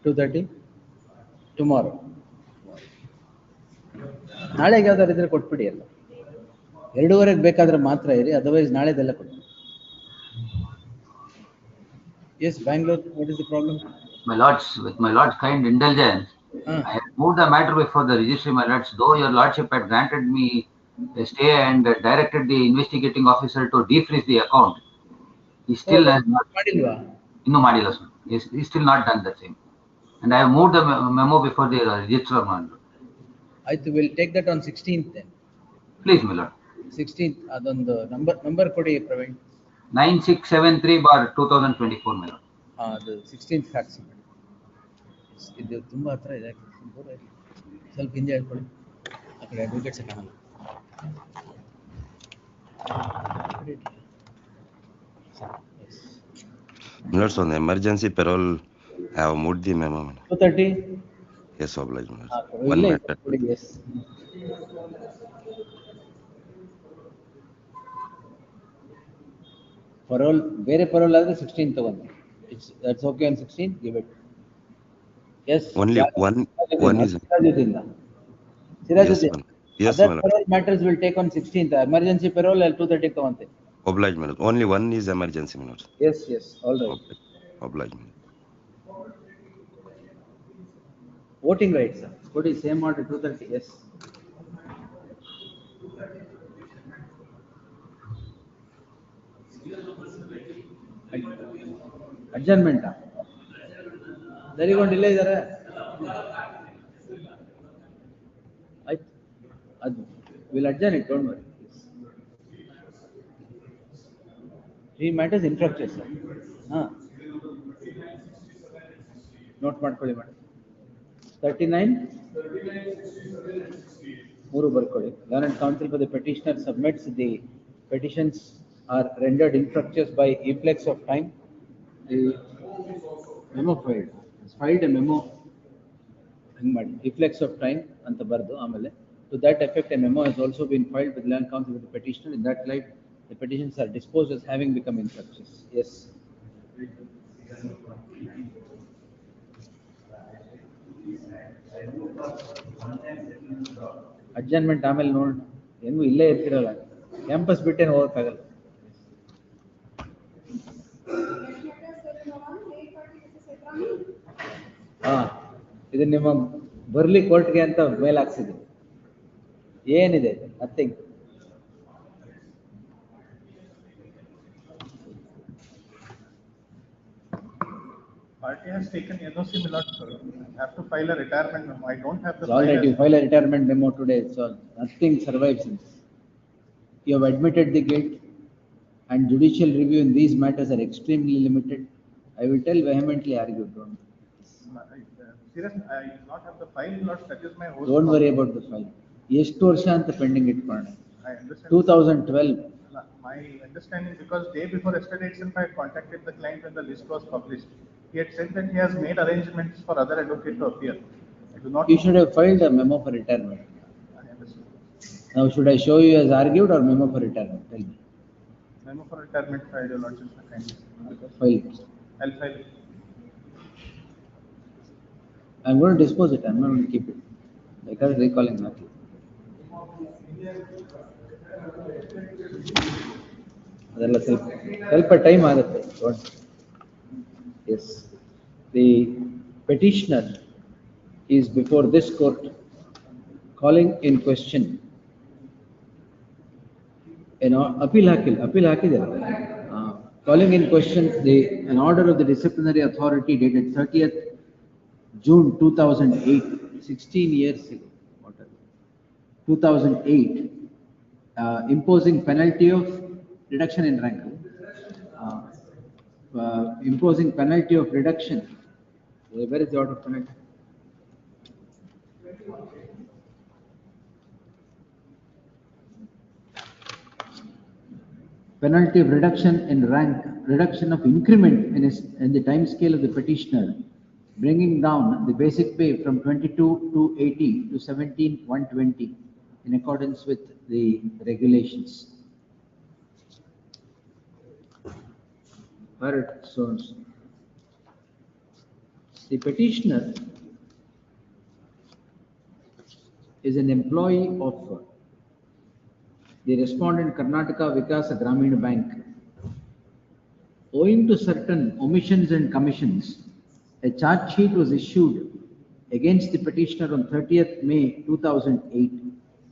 2:30 tomorrow. ನಾಳೆಗೆ ಯಾವ್ದಾರು ಇದ್ರೆ ಕೊಟ್ಬಿಡಿ ಅಲ್ಲ, 2:15 ಬೇಕಾದ್ರೆ ಮಾತ್ರ ಇರಿ, ಅದರ್ವೈಸ್ ನಾಳೆದೆಲ್ಲ ಕೊಡಿ. Yes, Bangalore, what is the problem? My lords, with my lord's kind indulgence, I have moved the matter before the registry, my lords, though your lordship had granted me a stay and directed the investigating officer to defreeze the account. He still has not. No, Madila, sir. He's still not done the same. And I have moved the memo before the registrar. I will take that on 16th then. Please, my lord. 16th, ಅದೊಂದು number ಕೊಡಿ Praveen. 9673/2024, my lord. ಅದು 16th fax ಮಾಡಿ. ಇದು ತುಂಬ ಹತ್ರ ಇದೆ, ಸ್ವಲ್ಪ ಹಿಂದೆ ಹೇಳ್ಕೊಳ್ಳಿ, ಆ ಕಡೆ ಅಡ್ವೊಕೇಟ್ಸ್ ಕಾಣಲ್ಲ. Minutes on the emergency parole, I have moved the memo. 2:30? Yes, obliged. 1 minute. Yes. Parole, ಬೇರೆ parole ಆದ್ರೆ 16 ತಗೊಂಡು. That's okay on 16, give it. Yes. Only one is. Sirajuddin. Yes, other parole matters will take on 16th. Emergency parole 2:30 ತಗೊಂತೆ. Obliged, minutes. Only one is emergency, minutes. Yes, all right. Obliged. Voting rights, sir. What is same order 2:30? Yes. Adjournment. ದರಿಗೊಂಡು ಇಲ್ಲೇ ಇದ್ದಾರೆ. ಆಯ್ತು, ಅದು will adjourn it, don't worry. 3 matters infracted, sir. Note ಮಾಡ್ಕೊಳ್ಳಿ madam. 39 3 ಬರ್ಕೊಳ್ಳಿ. Learned counsel for the petitioner submits the petitions are rendered infructuous by efflux of time. The memo filed a memo hang ಮಾಡಿ efflux of time ಅಂತ ಬರೆದು ಆಮೇಲೆ to that effect a memo has also been filed with learned counsel with the petitioner. In that light the petitions are disposed as having become infructuous. Yes. Adjournment ಆಮೇಲೆ ನೋಡೋಣ, ಹೆಂಗು ಇಲ್ಲೇ ಇರ್ತಿರಲ್ಲ, campus ಬಿಟ್ಟೇನು ಹೋಗೋಕ್ಕಾಗಲ್ಲ. ಇದು ನಿಮ್ಮ ಬರ್ಲಿ ಕೋರ್ಟ್ಗೆ ಅಂತ ಮೇಲ್ ಹಾಕ್ಸಿದೆ. ಏನಿದೆ nothing. Party has taken NOC, my lord. I have to file a retirement memo. I don't have the. All right, you file a retirement memo today. So nothing survives in this. You have admitted the guilt, and judicial review in these matters are extremely limited. I will tell vehemently argue. Seriously, I do not have the file, my lord. That is my whole. Don't worry about the file. ಎಷ್ಟು ವರ್ಷ ಅಂತ pending ಇಟ್ಕೊಳ್ಳೋಣ. I understand. 2012. My understanding, because day before yesterday itself I had contacted the client when the list was published. He had said that he has made arrangements for other advocate to appear. I do not. You should have filed a memo for retirement. I understand. Now, should I show you as argued or memo for retirement? Tell me. Memo for retirement filed, your lordship. File it. I'll file it. I'm going to dispose it. I'm not going to keep it. I can't recalling nothing. ಅದೆಲ್ಲ ಸ್ವಲ್ಪ time ಆಗುತ್ತೆ. Yes, the petitioner is before this court calling in question appeal ಹಾಕಿದ್ದಾರೆ. Calling in question an order of the disciplinary authority dated 30th June 2008, 16 years ago, 2008, imposing penalty of reduction in rank. Imposing penalty of reduction. Where is the order of penalty? Penalty of reduction in rank, reduction of increment in the time scale of the petitioner bringing down the basic pay from 22,280 to 17,120 in accordance with the regulations. Where it shows the petitioner is an employee of the respondent Karnataka Vikasa Grameen Bank. Owing to certain omissions and commissions, a charge sheet was issued against the petitioner on 30th May 2008.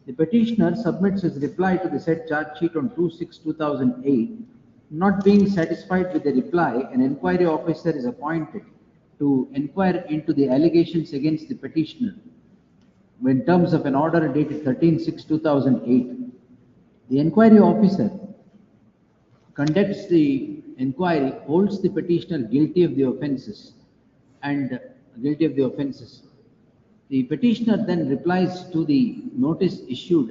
The petitioner submits his reply to the said charge sheet on 2/6/2008. Not being satisfied with the reply, an inquiry officer is appointed to inquire into the allegations against the petitioner in terms of an order dated 13/6/2008. The inquiry officer conducts the inquiry, holds the petitioner guilty of the offences The petitioner then replies to the notice issued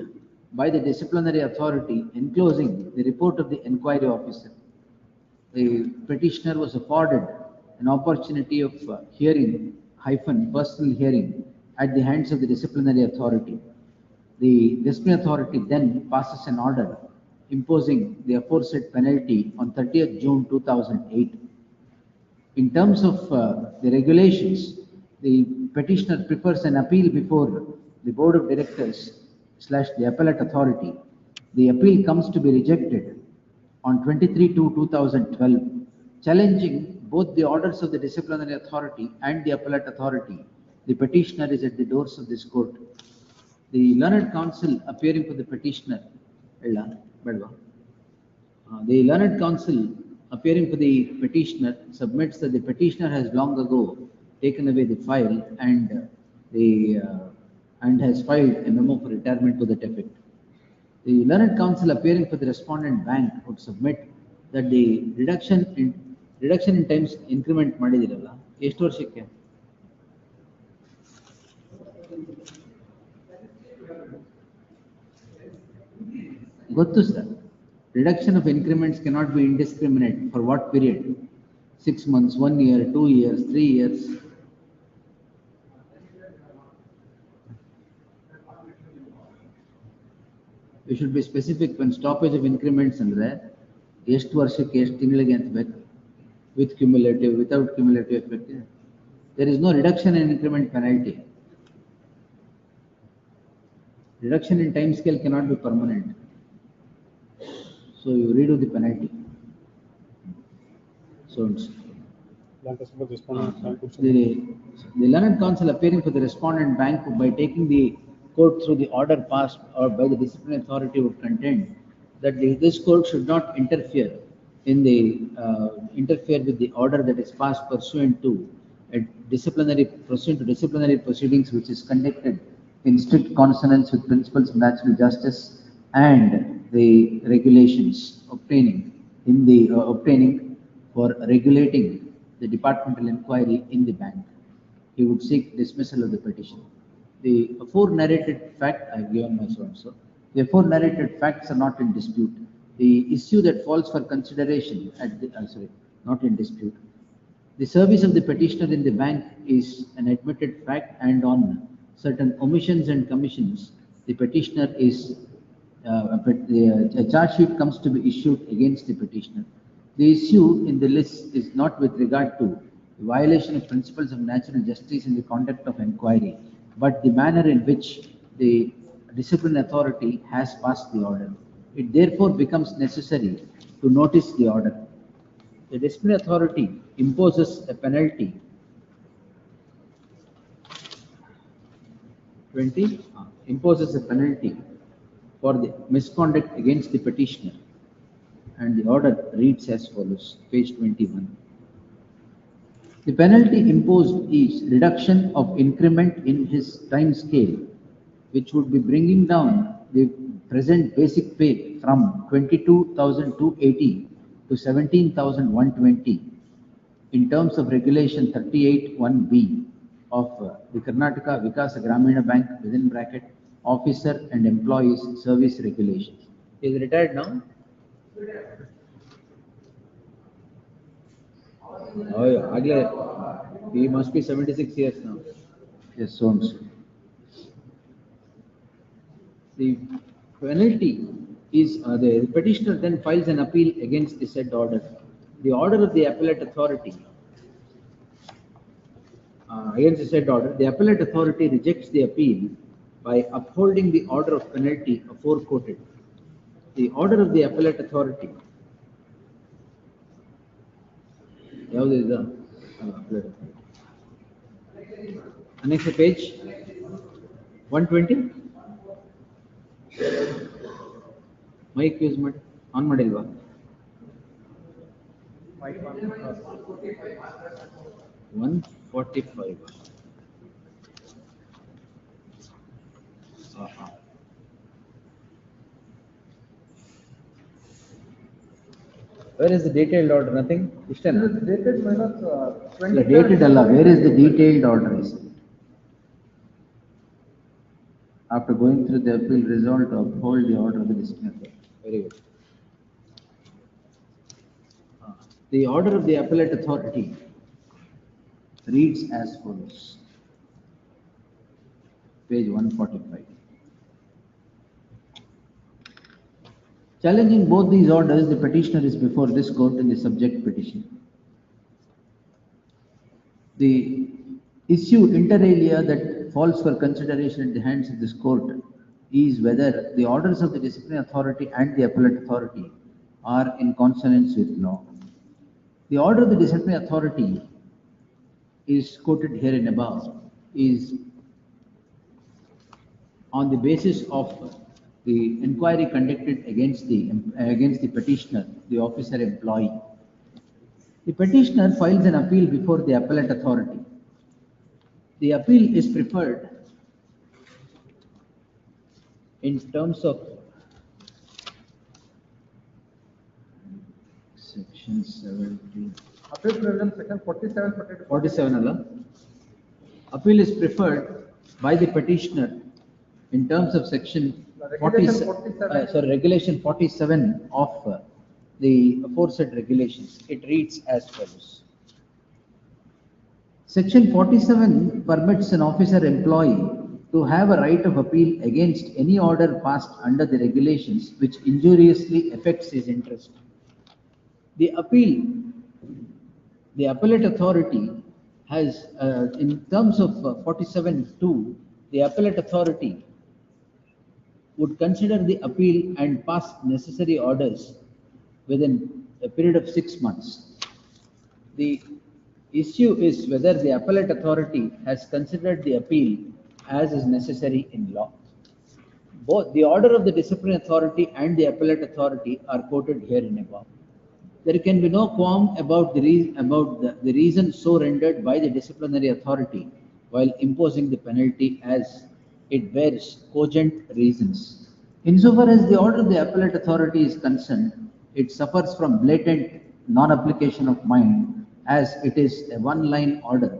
by the disciplinary authority enclosing the report of the inquiry officer. The petitioner was afforded an opportunity of hearing-personal hearing at the hands of the disciplinary authority. The disciplinary authority then passes an order imposing the aforesaid penalty on 30th June 2008. In terms of the regulations, the petitioner prefers an appeal before the board of directors / the appellate authority. The appeal comes to be rejected on 23/2/2012, challenging both the orders of the disciplinary authority and the appellate authority. The petitioner is at the doors of this court. The learned counsel appearing for the petitioner, the learned counsel appearing for the petitioner submits that the petitioner has long ago taken away the file and has filed a memo for retirement to that effect. The learned counsel appearing for the respondent bank would submit that the reduction in times increment ಮಾಡಿದಿರಲ್ಲ ಎಷ್ಟು ವರ್ಷಕ್ಕೆ ಗೊತ್ತು sir. Reduction of increments cannot be indiscriminate. For what period? 6 months, 1 year, 2 years, 3 years. You should be specific when stoppage of increments andre ಎಷ್ಟು ವರ್ಷಕ್ಕೆ ಎಷ್ಟು ತಿಂಗಳಿಗೆ ಅಂತ ಬೇಕು. With cumulative, without cumulative effect. There is no reduction in increment penalty. Reduction in time scale cannot be permanent. So you redo the penalty. So the learned counsel appearing for the respondent bank by taking the court through the order passed or by the disciplinary authority would contend that this court should not interfere with the order that is passed pursuant to disciplinary proceedings which is conducted in strict consonance with principles of natural justice and the regulations obtaining for regulating the departmental inquiry in the bank. He would seek dismissal of the petition. The afore-narrated fact, I have given my so-and-so. The afore-narrated facts are not in dispute. The issue that falls for consideration not in dispute. The service of the petitioner in the bank is an admitted fact, and on certain omissions and commissions, the petitioner is a charge sheet comes to be issued against the petitioner. The issue in the list is not with regard to the violation of principles of natural justice in the conduct of inquiry, but the manner in which the disciplinary authority has passed the order. It therefore becomes necessary to notice the order. The disciplinary authority imposes a penalty for the misconduct against the petitioner, and the order reads as follows, page 21. The penalty imposed is reduction of increment in his time scale, which would be bringing down the present basic pay from 22,280 to 17,120 in terms of regulation 38(1)(b) of the Karnataka Vikasa Grameen Bank within bracket officer and employees service regulations. He is retired now. Oh, yeah. He must be 76 years now. Yes, so and so. The penalty is the petitioner then files an appeal against the said order. The order of the appellate authority against the said order, the appellate authority rejects the appeal by upholding the order of penalty afore quoted. The order of the appellate authority. ಯಾವುದು ಇದು? appellate authority. Next page 120. Mic use ಮಾಡಿ on ಮಾಡಿಲ್ವಾ? Mic on. 145. Where is the detailed order? Nothing? Dated minus The dated Allah. Where is the detailed order? Is it? After going through the appeal, resolved to uphold the order of the disciplinary. Very good. The order of the appellate authority reads as follows. Page 145. Challenging both these orders, the petitioner is before this court in the subject petition. The issue inter-alia that falls for consideration at the hands of this court is whether the orders of the disciplinary authority and the appellate authority are in consonance with law. The order of the disciplinary authority is quoted here and above is on the basis of the inquiry conducted against the petitioner, the officer employee. The petitioner files an appeal before the appellate authority. The appeal is preferred in terms of section 70. Appeal provision section 47, 47 Allah. Appeal is preferred by the petitioner in terms of section 47, regulation 47 of the aforesaid regulations. It reads as follows. Section 47 permits an officer employee to have a right of appeal against any order passed under the regulations which injuriously affects his interest. The appellate authority has, in terms of 47(2), the appellate authority would consider the appeal and pass necessary orders within a period of 6 months. The issue is whether the appellate authority has considered the appeal as is necessary in law. Both the order of the disciplinary authority and the appellate authority are quoted here and above. There can be no qualm about the reason so rendered by the disciplinary authority while imposing the penalty, as it bears cogent reasons. Insofar as the order of the appellate authority is concerned, it suffers from blatant non-application of mind, as it is a one-line order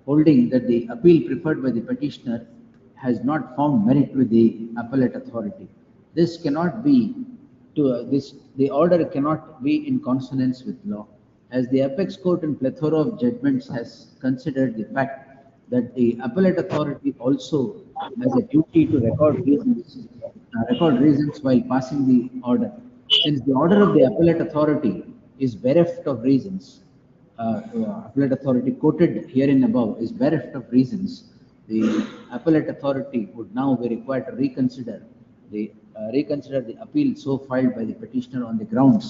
holding that the appeal preferred by the petitioner has not found merit with the appellate authority. This cannot be the order cannot be in consonance with law, as the apex court in plethora of judgments has considered the fact that the appellate authority also has a duty to record reasons while passing the order. Since the order of the appellate authority is bereft of reasons, appellate authority quoted herein above is bereft of reasons, the appellate authority would now be required to reconsider the appeal so filed by the petitioner on the grounds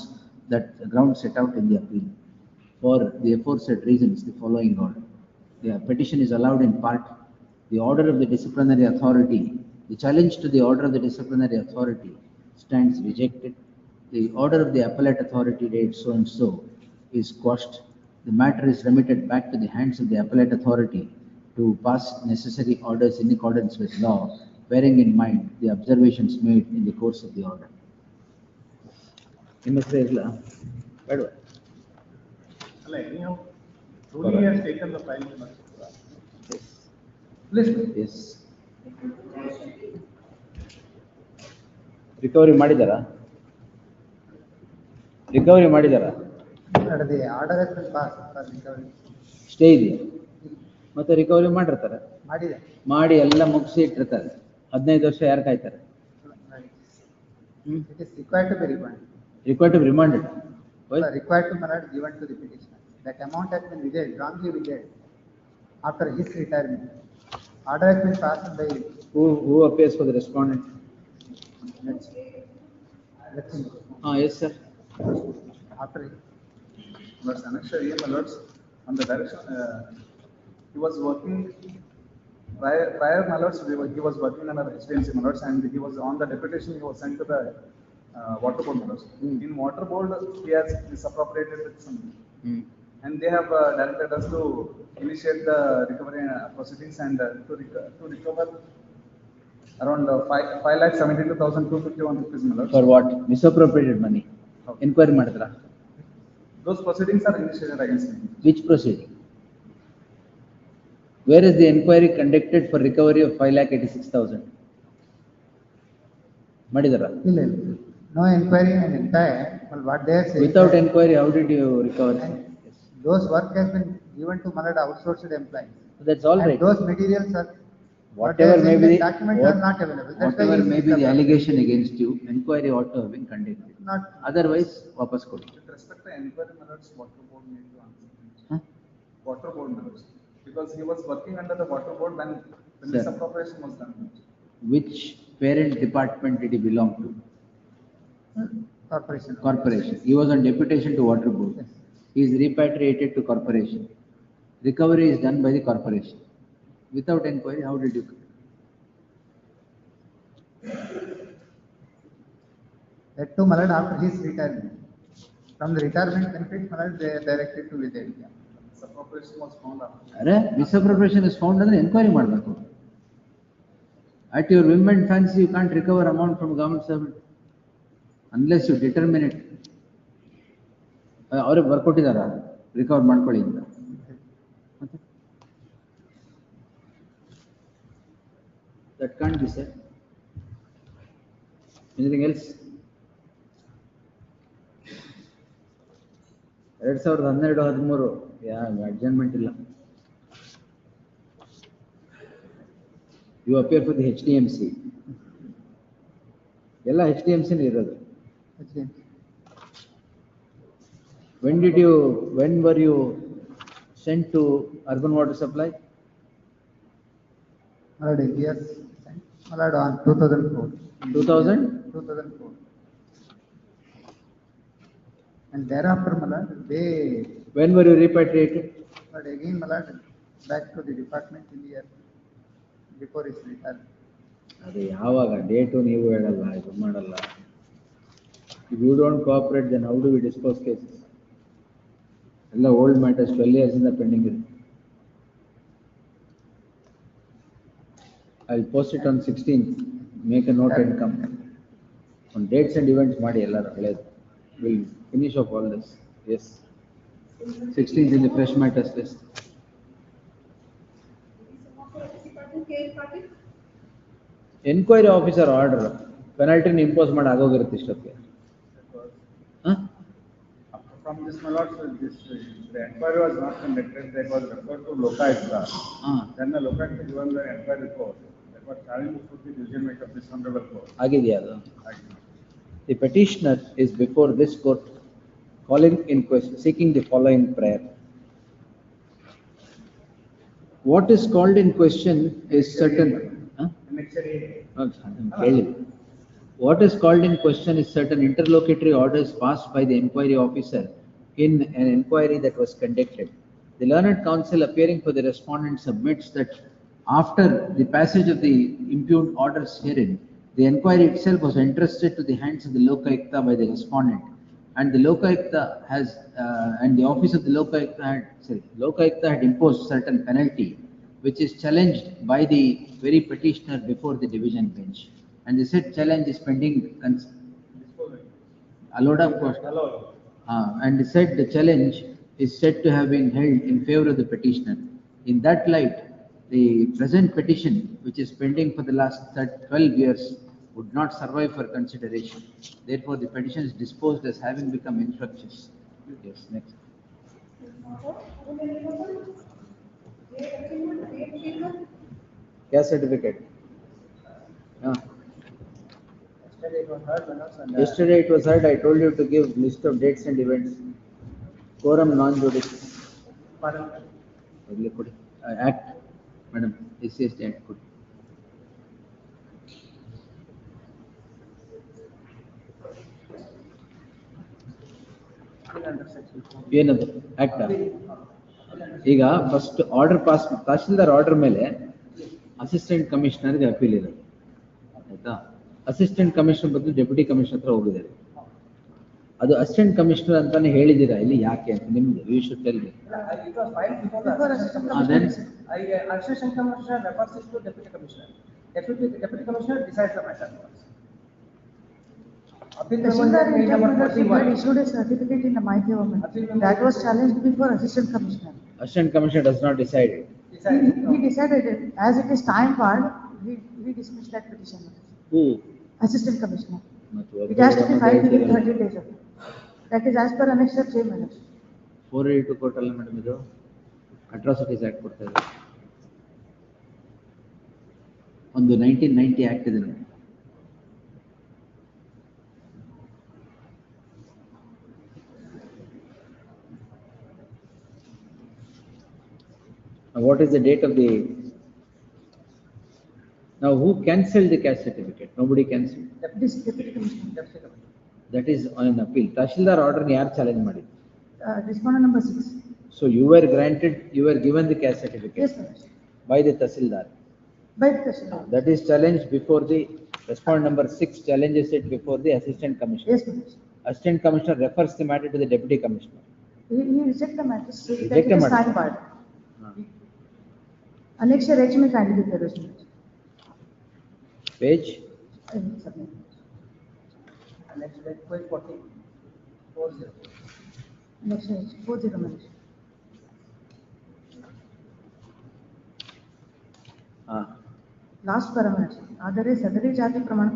set out in the appeal. For the aforesaid reasons, the following order. The petition is allowed in part. The order of the disciplinary authority, the challenge to the order of the disciplinary authority stands rejected. The order of the appellate authority date so and so is quashed. The matter is remitted back to the hands of the appellate authority to pass necessary orders in accordance with law, bearing in mind the observations made in the course of the order. Anyhow, truly has taken the file. Please. Yes. Recovery ಮಾಡಿದಾರಾ? The order has been passed for recovery. Stay ಇದೆಯಾ? ಮತ್ತೆ recovery ಮಾಡಿರ್ತಾರೆ, ಮಾಡಿದೆ. ಮಾಡಿ ಎಲ್ಲ ಮುಗಿಸಿ ಇಟ್ಟಿರ್ತಾರೆ. 15 ವರ್ಷ ಯಾರು ಕಾಯ್ತಾರೆ? It is required to be remanded. Required to be remanded. Why? Required to be given to the petitioner. That amount has been withheld, wrongly withheld after his retirement. Order has been passed by. Who appears for the respondent? Let's see. Yes, sir. After Lords, Annexure A, my lords, on the direction, he was working, prior my lords, he was working under HDMC, my lords, and he was on the deputation, he was sent to the water board, my lords. In water board, he has misappropriated with some, and they have directed us to initiate the recovery proceedings and to recover around 5,72,251 rupees, my lords. For what? Misappropriated money. Inquiry ಮಾಡಿದ್ರಾ? Those proceedings are initiated against me. Which proceeding? Where is the inquiry conducted for recovery of 5,86,000? ಮಾಡಿದಾರಾ? ಇಲ್ಲ. No inquiry and entire. Well, what they are saying. Without inquiry, how did you recover? Those work has been given to Malad outsourced employees. That's all And right. those materials are. Whatever may be the documents are not available. That's why whatever he may be the misappropriated. allegation against you, inquiry ought to have been conducted. Not. Otherwise, ವಾಪಸ್ ಕೊಡಿ. With respect to inquiry, my lords, water board need to answer. Huh? Water board, my lords, because he was working under the water board when Sir. misappropriation was done. Which parent department did he belong to? Corporation. Corporation. He was on deputation to water board. Yes. He is repatriated to corporation. Recovery is done by the corporation. Without inquiry, how did you? That to Malad after his retirement. From the retirement benefits, Malad they are directed to withhold. Misappropriation was found after. ಅರೆ misappropriation is found ಅಂದ್ರೆ enquiry ಮಾಡಬೇಕು. At your whim and fancy, you can't recover amount from government servant unless you determine it. ಅವ್ರಿಗೆ ಬರ್ಕೊಟ್ಟಿದಾರ recover ಮಾಡ್ಕೊಳ್ಳಿ ಅಂತ. That can't be said. Anything else? 2012-13 adjournment ಇಲ್ಲ. You appear for the HDMC. ಎಲ್ಲ HDMC ಇರೋದು. When were you sent to urban water supply? Malad yes. Malad on 2004. 2004. And thereafter, Malad, they. When were you repatriated? But again, Malad, back to the department in the year before his retirement. ಅದು ಯಾವಾಗ date ನೀವು ಹೇಳಲ್ಲ, ಇದು ಮಾಡಲ್ಲ. If you don't cooperate, then how do we dispose cases? ಎಲ್ಲ old matters 12 years ಇಂದ pending ಇದೆ. I will post it on 16th. Make a note and come. On dates and events ಮಾಡಿ ಎಲ್ಲರೂ ಹಳೇದು. We'll finish off all this. Yes. 16th in the fresh matters list. Enquiry officer order penalty impose ಮಾಡಿ ಆಗೋಗಿರುತ್ತೆ ಇಷ್ಟೊತ್ತಿಗೆ. From this, my lords, the inquiry was not conducted, that was referred to Lokayukta. Then the Lokayukta given the inquiry report, that was challenged to the decision maker of this honorable court. ಆಗಿದೆಯಾ ಅದು? The petitioner is before this court calling in question, seeking the following prayer. What is called in question is certain. What is called in question is certain interlocutory orders passed by the inquiry officer in an inquiry that was conducted. The learned counsel appearing for the respondent submits that after the passage of the impugned orders herein, the inquiry itself was entrusted to the hands of the Lokayukta by the respondent, and the Lokayukta has and the office of the Lokayukta had imposed certain penalty, which is challenged by the very petitioner before the division bench, and the said challenge is pending. Allowed, of course. And said the challenge is said to have been held in favor of the petitioner. In that light, the present petition, which is pending for the last 12 years, would not survive for consideration. Therefore, the petition is disposed as having become infructuous. Yes, next. Caste certificate. Yeah. Yesterday it was heard, my lords, and Yesterday it was heard, I told you to give list of dates and events. Quorum non-judice. pardon. Act, madam, SCST Act. Could. ಏನದು act ಈಗ first order pass tahsildar order ಮೇಲೆ assistant ಕಮಿಷನರ್ಗೆ appeal ಇರೋದು ಆಯ್ತಾ. Assistant commissioner ಬದಲು deputy commissioner ಹತ್ರ ಹೋಗಿದ್ದಾರೆ. ಅದು assistant commissioner ಅಂತಾನೆ ಹೇಳಿದ್ದೀರಾ ಇಲ್ಲಿ, ಯಾಕೆ ಅಂತ ನಿಮ್ದು you should tell me. It was filed before the assistant then commissioner. Assistant commissioner refers it to deputy commissioner. Deputy commissioner decides the matter. Appeal Tashildar page number 41. had issued a certificate in the my government. That was challenged before assistant commissioner. assistant commissioner does not decide it. He decided it. As it is time barred, he dismissed that petition. Who? Assistant commissioner. ಮತ್ತು It has to be filed within 30 days. That is as per annexure 3 minutes. 482 court ಅಲ್ಲ madam, ಇದು atrocities act ಕೊಡ್ತಾ ಇದೆ. ಒಂದು 1990 act ಇದೆ ನೋಡಿ. What is the date of the? Now, who cancelled the caste certificate? Nobody cancelled. This deputy commissioner. That is on appeal. Tashildar order ni yaar challenge madi? Respondent number 6. So you were granted, you were given the caste certificate Yes, sir. by the Tashildar. By the Tashildar. That is challenged before the respondent number 6 challenges it before the assistant commissioner. Yes, sir. Assistant commissioner refers the matter to the deputy commissioner. He reject the matter. So that Reject it the is matter. time barred. Annexure H में kindly be there. Page? Submit. Next page 40. 40. Annexure H 40 minutes. Last permanent ಆದರೆ ಸದರಿ ಜಾತಿ ಪ್ರಮಾಣ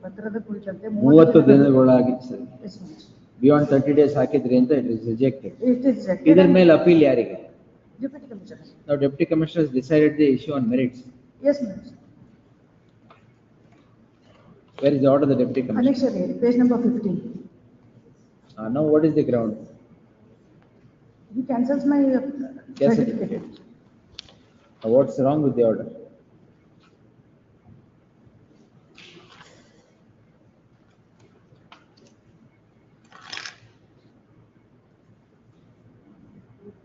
ಪತ್ರದ ಕುರಿತಂತೆ 30 ದಿನಗಳಾಗಿತ್ತು sir. Yes, ma'am. Beyond 30 days ಹಾಕಿದ್ರಿ ಅಂತ it is rejected. It is rejected. ಇದರ ಮೇಲೆ ಅಪೀಲ್ ಯಾರಿಗೆ? Deputy Commissioner. Now deputy commissioner has decided the issue on merits. Yes, ma'am. Where is the order of the deputy commissioner? Annexure A, page number 15. Now what is the ground? He cancels my Caste certificate. What's wrong with the order?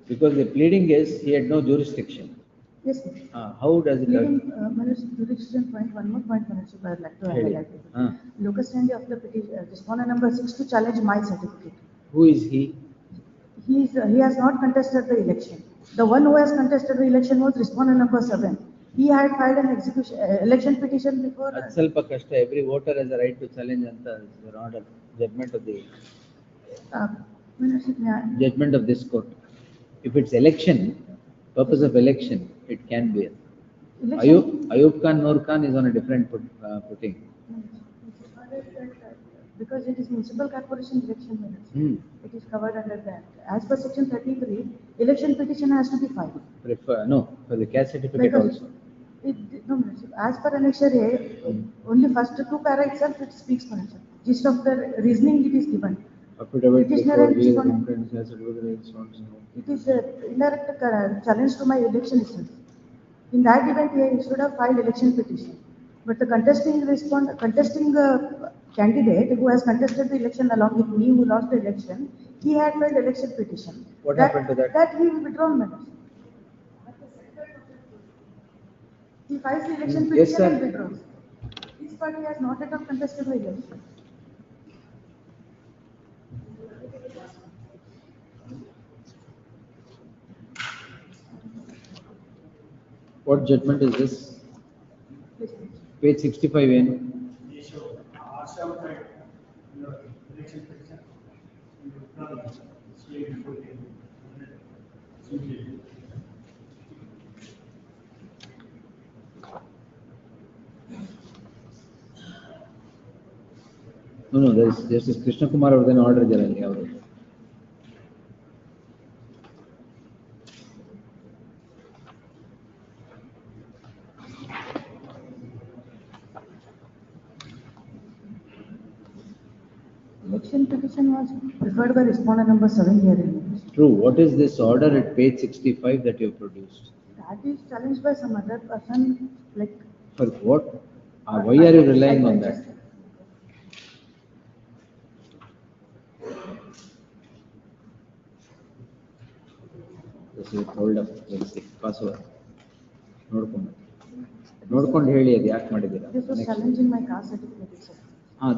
Because the pleading is he had no jurisdiction. Yes, ma'am. How does it? Jurisdiction point, one more point, Minister, I would like to Really? highlight. Locus standi of the petition, respondent number 6 to challenge my certificate. Who is he? He has not contested the election. The one who has contested the election was respondent number 7. He had filed an election petition before. At ಸ್ವಲ್ಪ ಕಷ್ಟ. Every voter has a right to challenge ಅಂತ order, judgment of the Minister, may I- judgment of this court. If it's election, purpose of election, it can be. election- Ayub Khan, Noor Khan is on a different footing. Because it is municipal corporation election minutes. It is covered under that. As per section 33, election petition has to be filed. No, for the caste certificate Because also. no, Minister, as per annexure A, only first two para itself it speaks, Minister. Gist of the reasoning it is given. Affidavit Petitioner before and we respondent. caste certificate is so and so. It is indirect challenge to my election itself. In that event, he should have filed election petition. But the contesting candidate who has contested the election along with me, who lost the election, he had filed election petition. What happened to that? That he withdrawn minutes. He files the election Yes, petition sir. and withdraws. This party has not at all contested the election. What judgment is this? Page 65 ಏನು? No, there is Justice Krishna Kumar ಅವ್ರದ್ದೇನೋ order ಇದೆಯಲ್ಲ ಅಲ್ಲಿ ಯಾವುದು? Election petition was preferred by respondent number 7 hearing. True. What is this order at page 65 that you have produced? That is challenged by some other person, like. For what? Why are you relying on that? This is hold up. Let's see. Password. ನೋಡ್ಕೊಂಡು ಹೇಳಿ ಅದು ಯಾಕೆ ಮಾಡಿದ್ದೀರಾ? This was challenging my caste certificate, sir.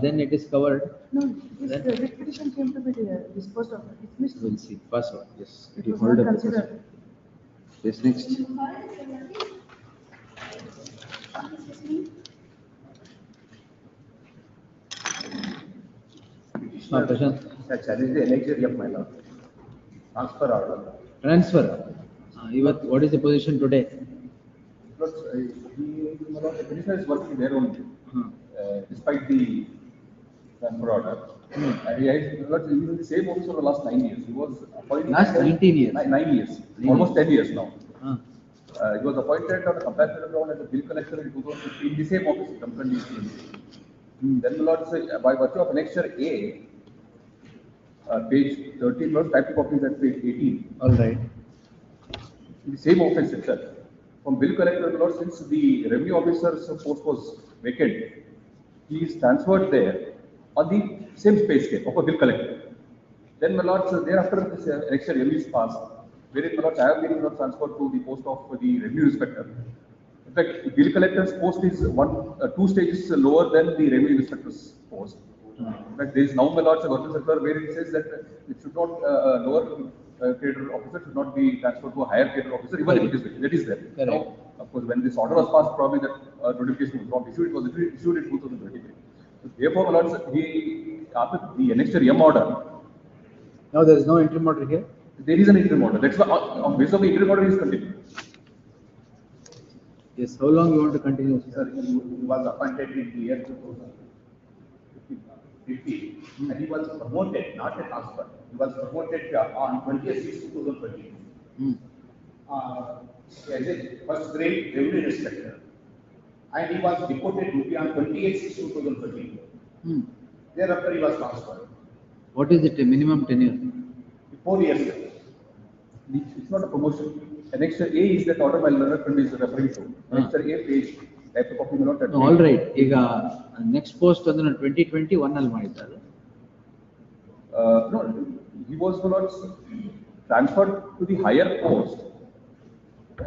Then it is covered. No, this writ petition came to be disposed of, dismissed. We'll see. Password. Yes. It You was hold not up. considered. Yes, next. Prashant. Challenge the election, my lord. Transfer order. Transfer. What is the position today? Because the petitioner is working there only, despite the transfer order. He has been the same office for the last 9 years. He was appointed. Last 19 years? 9 years. Almost 10 years now. He was appointed on a compassionate ground as a bill collector in 2015 in the same office, company. Then the Lord said, by virtue of annexure A, page 13, Lord, type copies at page 18. All right. In the same office itself. From bill collector, Lord, since the revenue officer's post was vacant, he is transferred there on the same pay scale of a bill collector. Then, my lords, thereafter this election is passed, wherein, my lords, I have been transferred to the post of the revenue inspector. In fact, the bill collector's post is 2 stages lower than the revenue inspector's post. In fact, there is now, my lords, a government circular where it says that it should not lower cadre officer should not be transferred to a higher cadre officer, even if it is vacant. That is there. Now, of course, when this order was passed, probably that notification was not issued. It was issued in 2023. So therefore, my lords, after the annexure M order. Now there is no interim order here? There is an interim order. That's why, on basis of the interim order, he is continuing. Yes. How long you want to continue? Sir, he was appointed in the year 2015, and he was promoted, not a transfer. He was promoted on 20th/6/2020. As a first grade revenue inspector, and he was deported to be on 28/6/2013. Thereafter, he was transferred. What is the minimum tenure? 4 years. It's not a promotion. Annexure A is that order my learner friend is referring to. Annexure A page. Type of copy not at all right. ಈಗ next post ಅಂದ್ರೆ 2021 ಅಲ್ಲಿ ಮಾಡಿದ್ದಾರೆ. No, he was not transferred to the higher post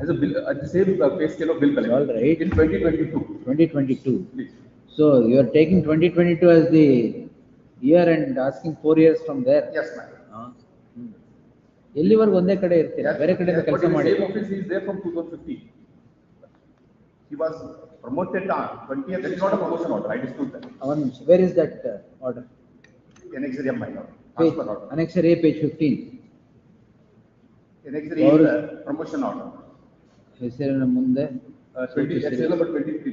as a bill at the same pay scale of bill collector. All right. In 2022. 2022. Please. So you are taking 2022 as the year and asking 4 years from there. Yes, ma'am. ಎಲ್ಲಿವರೆಗೂ ಒಂದೇ ಕಡೆ ಇರ್ತೀರಾ? ಬೇರೆ ಕಡೆಯಿಂದ ಕೆಲಸ ಮಾಡಿ. Same office is there from 2015. He was promoted on 20th. That is not a promotion order. I dispute that. Where is that order? Annexure M, my lord. Annexure A, page 15. Annexure A is promotion order. ಹೆಸರಿನ ಮುಂದೆ 23.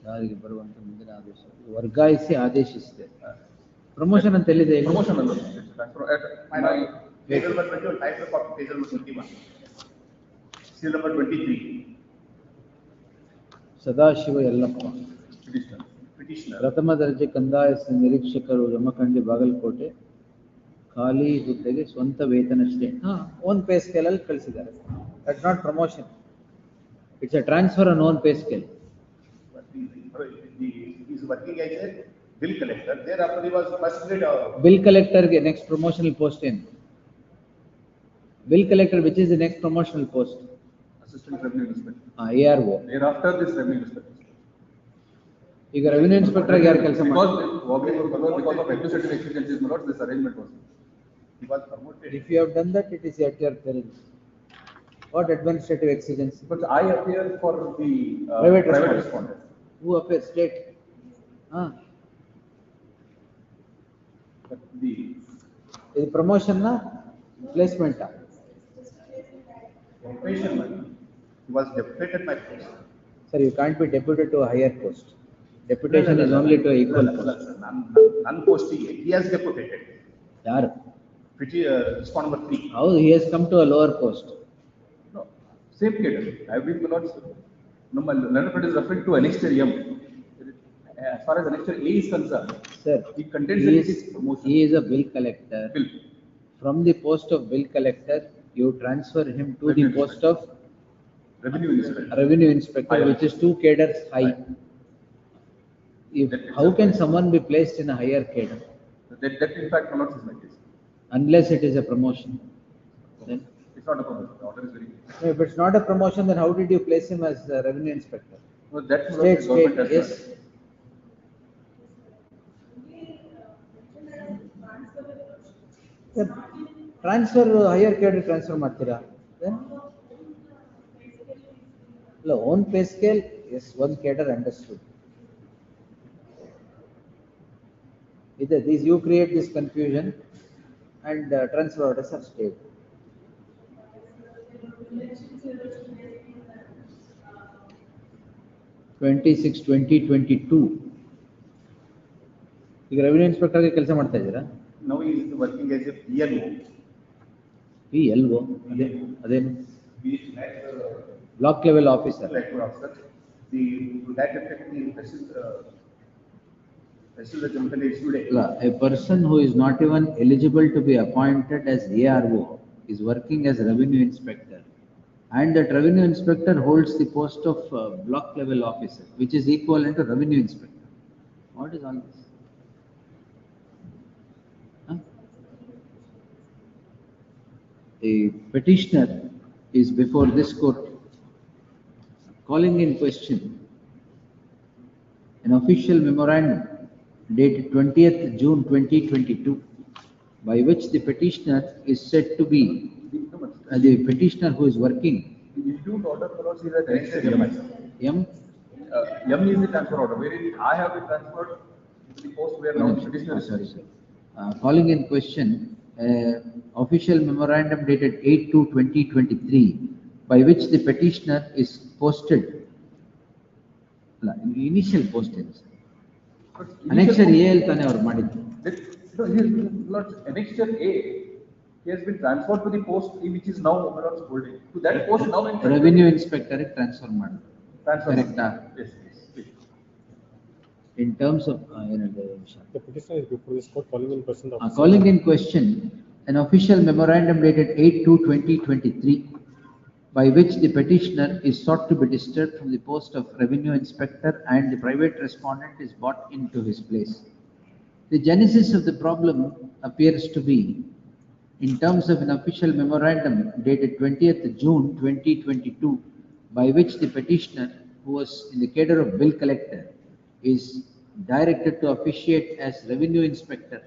ಯಾರಿಗೆ ಬರುವಂತ ಮುಂದಿನ ಆದೇಶ ವರ್ಗಾಯಿಸಿ ಆದೇಶಿಸಿದೆ. Promotion ಅಂತ ಎಲ್ಲಿದೆ? ಪ್ರಮೋಷನ್ ಅಲ್ಲ. Page number 21, type of copy, page number 21. Seal number 23. Sadashiva Yallappa. Petitioner. ಪ್ರಥಮ ದರ್ಜೆ ಕಂದಾಯ ನಿರೀಕ್ಷಕರು ಜಮಖಂಡಿ ಬಾಗಲಕೋಟೆ ಖಾಲಿ ಹುದ್ದೆಗೆ ಸ್ವಂತ ವೇತನ ಶ್ರೇಣಿ ಓನ್ ಪೇ ಸ್ಕೇಲ್ ಅಲ್ಲಿ ಕಳಿಸಿದ್ದಾರೆ. That's not promotion. It's a transfer on own pay scale. He is working as a bill collector. Thereafter he was first grade. Bill collector ಗೆ next promotional post ಏನು? Bill collector, which is the next promotional post? Assistant Revenue Inspector. ARO. Thereafter this Revenue Inspector. ಈಗ revenue inspector ಯಾರು ಕೆಲಸ ಮಾಡ್ತಾರೆ? Because of administrative exigencies, my lord, this arrangement was. He was promoted. If you have done that, it is at your peril. What administrative exigency? Because I appear for the private respondent. Who appears? State. But the promotion na placement ta? Deputation, he was deputed my post. Sir, you can't be deputed to a higher post. Deputation is only to equal post. Non-post he has deputed. Yaar? Respond number 3. How he has come to a lower post? No, same cadre. I have been not. No, my learner friend is referring to annexure M. as far as annexure A is concerned, Sir, it contains he that it is, is promotion. he is a bill collector. Bill. From the post of bill collector, you transfer him to the Revenue post of Revenue inspector. revenue inspector, Higher. which is 2 cadres high. High. If, That how can itself- someone be placed in a higher cadre? That in fact, my lords, is like this. Unless it is a promotion. Then, It's not a promotion. The order is very clear. if it's not a promotion, then how did you place him as a revenue inspector? Well, that my lords, State, the government has yes. done. Yeah. Transfer, higher cadre transfer ಮಾಡ್ತೀರಾ? Then? No, own pay scale, yes, one cadre understood. Either these, you create this confusion and transfer orders are stayed. '26, 2022. ಈಗ revenue ಇನ್ಸ್ಪೆಕ್ಟರ್ಗೆ ಕೆಲಸ ಮಾಡ್ತಾ ಇದ್ದೀರಾ? Now he is working as a PLO. PLO, ಅದೇನು? He is like block level officer. officer. To that effect, the President issued A person who is not even eligible to be appointed as ARO is working as revenue inspector, and that revenue inspector holds the post of block level officer, which is equivalent to revenue inspector. What is all this? Huh? The petitioner is before this court calling in question an official memorandum dated 20th June 2022, by which the petitioner is said to be the petitioner who is working. The issued order follows is a transfer M. M. M is the transfer order, wherein I have been transferred to the post where now petitioner is. Sorry, sir. Calling in question official memorandum dated 8/2/2023, by which the petitioner is posted. Initial post is. Annexure A ಅಲ್ಲಿ ತಾನೇ ಅವ್ರು ಮಾಡಿದ್ದು. No, he is not annexure A. He has been transferred to the post which is now holding. To that post now in Revenue inspector transfer ಮಾಡಿ. transfer. Correcta? Yes, yes, please. In terms of The petitioner is before this court calling in person. calling in question an official memorandum dated 8/2/2023, by which the petitioner is sought to be disturbed from the post of revenue inspector and the private respondent is brought into his place. The genesis of the problem appears to be in terms of an official memorandum dated 20th June 2022, by which the petitioner, who was in the cadre of bill collector, is directed to officiate as revenue inspector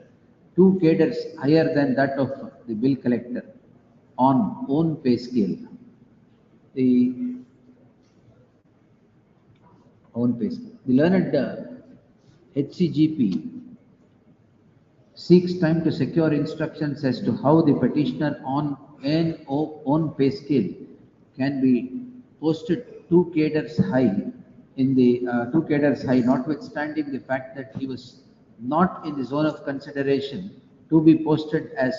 2 cadres higher than that of the bill collector on own pay scale. The own pay scale. The learned HCGP seeks time to secure instructions as to how the petitioner on an own pay scale can be posted 2 cadres high in the 2 cadres high, notwithstanding the fact that he was not in the zone of consideration to be posted as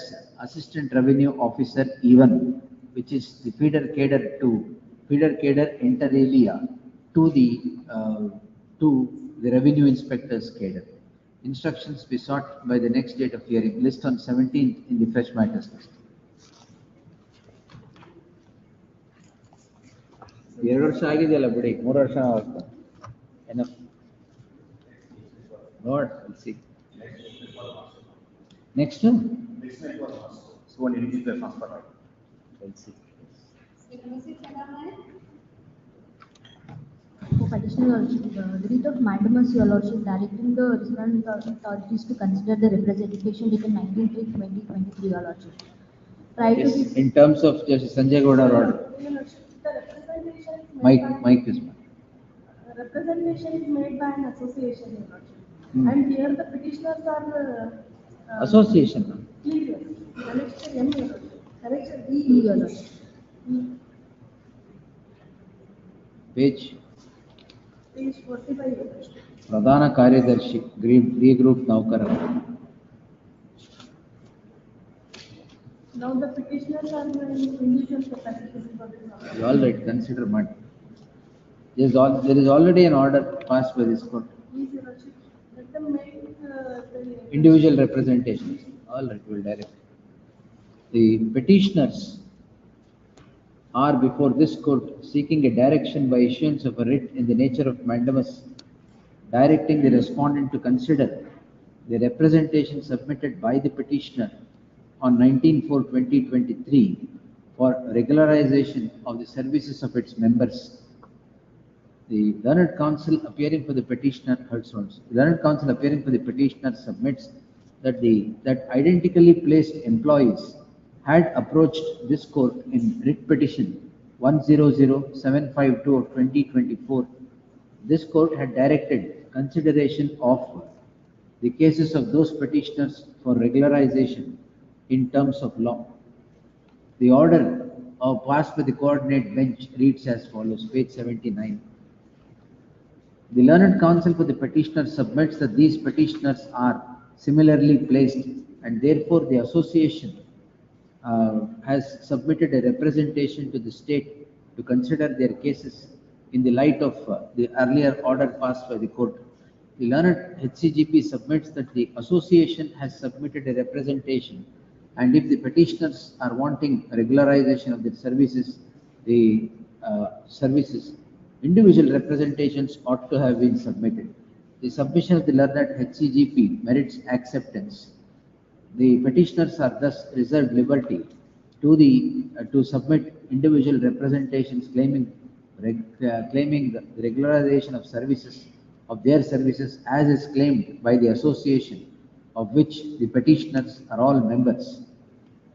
assistant revenue officer even, which is the feeder cadre inter-alia to the revenue inspector's cadre. Instructions be sought by the next date of hearing, list on 17th in the fresh matters list. 2 ವರ್ಷ ಆಗಿದೆಯಲ್ಲ ಬಿಡಿ, 3 ವರ್ಷ ಆಗ್ತದೆ. Enough. Lord, we'll see. Next one. So when it is the transfer. We'll see. For petitioner lordship, the writ of mandamus, your lordship, directing the respondent authorities to consider the representation dated 19/3/2023, your lordship. Prior to Yes, this, in terms of Justice Sanjay Gowda order. Your lordship, the representation is made Mike, by- Mike is. Representation is made by an association, your lordship. Hmm. And here the petitioners are Association. clear. Annexure M, your lordship. Annexure E, your lordship. Page. Page 45, your lordship. ಪ್ರಧಾನ ಕಾರ್ಯದರ್ಶಿ D group ನೌಕರ. Now the petitioners are in individual capacity for this order. All right, consider ಮಾಡಿ. There is already an order passed by this court. Please, your lordship. Individual representations. All right, we'll direct. The petitioners are before this court seeking a direction by issuance of a writ in the nature of mandamus, directing the respondent to consider the representation submitted by the petitioner on 19/4/2023 for regularization of the services of its members. The learned counsel appearing for the petitioner submits that that identically placed employees had approached this court in writ petition 100752 of 2024. This court had directed consideration of the cases of those petitioners for regularization in terms of law. The order passed by the coordinate bench reads as follows, page 79. The learned counsel for the petitioner submits that these petitioners are similarly placed, and therefore the association has submitted a representation to the state to consider their cases in the light of the earlier order passed by the court. The learned HCGP submits that the association has submitted a representation, and if the petitioners are wanting regularization of their services, individual representations ought to have been submitted. The submission of the learned HCGP merits acceptance. The petitioners are thus reserved liberty to submit individual representations claiming the regularization of their services as is claimed by the association of which the petitioners are all members.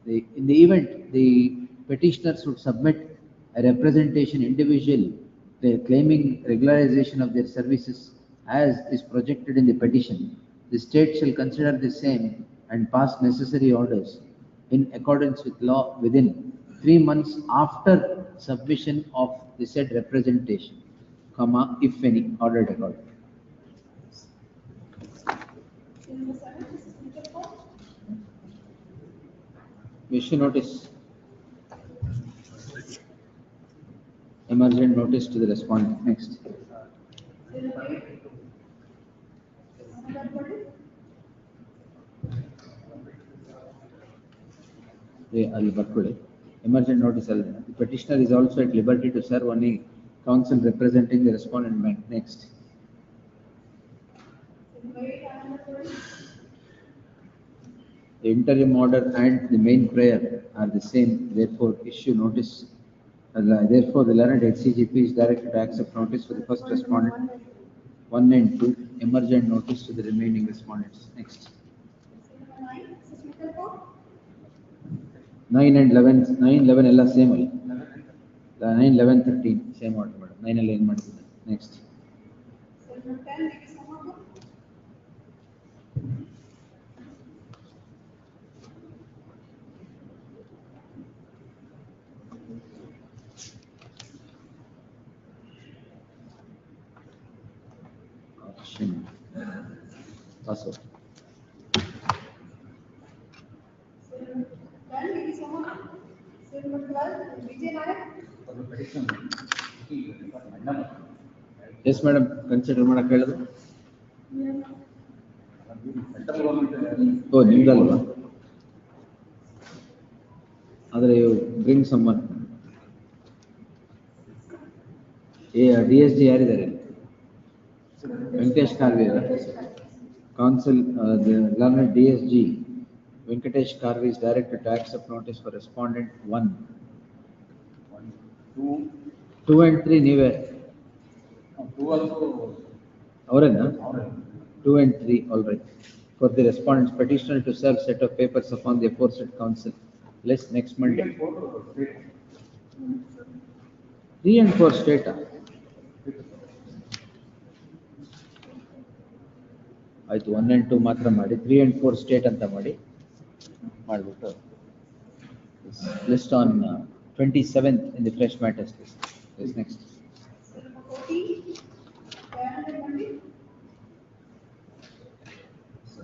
In the event the petitioners would submit a representation individually claiming regularization of their services as is projected in the petition, the state shall consider the same and pass necessary orders in accordance with law within 3 months after submission of the said representation, if any, ordered according. Issue notice. Emergent notice to the respondent. Next. Emergent notice. The petitioner is also at liberty to serve on a counsel representing the respondent. Next. The interim order and the main prayer are the same, therefore issue notice. Therefore, the learned HCGP is directed to accept notice for the first respondent 1 and 2, emergent notice to the remaining respondents. Next. 9 and 11, 9, 11 all same. 9, 11, 13, same order. 9 and 11. Next. Also. Yes, madam. Consider madam. Oh, nimdalva. Adre you bring someone. DSG yaridare. Venkatesh Karve. Counsel, the learned DSG, Venkatesh Karve is directed to accept notice for respondent 1. 2 and 3 never. 2 also. 2 and 3, all right. For the respondent's petitioner to serve set of papers upon the aforesaid counsel. Next Monday. 3 and 4 state. ಆಯ್ತು 1 and 2 ಮಾತ್ರ ಮಾಡಿ 3 and 4 state ಅಂತ ಮಾಡಿ ಮಾಡಿಬಿಟ್ಟು list on 27th in the fresh matters list. Yes, next.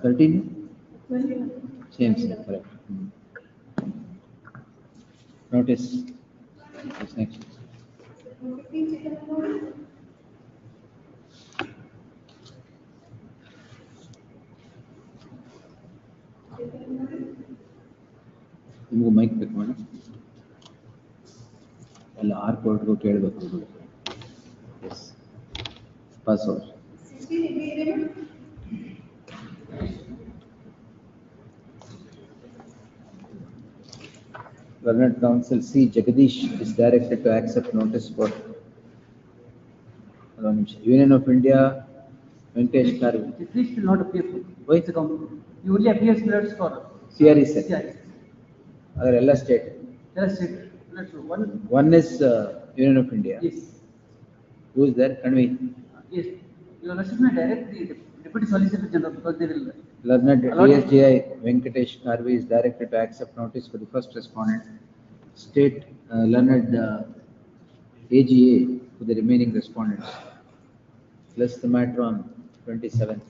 13? Same, correct. Notice. Yes, next. ನಿಮಗೂ mic ಬೇಕು madam ಎಲ್ಲ ಆರ್ ಕೋರ್ಟ್ಗೂ ಕೇಳಬೇಕು yes password Learned Counsel C. Jagadish is directed to accept notice for Union of India Venkatesh Karvi. Jagadish will not appear. Why? He only appears minutes for CRE set. CRE. Other Ella state. There is One is Union of India. Yes. Who is there? Can we? Yes. You will direct the Deputy Solicitor General because they will. Learned DSGI Venkatesh Karvi is directed to accept notice for the first respondent. State learned AGA for the remaining respondents. Plus the matter on 27th.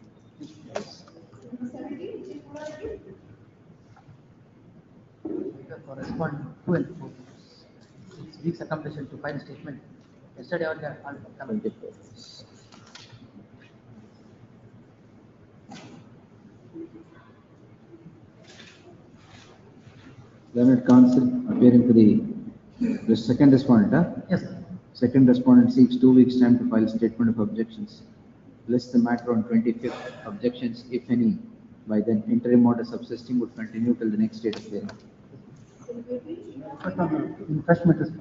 For respondent 2 and 4. 6 weeks accommodation to file statement. Yesterday on the 24. Learned Counsel appearing for the second respondent, huh? Yes, sir. Second respondent seeks 2 weeks time to file statement of objections. List the matter on 25th. Objections, if any, by then interim order subsisting would continue till the next date of hearing. In fresh matters.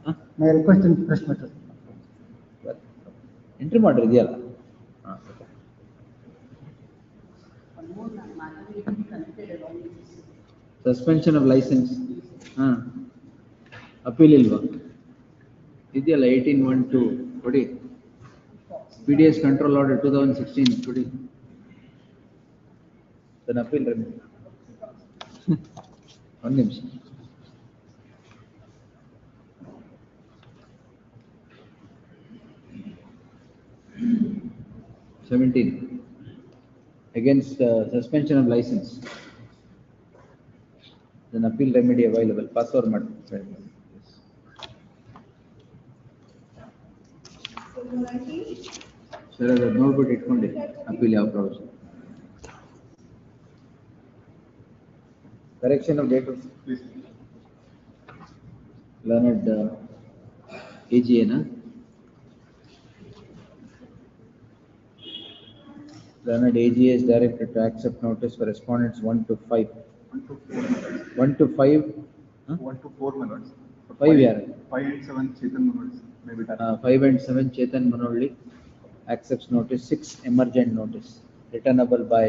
Huh? May I request in fresh matters? Well, interim order ಇದೆಯಲ್ಲ suspension of licence appeal ಇಲ್ವಾ ಇದೆಯಲ್ಲ 18-1-2 ಕೊಡಿ PDS control order 2016 ಕೊಡಿ then appeal remedy ಒಂದು ನಿಮಿಷ against suspension of license. Then appeal remedy available. Pass or mat. Sir, that notebook itkonde appeal ಯಾವ provision. Correction of date of learned AGA na. Learned AGA is directed to accept notice for respondents 1 to 5. 1 to 5. 1 to 4 minutes. 5 yaar. 5 and 7 Chetan minutes. Maybe that. 5 and 7 Chetan Manolli accepts notice. 6 emergent notice returnable by.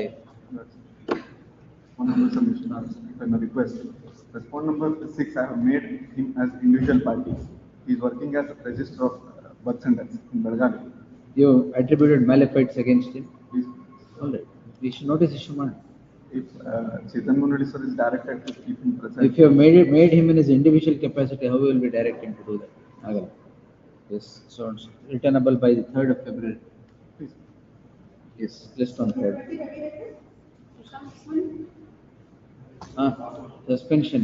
One number submission, if I may request. Respondent number 6, I have made him as individual party. He is working as a register of births and deaths in Belgavi. You attributed malefits against him. Please. All right. We should notice issue man. If Chetan Munadi sir is directed to keep him present. If you have made him in his individual capacity, how will be directing to do that? Agala. Yes. So returnable by the 3rd of February. Please. Yes. List on 3rd. Suspension.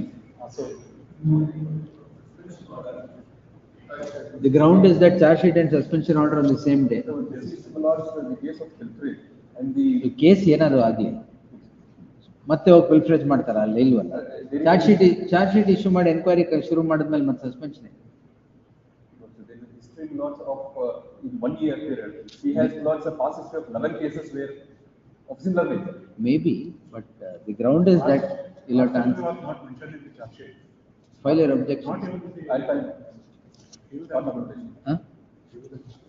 The ground is that charge sheet and suspension order on the same day. So this is the case of filtrate and the case ಏನಾದ್ರು ಆಗಲಿ ಮತ್ತೆ ಹೋಗಿ ಫಿಲ್ಟ್ರೇಜ್ ಮಾಡ್ತಾರ ಅಲ್ಲಿ ಇಲ್ವಲ್ಲ charge sheet issue ಮಾಡಿ enquiry ಶುರು ಮಾಡಿದ್ಮೇಲೆ ಮತ್ತೆ suspension lots of in 1 year period. He has lots of past history of 11 cases where of similar nature. Maybe, but the ground is that you'll have to answer. not mentioned in the charge sheet. File your objection. I'll tell you. Huh?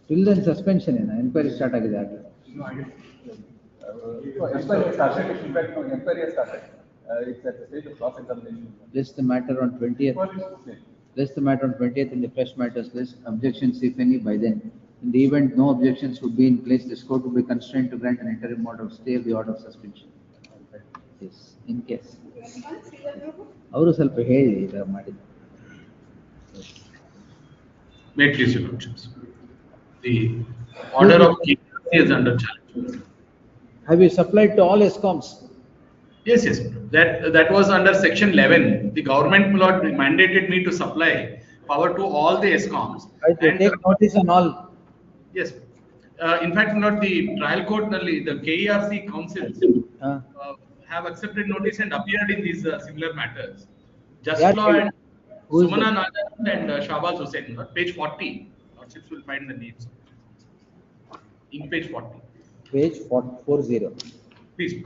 Till then suspension enquiry start ಆಗಿದೆ ಆಗಲಿ. Inquiry started. In fact, no, inquiry has started. It's at the stage of cross examination. List the matter on 20th. List the matter on 20th in the fresh matters list. Objections, if any, by then. In the event no objections would be in place, this court would be constrained to grant an interim order of stay of the order of suspension. Yes, in case. ಅವರು ಸ್ವಲ್ಪ ಹೇಳಿ ಇದರ ಮಾಡಿದ್ದು. May please your lordships. The order of KRC is under challenge. Have you supplied to all ESCOMs? Yes, yes. That was under section 11. The government lord mandated me to supply power to all the ESCOMs. Right, they take notice on all. Yes. In fact, not the trial court, the KRC councils have accepted notice and appeared in these similar matters. Just Yeah, Law and who is Sumana that? Najan and Shahbaz Hussain, page 40. Lordships will find the names. In page 40. Page 40. Please.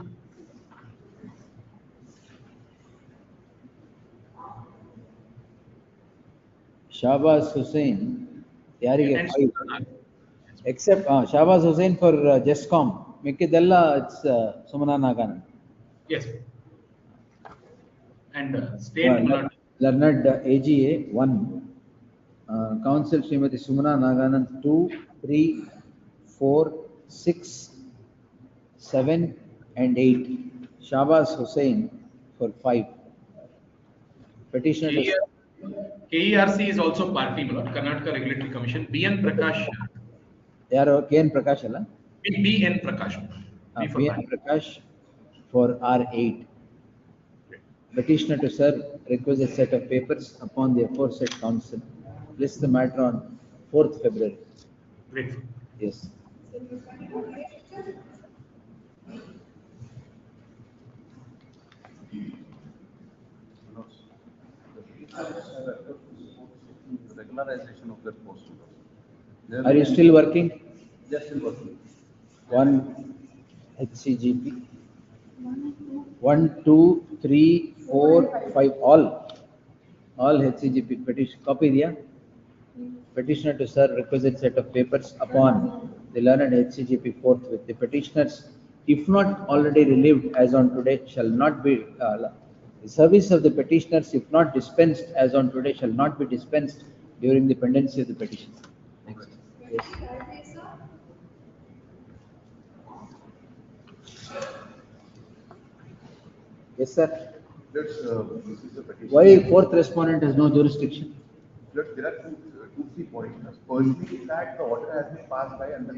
Shahbaz Hussain, ಯಾರಿಗೆ And 5? Sumana. Except Shahbaz Hussain for Jestcom. ಮಿಕ್ಕಿದೆಲ್ಲ it's Sumana Naganan. Yes. And state Malad. Learned AGA 1. Counsel Srimati Sumana Naganan 2, 3, 4, 6, 7 and 8. Shahbaz Hussain for 5. Petitioner to KERC is also party, Malad, Karnataka Regulatory Commission. BN Prakash. ಯಾರು KN Prakash ಅಲ್ಲ? BN Prakash. B for BN Prakash for R8. Petitioner to serve requisite set of papers upon the aforesaid counsel. List the matter on 4th February. Great. Yes. Regularization of their post. Are you still working? They are still working. 1 HCGP. 1, 2, 3, 4, 5, all HCGP petition. Copy diya? Petitioner to serve requisite set of papers upon the learned HCGP forthwith. The petitioners, if not already relieved as on today, shall not be the service of the petitioners, if not dispensed as on today, shall not be dispensed during the pendency of the petition. Next. Yes. Yes, sir. This is the petition. Why fourth respondent has no jurisdiction? There are two, 3 points. Firstly, that the order has been passed by under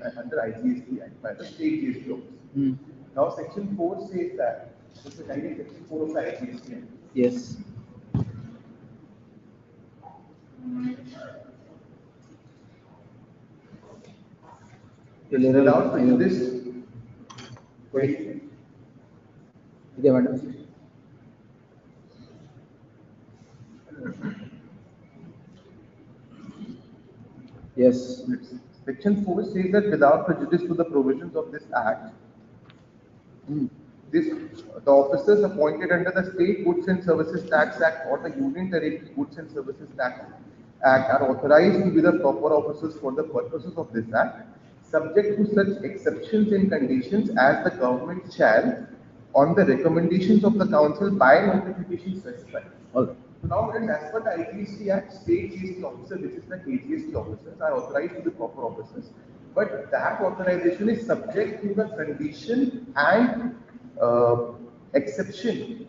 IGST Act by the state GST office. Now, section 4 says that this is section 4 of the IGST Act. Yes. Without prejudice, ಇದೆ madam. Yes. Section 4 says that without prejudice to the provisions of this Act, the officers appointed under the State Goods and Services Tax Act or the Union Territory Goods and Services Tax Act are authorized to be the proper officers for the purposes of this Act, subject to such exceptions and conditions as the government shall, on the recommendations of the Council by notification specified. All right. So now, as per the IGST Act, state GST officer, which is the KGST officers, are authorized to be proper officers. But that authorization is subject to the condition and exception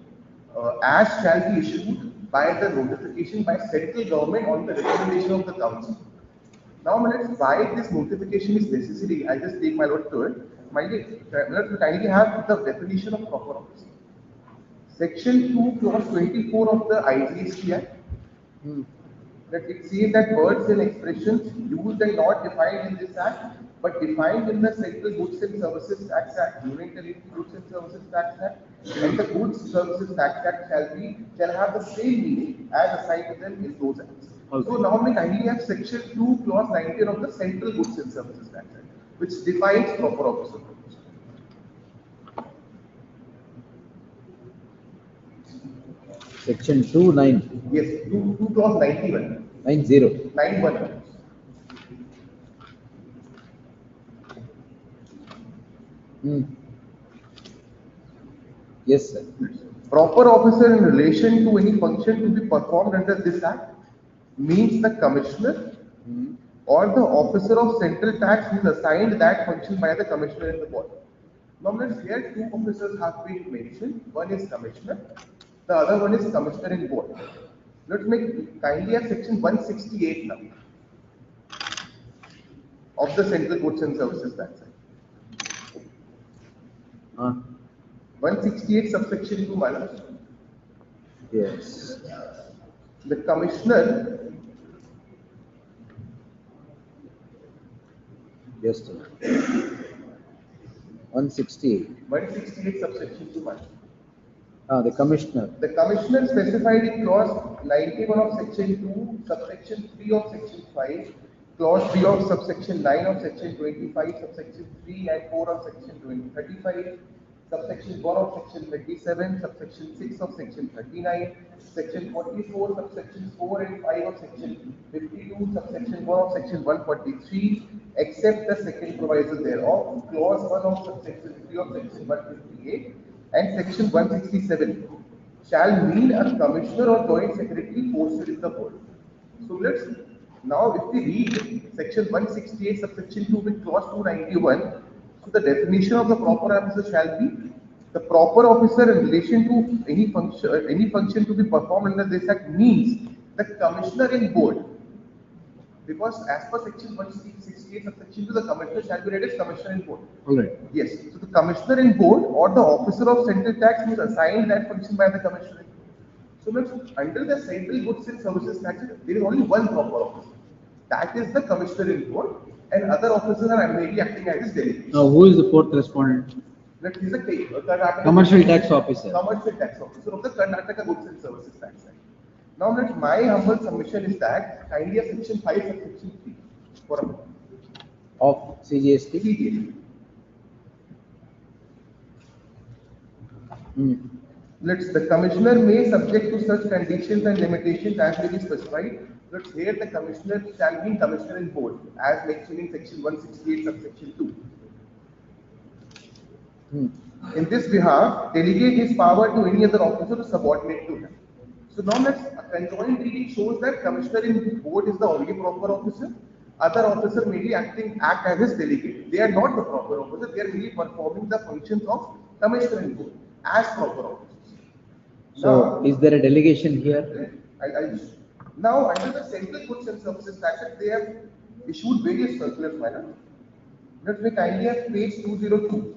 as shall be issued by the notification by central government on the recommendation of the Council. Now, why this notification is necessary, I just take my lord to it. Let's kindly have the definition of proper officer. Section 2, clause 24 of the IGST Act, that it says that words and expressions used and not defined in this Act, but defined in the Central Goods and Services Tax Act, Union Territory Goods and Services Tax Act, and the Goods Services Tax Act shall have the same meaning as assigned to them in those acts. Okay. So now we kindly have section 2, clause 19 of the Central Goods and Services Tax Act, which defines proper officer. Section 2(9). Yes, 2 clause 91. 90. 91. Yes, sir. Proper officer in relation to any function to be performed under this Act means the commissioner or the officer of central tax who is assigned that function by the commissioner in the board. Now, here 2 officers have been mentioned. One is commissioner, the other one is commissioner in board. Let's make kindly have section 168 now of the Central Goods and Services Tax Act. 168 subsection 2 minus. Yes. The commissioner. Yes, sir. 168. 168 subsection 2 minus. The commissioner. The commissioner specified in clause 91 of section 2, subsection 3 of section 5, clause 3 of subsection 9 of section 25, subsection 3 and 4 of section 35, subsection 1 of section 37, subsection 6 of section 39, section 44, subsections 4 and 5 of section 52, subsection 1 of section 143, except the second proviso thereof, clause 1 of subsection 3 of section 158, and section 167 shall mean a commissioner or joint secretary posted in the board. So let's now, if we read section 168 subsection 2 with clause 291, so the definition of the proper officer shall be the proper officer in relation to any function to be performed under this act means the commissioner in board. Because as per section 168 subsection 2, the commissioner shall be read as commissioner in board. All right. Yes. So the commissioner in board or the officer of central tax who is assigned that function by the commissioner. So let's, under the central goods and services tax, there is only one proper officer. That is the commissioner in board, and other officers are merely acting as his delegate. Now, who is the fourth respondent? That is a Karnataka Commercial tax officer. Commercial tax officer of the Karnataka Goods and Services Tax Act. Now, let my humble submission is that kindly a section 5 subsection 3 for a moment. Of CGST? CGST. Let's, the commissioner may subject to such conditions and limitations as may be specified. Let's, here the commissioner shall be commissioner in board as mentioned in section 168 subsection 2. In this behalf, delegate his power to any other officer to subordinate to him. So now let's, a conjoint reading shows that commissioner in board is the only proper officer. Other officer may be act as his delegate. They are not the proper officer. They are really performing the functions of commissioner in board as proper officers. So, is there a delegation here? Now, under the Central Goods and Services Tax Act, they have issued various circulars, madam. Let's make kindly have page 202.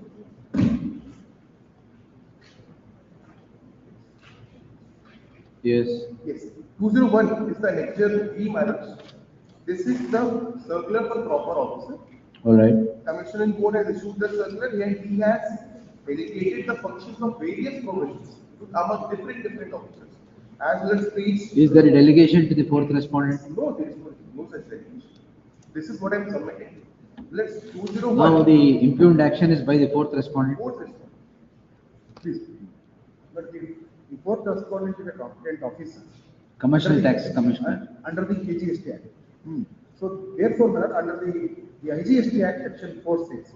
Yes. Yes. 201 is the lecture E, madam. This is the circular for proper officer. All right. Commissioner in board has issued the circular and he has delegated the functions of various provisions to among different officers. As well as page. Is there a delegation to the fourth respondent? No, there is no such delegation. This is what I am submitting. Let's 201. Now, the impugned action is by the fourth respondent. Fourth respondent. Please. But the fourth respondent is a competent officer. Commercial tax commissioner. Under the IGST Act. So therefore, madam, under the IGST Act section 4 says,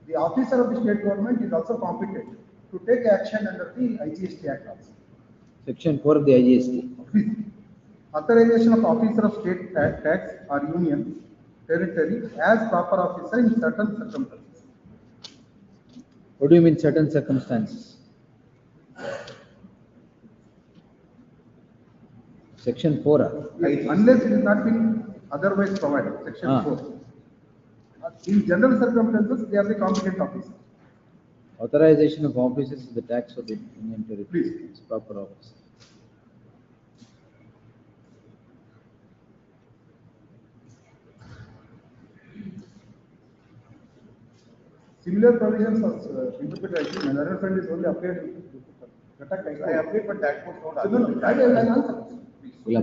the officer of the state government is also competent to take action under the IGST Act also. Section 4 of the IGST. Authorization of officer of state tax or union territory as proper officer in certain circumstances. What do you mean certain circumstances? Section 4. Unless it is not been otherwise provided. Section 4. In general circumstances, they are the competent officer. Authorization of officers is the tax of the Union territory. Please. It's proper office. Similar provisions of interpreted IT, another friend is only applied. I applied, but that was not So, no, I will answer. Yeah.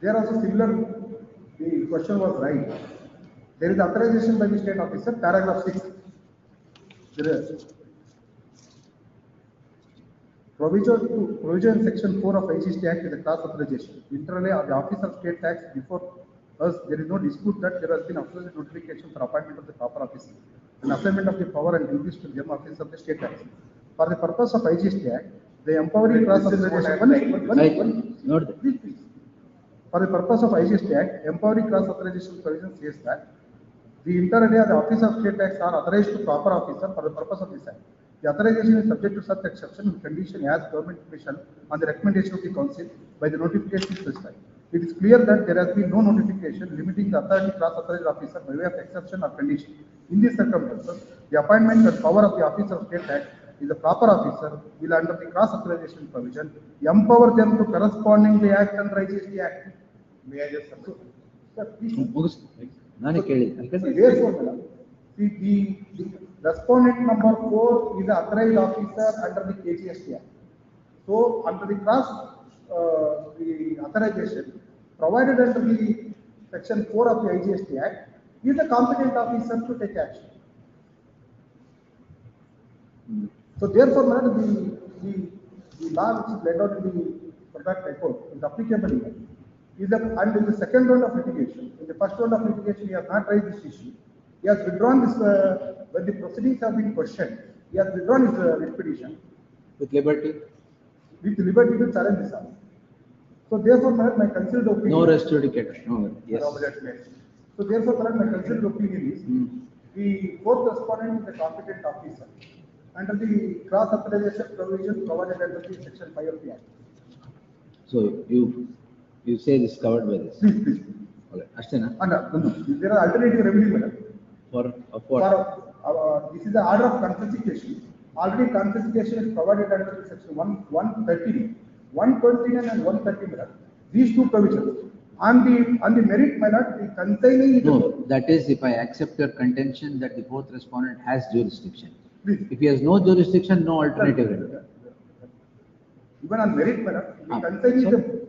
There also similar, the question was right. There is authorization by the state officer, paragraph 6. There is provision section 4 of IGST Act is a class authorization. Inter-alia, the office of state tax before us, there is no dispute that there has been absolute notification for appointment of the proper officer and assignment of the power and duties to the general office of the state tax. For the purpose of IGST Act, the empowering class authorization. Please. For the purpose of IGST Act, empowering class authorization provision says that the inter-alia, the office of state tax are authorized to proper officer for the purpose of this act. The authorization is subject to such exception and condition as government official on the recommendation of the council by the notification specified. It is clear that there has been no notification limiting the authority class authorized officer by way of exception or condition. In these circumstances, the appointment and power of the officer of state tax is a proper officer will under the cross authorization provision empower them to corresponding the act under IGST Act. May I just Sir, please. ನಾನೇ ಕೇಳಿದ್ದೆ. Therefore, madam, See, the respondent number 4 is the authorized officer under the KGST Act. So, under the the authorization provided under the section 4 of the IGST Act, he is the competent officer to take action. So, therefore, madam, the law which is laid out in the product report is applicable here. And in the second round of litigation, in the first round of litigation, he has not raised this issue. He has withdrawn this, when the proceedings have been questioned, he has withdrawn his writ petition. With liberty? With liberty to challenge this also. So therefore, my considered opinion. No res judicata. No, yes. So therefore, my considered opinion is the fourth respondent is the competent officer under the cross authorization provision provided under the section 5 of the Act. So you say this is covered by this? Please. Okay. Ashtana? No. There are alternative remedies, madam. For what? This is the order of confiscation. Already confiscation is provided under the section 130, 129 and 130, madam. These two provisions. On the merit, my lord, the consigning is... No, that is if I accept your contention that the fourth respondent has jurisdiction. Please. If he has no jurisdiction, no alternative remedy. Even on merit, madam, the consigning is the...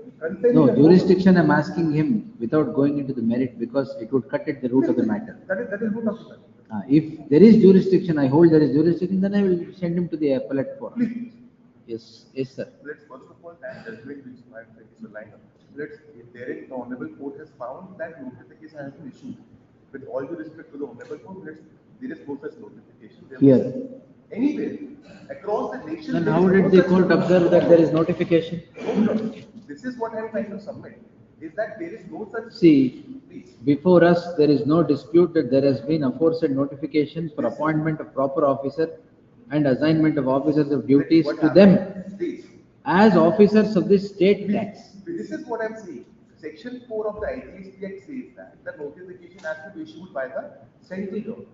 No, jurisdiction I'm asking him without going into the merit because it would cut at the root of the matter. That is root of the matter. If there is jurisdiction, I hold there is jurisdiction, then I will send him to the appellate forum. Please. Yes, sir. Let's first of all that judgment which I think is a line up. If there is the honorable court has found that notification has been issued. With all due respect to the honorable court, there is no such notification. Here. Anywhere across the nation. Then how did the court observe that there is notification? No. This is what I am trying to submit. Is that there is no such. See, before us, there is no dispute that there has been aforesaid notification for appointment of proper officer and assignment of officers of duties to them as officers of the state tax. This is what I am saying. Section 4 of the IGST Act says that the notification has to be issued by the central government.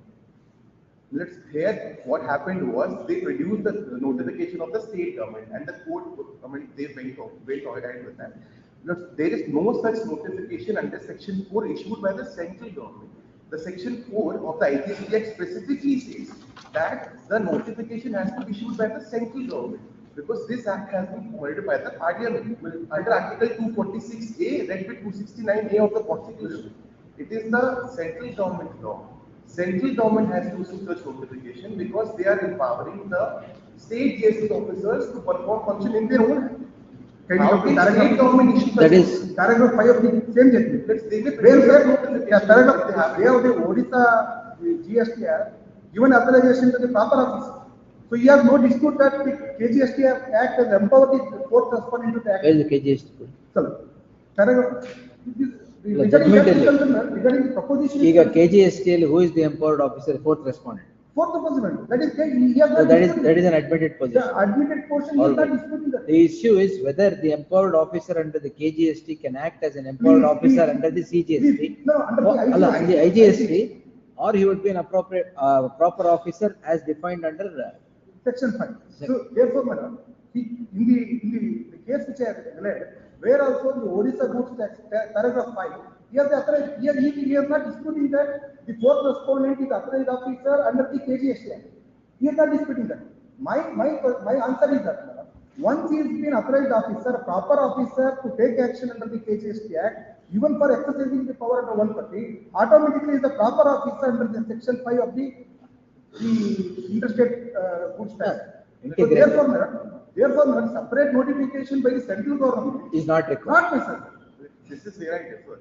Here, what happened was they produced the notification of the state government and the court, they went ahead with that. There is no such notification under Section 4 issued by the central government. The Section 4 of the IGST Act specifically says that the notification has to be issued by the central government because this act has been provided by the Parliament under Article 246A, read with 269A of the Constitution. It is the central government law. Central government has to issue such notification because they are empowering the state GST officers to perform function in their own hand. State government issue that is paragraph 5 of the same judgment. Paragraph they have the Odisha GST Act given authorization to the proper officer. So you have no dispute that the KGST Act has empowered the fourth respondent to the act. Where is the KGST? So, paragraph. Regarding the proposition. KGSTL, who is the empowered officer, fourth respondent? Fourth respondent. That is that is an admitted position. The admitted portion is not disputing that. The issue is whether the empowered officer under the KGST can act as an empowered officer under the CGST. No, under the IGST, or he would be an appropriate proper officer as defined under Section 5. So therefore, madam, in the case which I have declared, where also the Odisha goods tax, paragraph 5, he is not disputing that the fourth respondent is authorized officer under the KGST Act. He is not disputing that. My answer is that, madam, once he has been authorized officer, a proper officer to take action under the KGST Act, even for exercising the power under 130, automatically is the proper officer under the section 5 of the interstate goods tax. So therefore, madam, separate notification by the central government is not required. Not necessary. This is where I differ.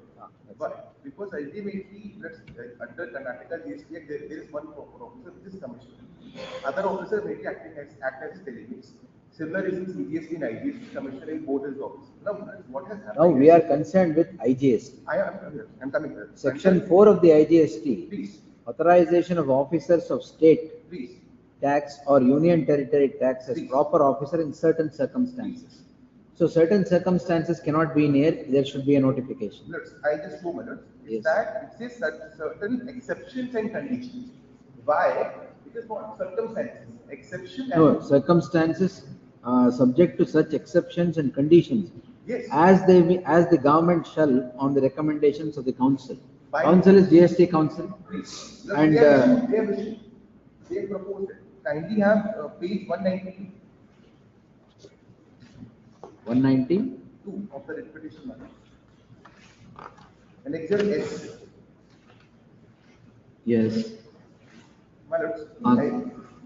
But because ultimately, under Karnataka GST Act, there is one proper officer, which is commissioner. Other officers may be act as delegates. Similar is in CGST and IGST, commissioner in both his offices. Now, what has happened? Now we are concerned with IGST. I'm coming there. Section 4 of the IGST. Please. Authorization of officers of state Please. tax or union territory tax as proper officer in certain circumstances. So certain circumstances cannot be in here, there should be a notification. I just 2 minutes. Yes. That it says that certain exceptions and conditions. Why? Because what circumstances? Exception and No, circumstances subject to such exceptions and conditions. Yes. As the government shall on the recommendations of the council. by. Council is GST council. And, They proposed it. Kindly have page 192 of the writ petition matter. Annexure S. yes. My lords,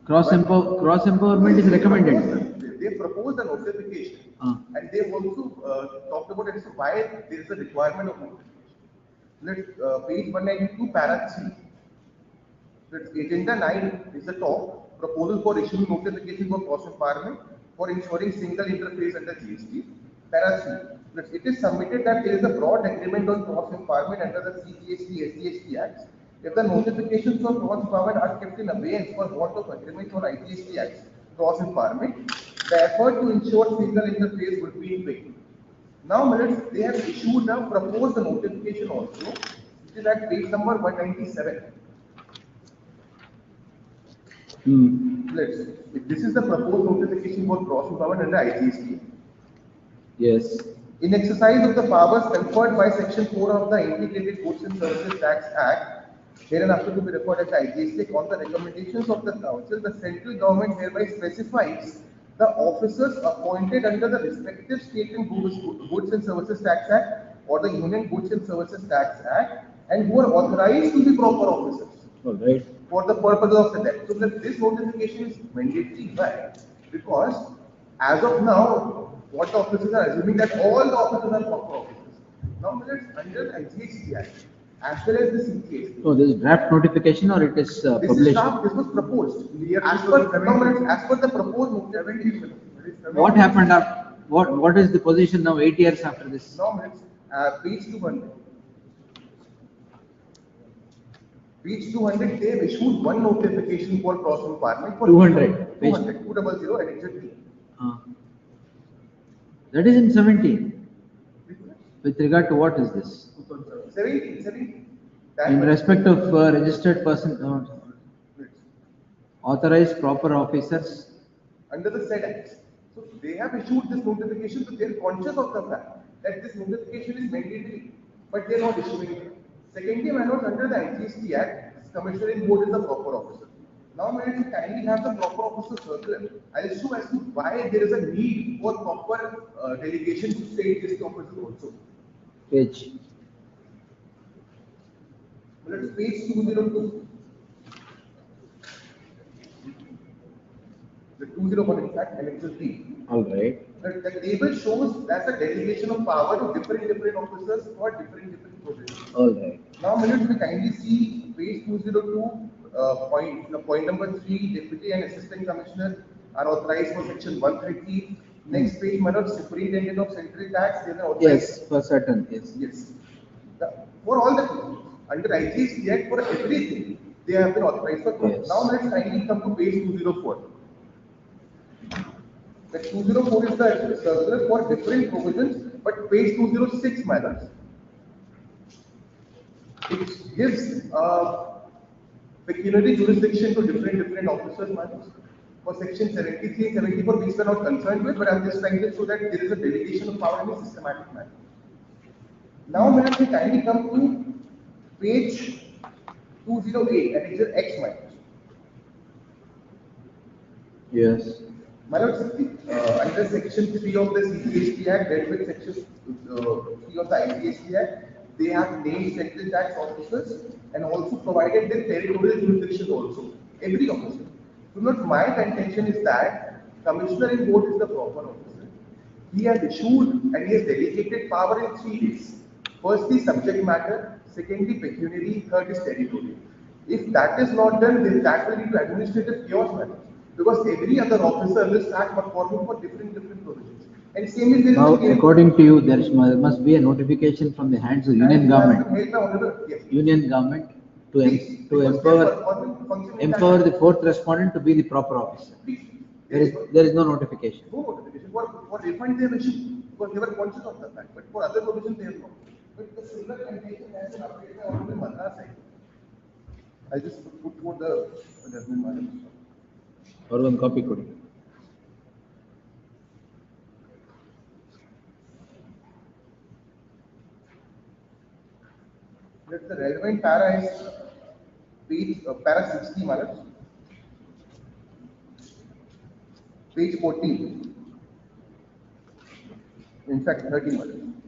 Cross empowerment is recommended. They proposed a notification, and they also talked about it. So why there is a requirement of notification? Let's page 192, para 3. Let's agenda 9 is the top proposal for issuing notification for cross empowerment for ensuring single interface under GST. Para 3. It is submitted that there is a broad agreement on cross empowerment under the CGST SGST Acts. If the notifications for cross empowerment are kept in abeyance for want of agreement on IGST Acts cross empowerment, the effort to ensure single interface would be in vain. Now, minutes, they have issued a proposed notification also, which is at page number 197. This is the proposed notification for cross empowerment under IGST. Yes. In exercise of the powers conferred by Section 4 of the Integrated Goods and Services Tax Act, hereinafter to be referred as IGST, on the recommendations of the Council, the central government hereby specifies the officers appointed under the respective state and goods and services tax act or the Union Goods and Services Tax Act, and who are authorized to be proper officers. All right. For the purpose of the debt. So that this notification is mandatory. Why? Because as of now, what the officers are assuming that all the officers are proper officers. Now, it's under IGST Act as well as the CGST. So this is draft notification or it is published? This is draft. This was proposed. As per the proposed notification. What happened after? What is the position now 8 years after this? Now, page 200. Page 200, they have issued one notification for cross empowerment for 200. 200, and exactly. That is in 17. With regard to what is this? 17. In respect of registered person, authorized proper officers. Under the said acts. So they have issued this notification, so they are conscious of the fact that this notification is mandatory, but they are not issuing it. Secondly, under the IGST Act, Commissioner in Board is the proper officer. Now, may I kindly have the proper officer circular. I'll show as to why there is a need for proper delegation to state this officer also. Page. Well, it's page 202. The 201 in fact, and it's a D. All right. The table shows that's a delegation of power to different officers for different positions. All right. Now, minutes we kindly see page 202, point number 3, deputy and assistant commissioner are authorized for section 130. Next page, superintendent of central tax, they are authorized. Yes, for certain, yes. Yes. For all the under IGST Act, for everything, they have been authorized for. Yes. Now, let's kindly come to page 204. The 204 is the circular for different provisions, but page 206 matters. It gives pecuniary jurisdiction to different officers matters. For section 73 and 74, these were not concerned with, but I'm just trying to show that there is a delegation of power in a systematic manner. Now, we kindly come to page 208, that is the X matters. Yes. Under section 3 of the CGST Act, dealt with section 3 of the IGST Act, they have named central tax officers and also provided their territorial jurisdiction also. Every officer. So, my contention is that Commissioner in Board is the proper officer. He has issued and he has delegated power in 3 ways. Firstly, subject matter. Secondly, pecuniary. Third is territorial. If that is not done, then that will lead to administrative chaos matters. Because every other officer will start performing for different provisions. And same is now, according to you, there must be a notification from the hands of Union government. Yes. Union government to empower the fourth respondent to be the proper officer. There is no notification. No notification. For refund they have issued because they were conscious of the fact, but for other provisions they have not. But the similar condition has been updated on the Madras side. I just put for the judgment matter. Or one copy code. The relevant para is page para 60, madam. Page 14. In fact, 30, madam.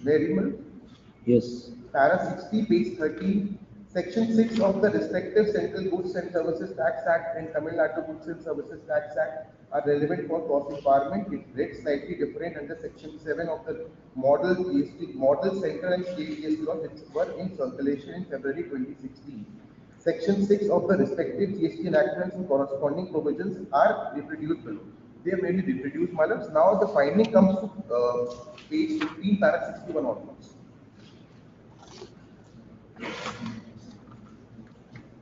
Very well. Yes. Para 60, page 13, section 6 of the respective Central Goods and Services Tax Act and Tamil Nadu Goods and Services Tax Act are relevant for cross empowerment. It reads slightly different under section 7 of the model GST, model central and state GST laws which were in circulation in February 2016. Section 6 of the respective GST enactments and corresponding provisions are reproduced below. They are mainly reproduced, madams. Now the finding comes to page 15, para 61 onwards.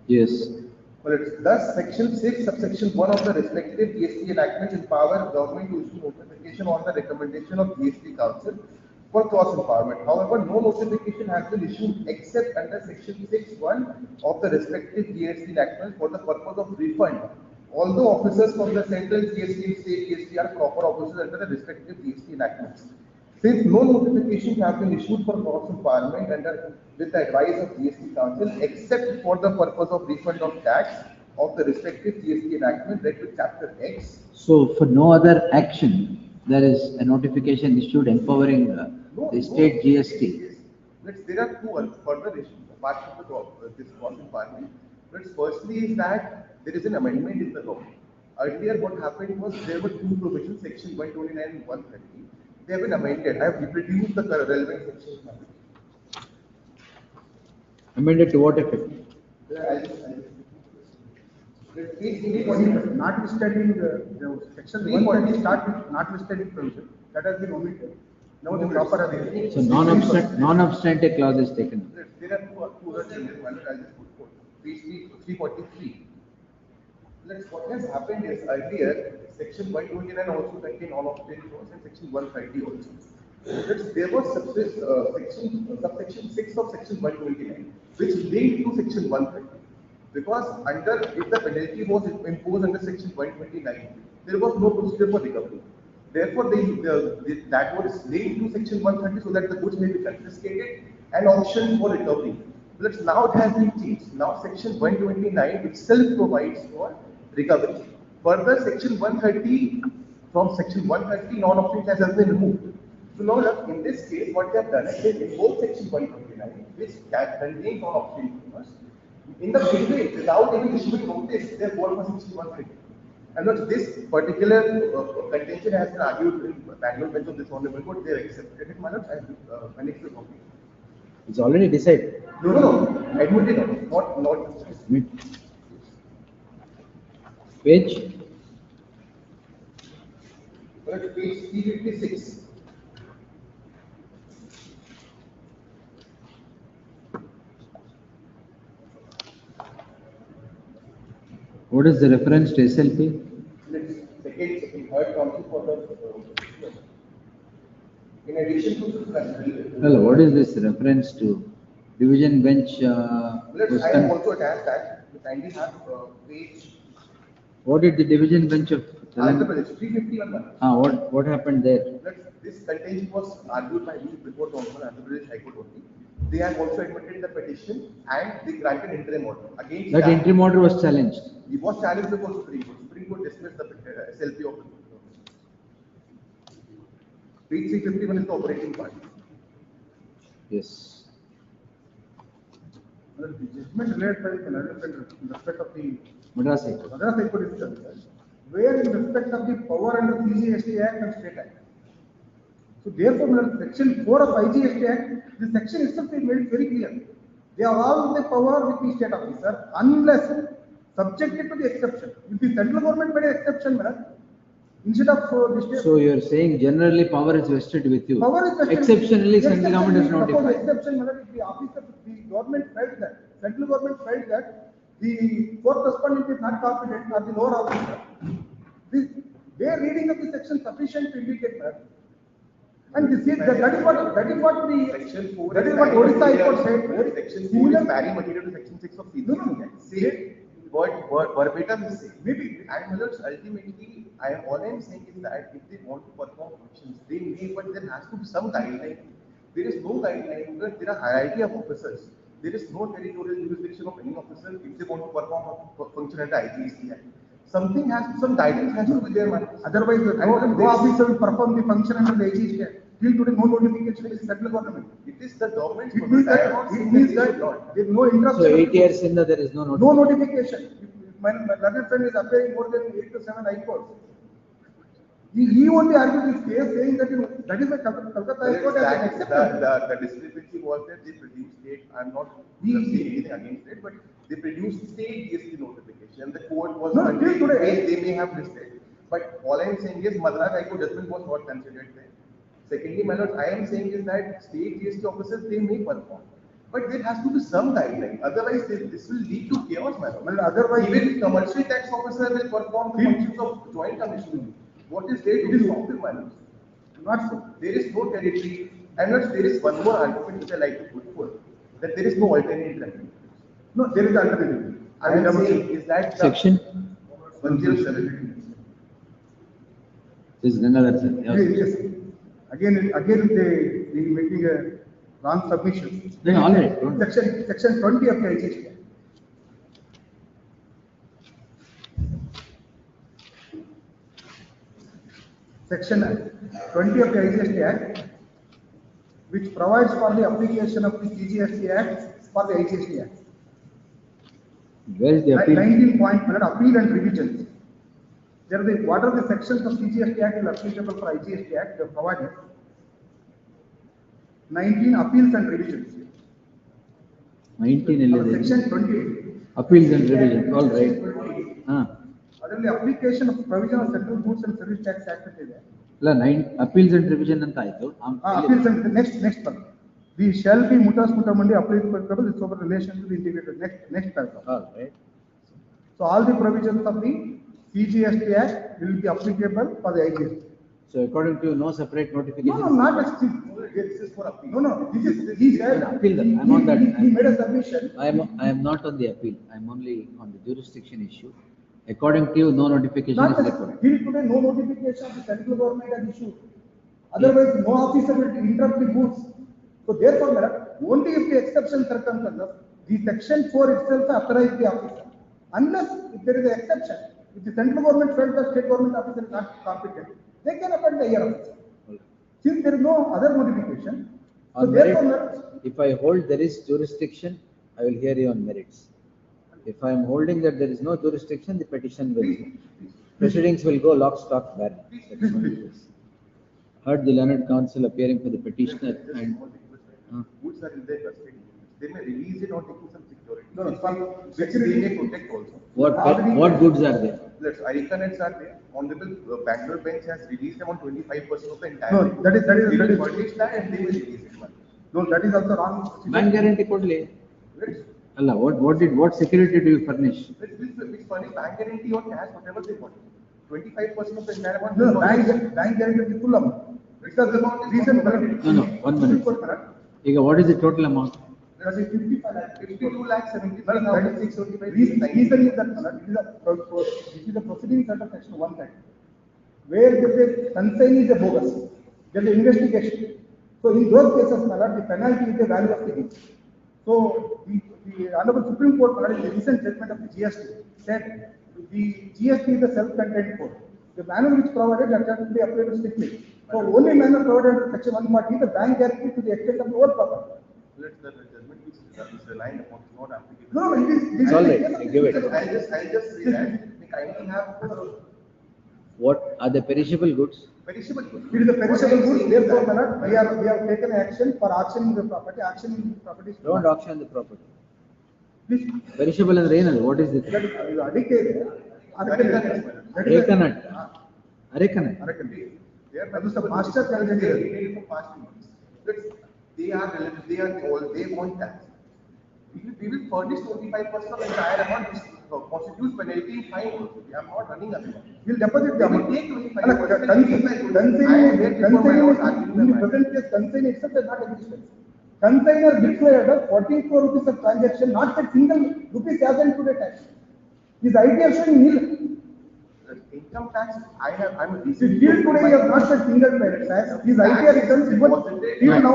Yes. Well, it's thus section 6, subsection 1 of the respective GST enactments empower government to issue notification on the recommendation of GST Council for cross empowerment. However, no notification has been issued except under section 6(1) of the respective GST enactments for the purpose of refund. Although officers from the central GST and state GST are proper officers under the respective GST enactments. Since no notifications have been issued for cross empowerment under with the advice of GST Council except for the purpose of refund of tax of the respective GST enactment read with chapter X. So for no other action, there is a notification issued empowering the state GST. There are two further issues apart from this cross empowerment. Firstly is that there is an amendment in the law. Earlier what happened was there were two provisions, section 129 and 130. They have been amended. I have reproduced the relevant sections now. Amended to what effect? Notwithstanding the section 130 start with notwithstanding provision that has been omitted. Now the proper So non-obstante clause is taken. There are two other changes. I'll just put page 343. What has happened is earlier section 129 also contained all obstinate clause and section 130 also. There was subsection 6 of section 129 which linked to section 130 because if the penalty was imposed under section 129 there was no procedure for recovery. Therefore, that was linked to section 130 so that the goods may be confiscated and auctioned for recovery. But now it has been changed. Now section 129 itself provides for recovery. Further, section 130, from section 130, non-obstinate clause has been removed. So now, in this case, what they have done is they invoked section 129, which contains non-obstinate clause. In the midway, without any issuing notice, they have gone for section 130. And this particular contention has been argued in the annual bench of this honorable court. They have accepted it, madam, and annexed the copy. It's already decided. No. Admitted, not. Page? Page 356. What is the reference to SLP? Second, third counsel for the. In addition to. Well, what is this reference to? Division bench. I have also attached that. You kindly have page. What did the division bench of Andhra Pradesh 351? What happened there? This contention was argued by me before the Andhra Pradesh High Court only. They have also admitted the petition and they granted interim order. Against that interim order was challenged. It was challenged before Supreme Court. Supreme Court dismissed the SLP of page 351 is the operating part. Yes. The judgment related by the in respect of the Madras High Court. Madras High Court is concerned, where in respect of the power under CGST Act and State Act. So therefore, section 4 of IGST Act, the section itself is made it very clear. They are all the power with the state officer unless subjected to the exception. If the central government made an exception, madam, instead of the state. So you are saying generally power is vested with you. Power is vested. Exceptionally, central government is notified. Exception, madam, if the officer, the government felt that, central government felt that the court respondent is not competent or the lower officer, their reading of the section sufficient to indicate that. And that is what the section 4 that is what Odisha High Court said. Section 4 is pari material to section 6 of CGST Act. Say word verbatim is same. Maybe. And ultimately, all I am saying is that if they want to perform functions, they may, but there has to be some guideline. There is no guideline because there are hierarchy of officers. There is no territorial jurisdiction of any officer if they want to perform a function under IGST Act. Something has, some guidance has to be there, man. Otherwise, no officer will perform the function under the IGST Act. Till today, no notification is central government. It is the government's. It means that there is no interruption. So 8 years in there is no No notification. notification. If my learned friend is appearing more than 8 to 7 high courts, he only argued this case saying that that is the Calcutta High Court has accepted. The discrepancy was that they produced state. I'm not saying anything against it, but they produced state GST notification. The court was No, till today. they may have listed. But all I am saying is Madras High Court judgment was not considered there. Secondly, my lord, I am saying is that state GST officers they may perform. But there has to be some guideline. Otherwise, this will lead to chaos, my lord. Well, otherwise, even commercial tax officer will perform the functions of joint commission. What is there to stop him, my lord? not so. There is no territory. And there is one more argument which I like to put forth, that there is no alternative remedy. No, there is alternative. I am saying is that Section? 107. This is another, sir. Yes. Again, they making a wrong submission. Then all right, don't- Section 20 of the IGST Act. Section 20 of the IGST Act, which provides for the application of the CGST Act for the IGST Act. Where is the appeal? 19.1 appeal and revisions. What are the sections of CGST Act will applicable for IGST Act? They have provided 19 appeals and revisions. 19 11. Section 28. Appeals and revision, all right. ಅದರಲ್ಲಿ application of provision of Central Goods and Service Tax Act ಇದೆ. ಇಲ್ಲ 9 appeals and revision ಅಂತ ಆಯ್ತು. Appeals and next part. We shall be mutas mutamandi applicable with over relation to the integrated next paragraph. All right. So all the provisions of the CGST Act will be applicable for the IGST. So according to you, no separate notification? No, not a This is for appeal. No, this is, he said, Appeal that, I'm on that. he made a submission. I am not on the appeal, I am only on the jurisdiction issue. According to you, no notification Not is that, required. till today, no notification of the central government has issued. Otherwise, no officer will interrupt the goods. So therefore, madam, only if the exception circumstances, the section 4 itself authorizes the officer. Unless if there is an exception, if the central government felt the state government officer is not competent, they can appoint the higher officer. Since there is no other notification, so On therefore, merit, if I hold there is jurisdiction, I will hear you on merits. If I am holding that there is no jurisdiction, the petition will, proceedings will go lock, stock, barrel. That's what it is. Heard the learned counsel appearing for the petitioner and. Goods are in their custody. They may release it or take some security. No, Which they may protect also. What goods are there? Let's recognite are there. Honorable Bangalore bench has released them on 25% of the entire. No, that is- They will furnish that and they will release it. no, that is also wrong. Bank guarantee kodle. Let's Allah, what security do you furnish? furnish bank guarantee or cash, whatever they want. 25% of the entire amount. No, bank guarantee is full amount. Because the recent. No, 1 minute. ಈಗ what is the total amount? That is 55 lakh. 52 lakh 75,675. Reason is that this is the proceedings under section 130. Where there is consign is a bogus, there is an investigation. So in those cases, my lord, the penalty is the value of the gift. So the Honorable Supreme Court, my lord, in the recent judgment of the GST, said the GST is a self-contained code. The manner which provided that has to be applied strictly. So only manner provided under section 140 is the bank guarantee to the extent of the whole property. Let the judgment which is relying upon is not applicable. No, it is. It's all right, I give it. I'll just say that we kindly have What are the perishable goods? perishable goods. It is a perishable good, therefore, my lord, we have taken action for auctioning the property, auctioning the property. Don't auction the property. Please, Perishable ಅಂದ್ರೆ ಏನದು? What is it? that is ಅದಕ್ಕೆ ಇದೆ. Arecanut. Arecanut. That is the master They calendar. are retained for past months. They are relative, they want tax. We will furnish 25% of the entire amount, which constitutes penalty and fine also. We are not running away. We'll deposit the We will amount. take 25%. In the present case, consign itself is not existent. Consigner declared 44 rupees of transaction, not a single rupees hasn't to the tax. His idea showing nil. income tax, I'm a See, recent. till today, you have not said single paid tax. These ITR returns, even till now.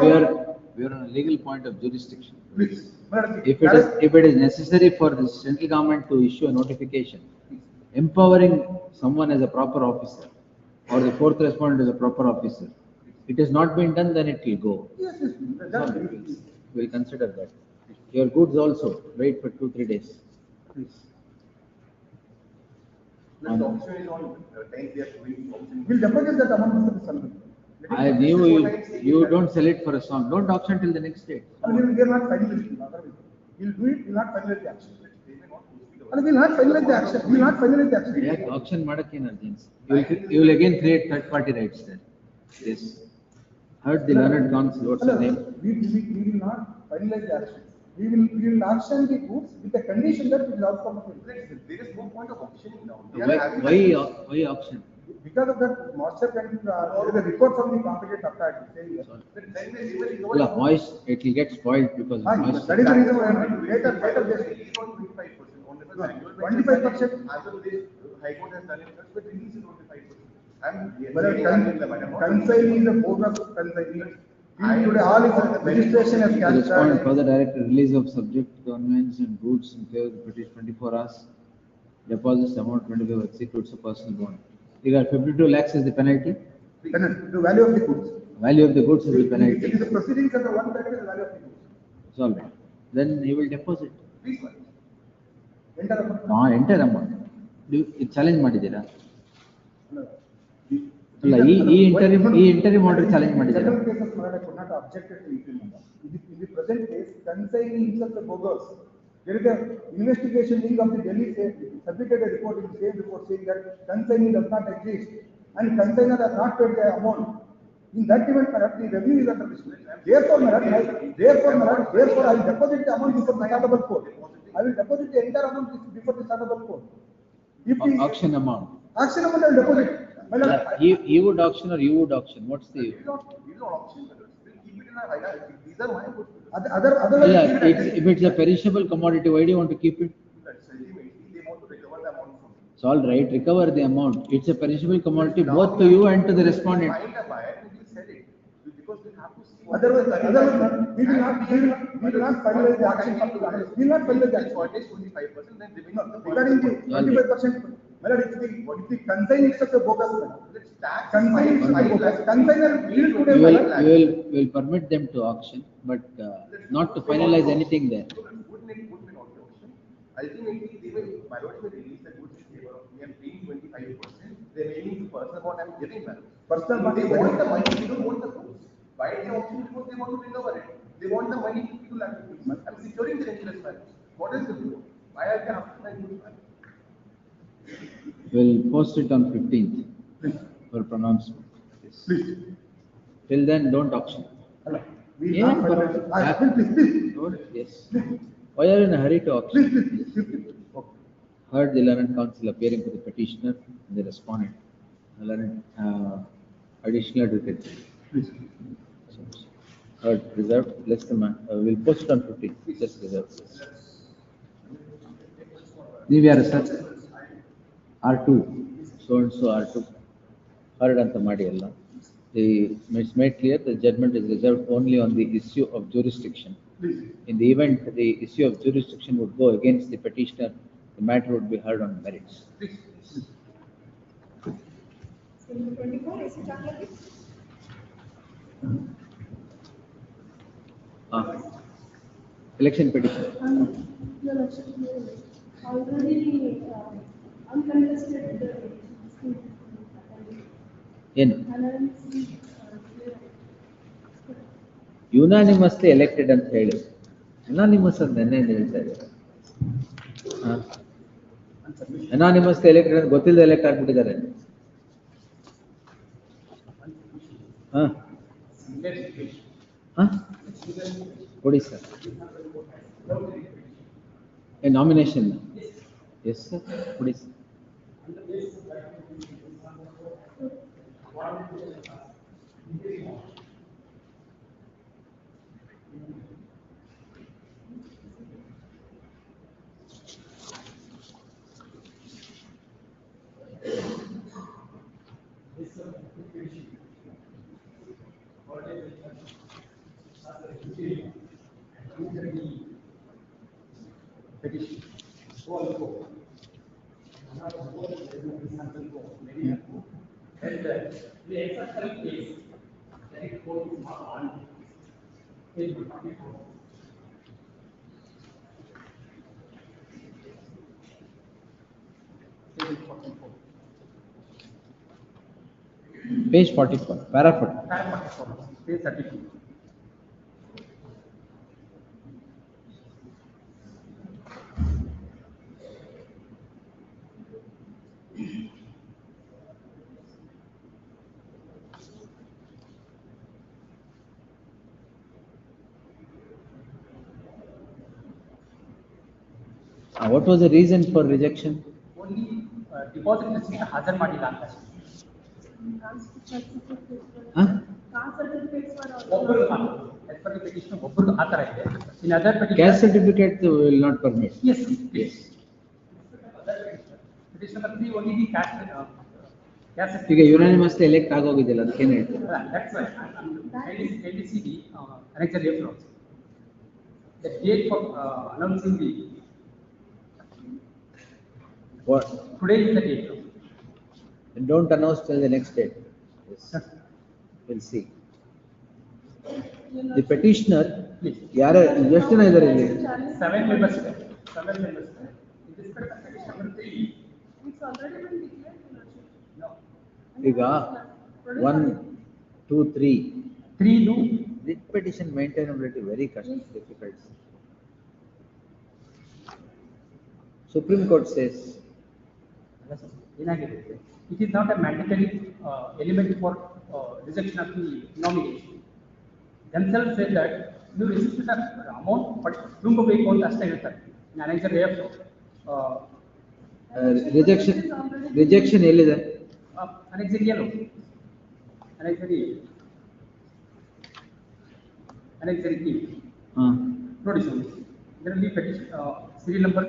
We are on a legal point of jurisdiction. Please, madam, If it is necessary for the central government to issue a notification, empowering someone as a proper officer, or the fourth respondent as a proper officer, it has not been done, then it will go. Yes, that's please. We'll consider that. Your goods also, wait for 2-3 days. Please. The auction is on 10th, they are doing auction. We'll deposit that amount, Mr. Salman. You don't sell it for a song, don't auction till the next day. And we are not finalizing. We'll do it, we'll not finalize the action. And we'll not finalize the action, we'll not finalize the action. Yeah, auction madakin urgency. You will again create third party rights there. Yes. Heard the learned counsel, what's her name? We will not finalize the action. We will auction the goods with the condition that it will outcome of it. There is no point of auctioning now. Why auction? Because of that, master can, there is a report from the competent authority saying that. Yeah, voice, it will get spoiled because of voice. That is the reason why later just. Release on 25%. On the annual 25%. As of this, High Court has done it, but release is 25%. Consignee is a bogus consignee. Today all is registration as The cash. respondent further directed release of subject conveyance and goods in favor of the petition 24 hours. Deposits amount 25 executes a personal bond. You got 52 lakhs is the penalty. The value of the goods. Value of the goods is the It is penalty. the proceedings under one factor, the value of the goods. It's all right. Then he will deposit. Enter amount. Enter amount. ಇದು challenge ಮಾಡಿದ್ದೀರಾ? ಅಲ್ಲ, ಈ interim order challenge ಮಾಡಿದ್ದೀರಾ? Several cases, I could not object to it. In the present case, consignee himself a bogus. There is a investigation wing of the Delhi state submitted a report in the same report saying that consignee does not exist and consignor has not paid the amount. In that event, the revenue is under dispute. Therefore, I will deposit the amount before the startable court. I will deposit the entire amount before the startable court. If the Auction amount. auction amount, I will deposit. My lord, He would auction or you would auction? What's the? We will not auction, we'll keep it in our hide. These are my goods. Yeah, if it's a perishable commodity, why do you want to keep it? Ultimately, they want to recover the amount from me. It's all right, recover the amount. It's a perishable commodity both to you and to the respondent. Find a buyer and we'll sell it. Because we have to see. Otherwise, we will not finalize the action. We will not finalize the action. For at least 25%, then they will not. Regarding the 25%, my lord, if the consignee is such a bogus, Let's tax. consignee is such a bogus, consignor will today, You my will, lord. you will permit them to auction, but not to finalize anything there. Would not be auction. Ultimately, they will, my lord will release the goods in favor of me. I'm paying 25%. They're paying the personal bond I'm giving, my lord. Personal bond They is want the money, they don't want the goods. Why they auction? Because they want to recover it. They want the money to land. I'm securing the interest, my lord. What is the rule? Why are they after my goods, my lord? We'll post it on 15th for pronouncement. Yes. Please. Till then, don't auction. We will Yeah, not finalize. Please. Don't, yes. Why are you in a hurry to auction? Please. Okay. Heard the learned counsel appearing for the petitioner and the respondent. Learned additional advocate. Please. Heard reserved. Less the man. We'll post it on 15th. Just reserved. ನೀವ್ಯಾರು sir? R2, so and so R2, heard anta ಮಾಡಿ ಅಲ್ಲ. It's made clear the judgment is reserved only on the issue of jurisdiction. In the event the issue of jurisdiction would go against the petitioner, the matter would be heard on merits. 24, is it already? Election petition. Your Lordship, already uncontested ಏನು? Unanimously elected ಅಂತ ಹೇಳಿ, anonymous ಅಂತ ನೆನ್ನೆ ಹೇಳ್ತಾ ಇದ್ದಾರೆ. ಅನಾನಿಮಸ್ಲಿ elected ಅಂತ ಗೊತ್ತಿಲ್ಲದೆ elect ಆಗ್ಬಿಟ್ಟಿದ್ದಾರೆ. ಕೊಡಿ ಸರ್. ನಾಮಿನೇಷನ್ ಎಸ್ ಸರ್, ಕೊಡಿ sir. Petition. And the exceptional case that it goes on page 44. Page 44. Page 44, paragraph. Paragraph 44, page 32. What was the reason for rejection? Only deposit receipt hazard ಮಾಡಿಲ್ಲ ಅಂತ ಅಷ್ಟೇ. Huh? Caste certificates were also. ಒಬ್ಬರು as per the petition ಒಬ್ಬರು ಆ ತರ ಇದೆ. In other petition. Caste certificate will not permit. Yes, yes. Petition number 3 only the caste caste ಈಗ unanimously elect ಆಗೋಗಿದ್ದಿಲ್ಲ ಅದಕ್ಕೇನು ಹೇಳ್ತೀವಿ? That's why kindly see the annexure A clause. The date for announcing the What? today is the date. And don't announce till the next date. Yes. We'll see. The petitioner, ಯಾರ ಎಷ್ಟು ಜನ ಇದ್ದಾರೆ ಇಲ್ಲಿ? 7 members. 7 members. In this particular petition number 3. It's already been declared, Your Lordship. No. ಈಗ 1, 2, 3. 3 do. Writ petition maintainability very difficult. Supreme Court says ಏನಾಗಿದೆ? It is not a mandatory element for rejection of the nomination. Themselves say that you receive the amount but ತುಂಬಬೇಕು ಅಂತ ಅಷ್ಟೇ ಹೇಳ್ತಾರೆ. Manager rejection ಎಲ್ಲಿದೆ? annexure ಏನು? annexure E. ನೋಡಿ sir, ಇದರಲ್ಲಿ petition serial number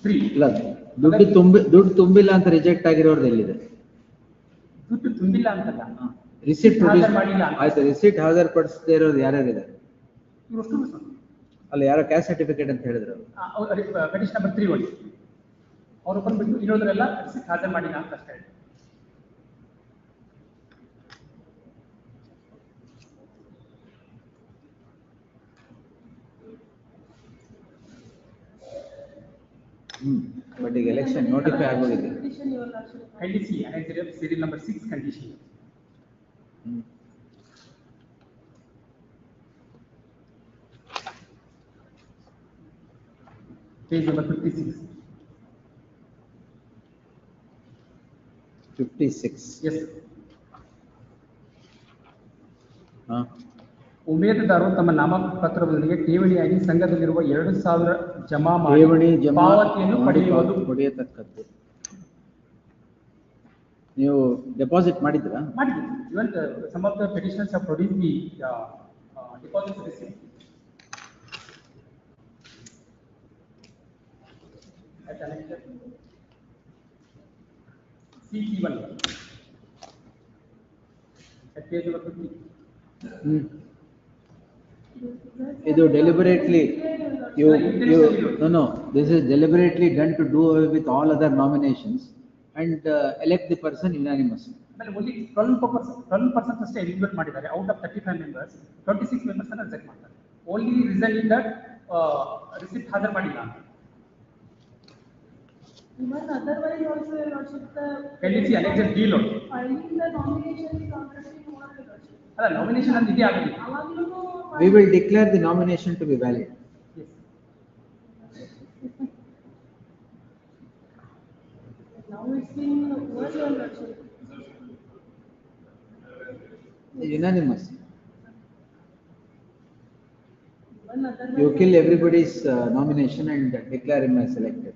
3. ಇಲ್ಲ, ದುಡ್ಡು ತುಂಬಿಲ್ಲ ಅಂತ ರಿಜೆಕ್ಟ್ ಆಗಿರೋದು ಎಲ್ಲಿದೆ? ದುಡ್ಡು ತುಂಬಿಲ್ಲ ಅಂತಲ್ಲ. ರಿಸಿಟ್ ಹಾಜರ್ ಮಾಡಿಲ್ಲ ಅಂತ. ಆಯ್ತು, ರಿಸಿಟ್ ಹಾಜರ್ ಪಡಿಸದೇ ಇರೋದು ಯಾರ್ಯಾರಿದ್ದಾರೆ? ಇವಷ್ಟು ಅಲ್ಲ, ಯಾರೋ ಕ್ಯಾಸ್ಟ್ ಸರ್ಟಿಫಿಕೇಟ್ ಅಂತ ಹೇಳಿದ್ರು. petition number 3 only. ಅವರು ಬಂದ್ಬಿಟ್ಟು ಇರೋದ್ರೆಲ್ಲ ಹಾಜರ್ ಮಾಡಿಲ್ಲ ಅಂತ ಅಷ್ಟೇ. ಬಟ್ ಈಗ ಎಲೆಕ್ಷನ್ ನೋಟಿಫೈ ಆಗೋಗಿದೆ. Petition, Your Lordship. Kindly see annexure serial number 6 condition. Page number 56. 56. Yes. ಉಮೇದುದಾರರು ತಮ್ಮ ನಾಮಪತ್ರದೊಂದಿಗೆ ಠೇವಣಿಯಾಗಿ ಸಂಘದಲ್ಲಿರುವ 2,000 ಜಮಾ ಮಾಡಿ ಠೇವಣಿ ಪಾವತಿಯನ್ನು ಪಡೆಯುವುದು ಪಡೆಯತಕ್ಕದ್ದು. ನೀವು ಡೆಪಾಸಿಟ್ ಮಾಡಿದ್ರಾ? ಮಾಡಿದ್ದೀವಿ. Even some of the petitioners have produced the deposit receipt. At annexure CC1 at page number 50. ಇದು deliberately you no this is deliberately done to do away with all other nominations and elect the person unanimously. But only 12% ಅಷ್ಟೇ eligible ಮಾಡಿದ್ದಾರೆ. Out of 35 members 26 members ಅನ್ನು reject ಮಾಡ್ತಾರೆ. Only reason in that receipt ಹಾಜರ್ ಮಾಡಿಲ್ಲ ಅಂತ. Even otherwise also, Your Lordship, Can you see annexure D load? filing the nomination is already more, Your Lordship. ಅಲ್ಲ nomination ಅಂತ ಇದೆ ಆಗಲಿ. ಅವಾಗ್ಲೂ We will declare the nomination to be valid. now it's been worse, Your Lordship. Unanimous. Even otherwise. You kill everybody's nomination and declare him as selected.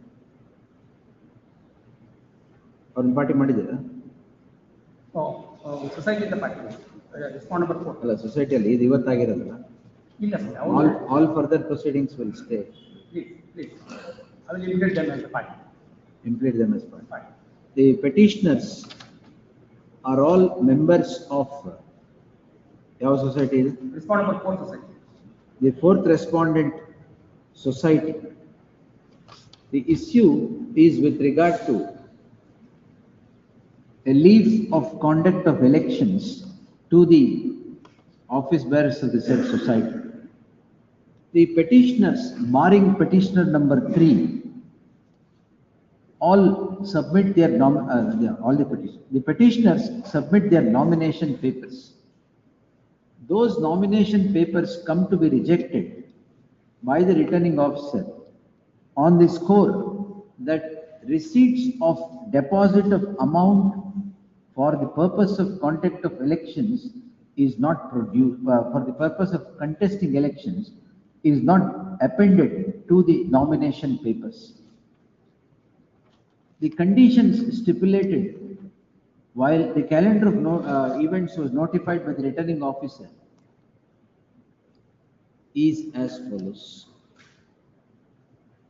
ಅವ್ರನ್ನ party ಮಾಡಿದ್ದೀರಾ? Society ಇಂದ party respond number 4. ಅಲ್ಲ, ಸೊಸೈಟಿಯಲ್ಲಿ ಇದು ಇವತ್ತಾಗಿರೋದಲ್ಲ. ಇಲ್ಲ sir, All further proceedings will stay. Please. I will implement them as a party. Implement them as part. The petitioners are all members of ಯಾವ society? Respond number 4 society. the fourth respondent society. The issue is with regard to a leave of conduct of elections to the office bearers of the said society. The petitioners, barring petitioner number 3, all submit their the petitioners submit their nomination papers. Those nomination papers come to be rejected by the returning officer on the score that receipts of deposit of amount for the purpose of conduct of elections is not produced, for the purpose of contesting elections is not appended to the nomination papers. The conditions stipulated while the calendar of events was notified by the returning officer is as follows.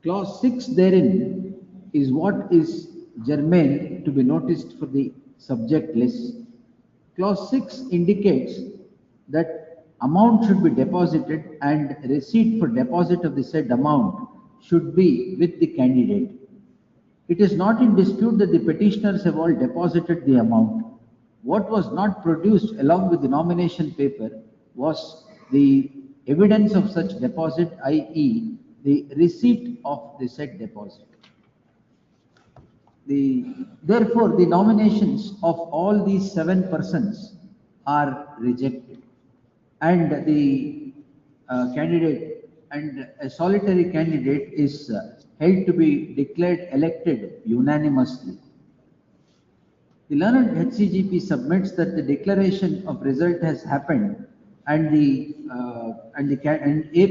Clause 6 therein is what is germane to be noticed for the subject list. Clause 6 indicates that amount should be deposited and receipt for deposit of the said amount should be with the candidate. It is not in dispute that the petitioners have all deposited the amount. What was not produced along with the nomination paper was the evidence of such deposit, i.e. the receipt of the said deposit. Therefore, the nominations of all these 7 persons are rejected, and the candidate and a solitary candidate is held to be declared elected unanimously. The learned HCGP submits that the declaration of result has happened and a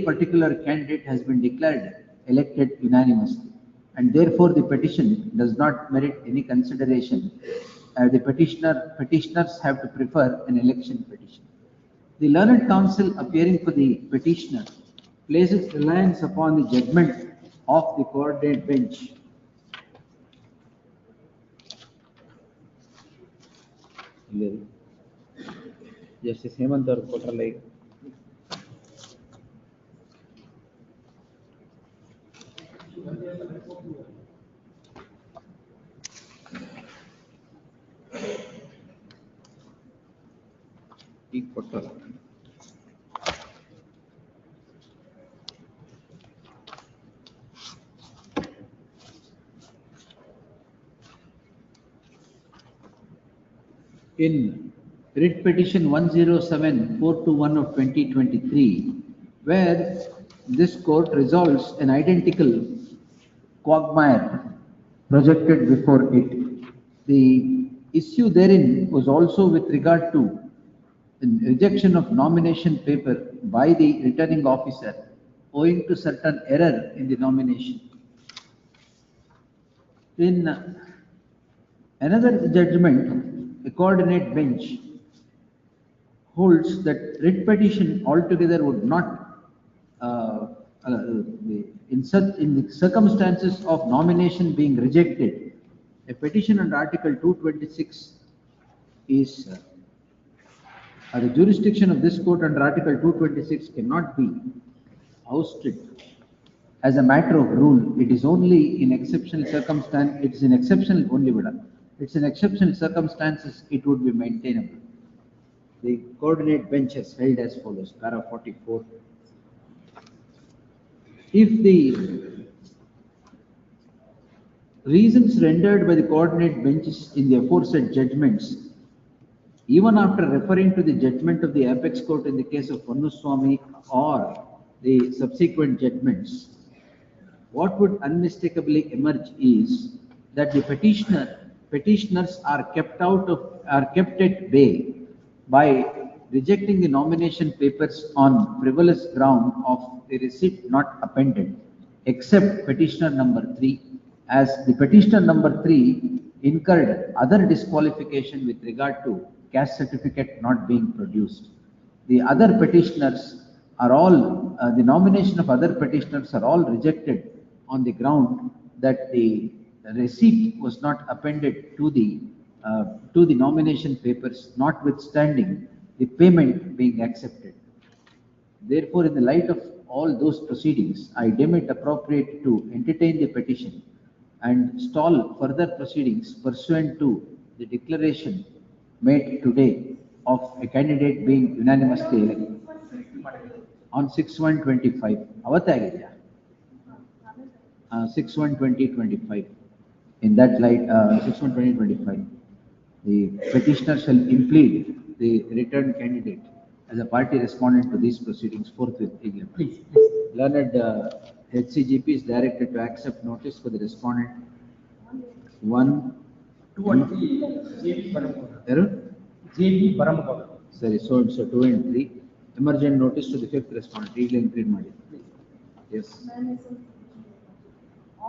particular candidate has been declared elected unanimously, and therefore the petition does not merit any consideration. The petitioners have to prefer an election petition. The learned counsel appearing for the petitioner places reliance upon the judgment of the coordinate bench. Justice Hemant or Kotralai. In writ petition 107-421 of 2023, where this court resolves an identical quagmire projected before it. The issue therein was also with regard to rejection of nomination paper by the returning officer owing to certain error in the nomination. In another judgment, the coordinate bench holds that writ petition altogether would not in the circumstances of nomination being rejected, a petition under Article 226 is the jurisdiction of this court under Article 226 cannot be ousted as a matter of rule. It is only in exceptional circumstance. It is in exceptional only, it's in exceptional circumstances it would be maintainable. The coordinate bench has held as follows: para 44. If the reasons rendered by the coordinate benches in the aforesaid judgments, even after referring to the judgment of the apex court in the case of Pannuswamy or the subsequent judgments, what would unmistakably emerge is that the petitioners are kept at bay by rejecting the nomination papers on frivolous ground of the receipt not appended, except petitioner number 3, as the petitioner number 3 incurred other disqualification with regard to caste certificate not being produced. The other petitioners are all, the nomination of other petitioners are all rejected on the ground that the receipt was not appended to the nomination papers, notwithstanding the payment being accepted. Therefore, in the light of all those proceedings, I deem it appropriate to entertain the petition and stall further proceedings pursuant to the declaration made today of a candidate being unanimously elected on 6/1/25. ಅವತ್ತಾಗಿದೆಯಾ? 6/1/2025. In that light, 6/1/2025, the petitioner shall implead the returned candidate as a party respondent to these proceedings forthwith. Please. Learned HCGP is directed to accept notice for the respondent 1. 2 and 3, JB Baramgowda. JB Baramgowda. Sorry, so 2 and 3. Emergent notice to the 5th respondent. Include Madi. Yes.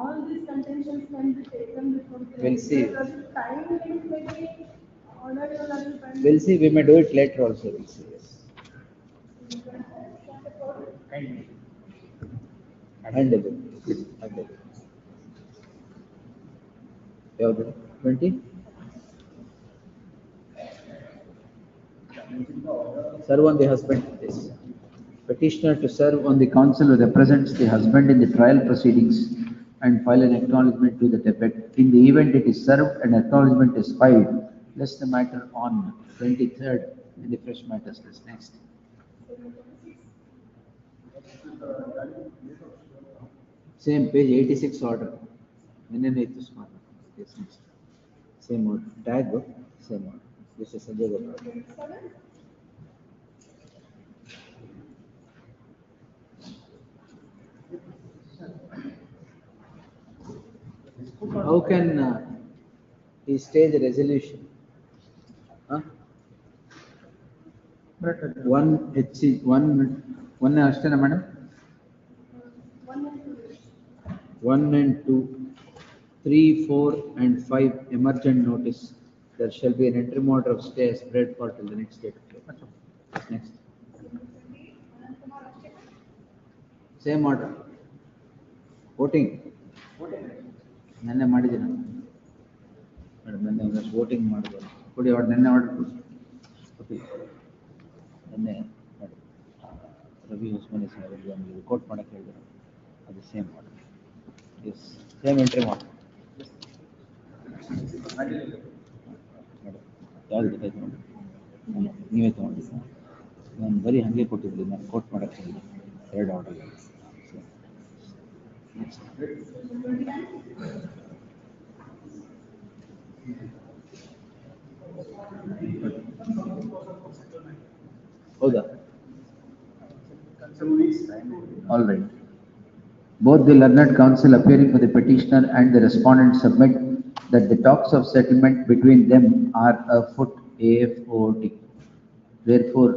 All these contentions can be taken before. We'll see. Time limit may be ordered or other. We'll see. We may do it later also. We'll see. Yes. Handle it. Handle it. ಯಾವುದು 20? Serve on the husband. Yes. Petitioner to serve on the counsel who represents the husband in the trial proceedings and file an acknowledgement to that effect. In the event it is served and acknowledgement is filed, list the matter on 23rd in the fresh matters list. Next. Same page 86 order. Yes, next. Same order. Tag, same order. This is Sanjay Gopal. How can he stage a resolution? Huh? One ashtana, madam? 1 and 2, 3, 4 and 5 emergent notice. There shall be an interim order of stay spread for till the next date. Next. Same order. Voting. ನೆನ್ನೆ ಮಾಡಿದ್ದೀನಿ madam, ನೆನ್ನೆ ಒಂದಷ್ಟು voting ಮಾಡಿದ್ರು. ಕೊಡಿ ಅವ್ರು ನೆನ್ನೆ order ನೆನ್ನೆ ಮಾಡಿ ರವಿ ಹೊಸ್ಮನಿ ಸಾಹೇಬ್ರಿಗೆ ನಮಗೆ ರಿಕೋರ್ಟ್ ಮಾಡೋಕ್ಕೆ ಹೇಳಿದ್ರು. ಅದು same order. Yes, same entry ಮಾಡಿ ಯಾವ್ದು ಬೇಕಾಯ್ತು ನೋಡಿ. ನೀವೇ ತೊಗೊಂಡಿದ್ದ ನಾನು ಬರೀ ಹಾಗೆ ಕೊಟ್ಟಿದ್ದೆ, ನಾನು ಕೋಟ್ ಮಾಡೋಕ್ಕೆ ಹೇಳಿದೆ 2 ಆರ್ಡರ್. ಹೌದಾ? All right. Both the learned counsel appearing for the petitioner and the respondent submit that the talks of settlement between them are afoot AFOT. Therefore,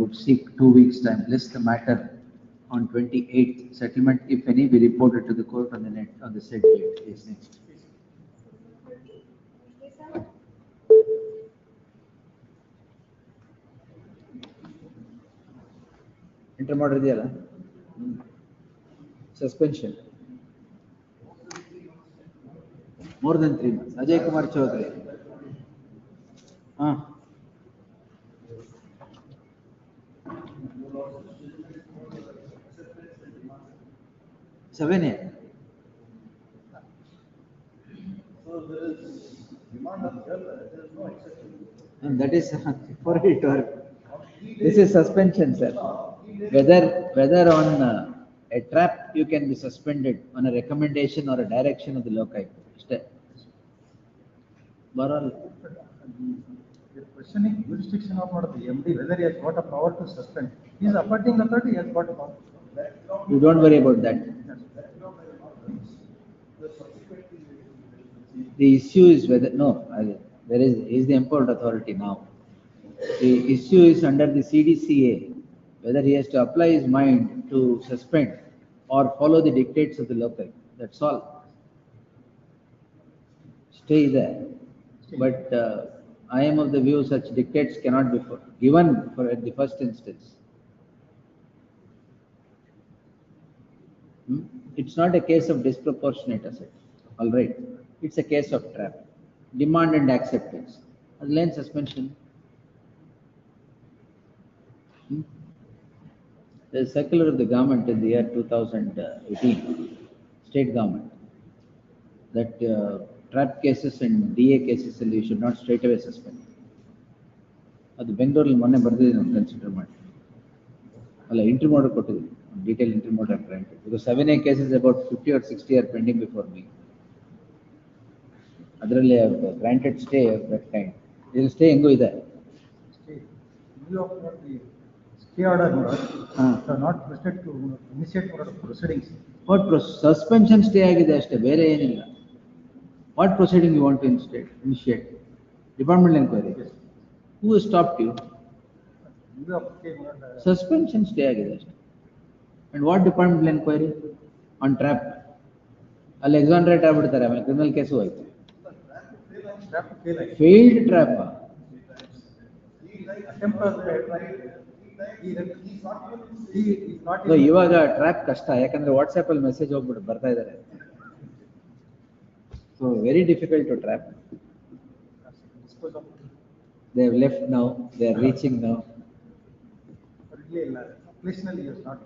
would seek 2 weeks' time. List the matter on 28th. Settlement, if any, be reported to the court on the said date. Yes, next. Enter order ಇದೆಯಲ್ಲ, suspension more than 3 months. Ajay Kumar Chaudhary. 7A. So there is demand of there is no exception. And that is for it or this is suspension, sir. Whether on a trap you can be suspended on a recommendation or a direction of the loci. Baral. The questioning jurisdiction of the MD, whether he has got a power to suspend. He is appointing authority, he has got a power. You don't worry about that. The issue is whether there is the import authority now. The issue is under the CDCA whether he has to apply his mind to suspend or follow the dictates of the loci. That's all. Stay there. But I am of the view such dictates cannot be given for at the first instance. It's not a case of disproportionate asset. All right. It's a case of trap. Demand and acceptance. Lane suspension. The circular of the government in the year 2018, state government, that trap cases and DA cases you should not straight away suspend. ಅದು ಬೆಂಗಳೂರಲ್ಲಿ ಮೊನ್ನೆ ಬರ್ದಿದೆ ನಾನು consider ಮಾಡಿ ಅಲ್ಲ interim order ಕೊಟ್ಟಿದ್ದೀನಿ detail interim order granted because 7A cases about 50 or 60 are pending before me. ಅದರಲ್ಲಿ granted stay that kind ಇದು ಸ್ಟೇ ಹೆಂಗೂ ಇದೆ Stay order, not restricted to initiate proceedings. What suspension stay ಆಗಿದೆ ಅಷ್ಟೇ, ಬೇರೆ ಏನಿಲ್ಲ. What proceeding you want to initiate? Department enquiry. Who stopped you? Suspension stay ಆಗಿದೆ ಅಷ್ಟೇ. And what department enquiry on trap? ಅಲ್ಲಿ ಎಕ್ಸಾನ್ರೇಟ್ ಆಗ್ಬಿಡ್ತಾರೆ, ಆಮೇಲೆ ಕ್ರಿಮಿನಲ್ ಕೇಸು ಹೋಯ್ತು. Failed trap. ಇವಾಗ ಟ್ರ್ಯಾಪ್ ಕಷ್ಟ, ಯಾಕಂದ್ರೆ ವಾಟ್ಸ್ಆಪ್ ಅಲ್ಲಿ ಮೆಸೇಜ್ ಹೋಗ್ಬಿಟ್ಟು ಬರ್ತಾ ಇದ್ದಾರೆ. So very difficult to trap. They have left now, they are reaching now.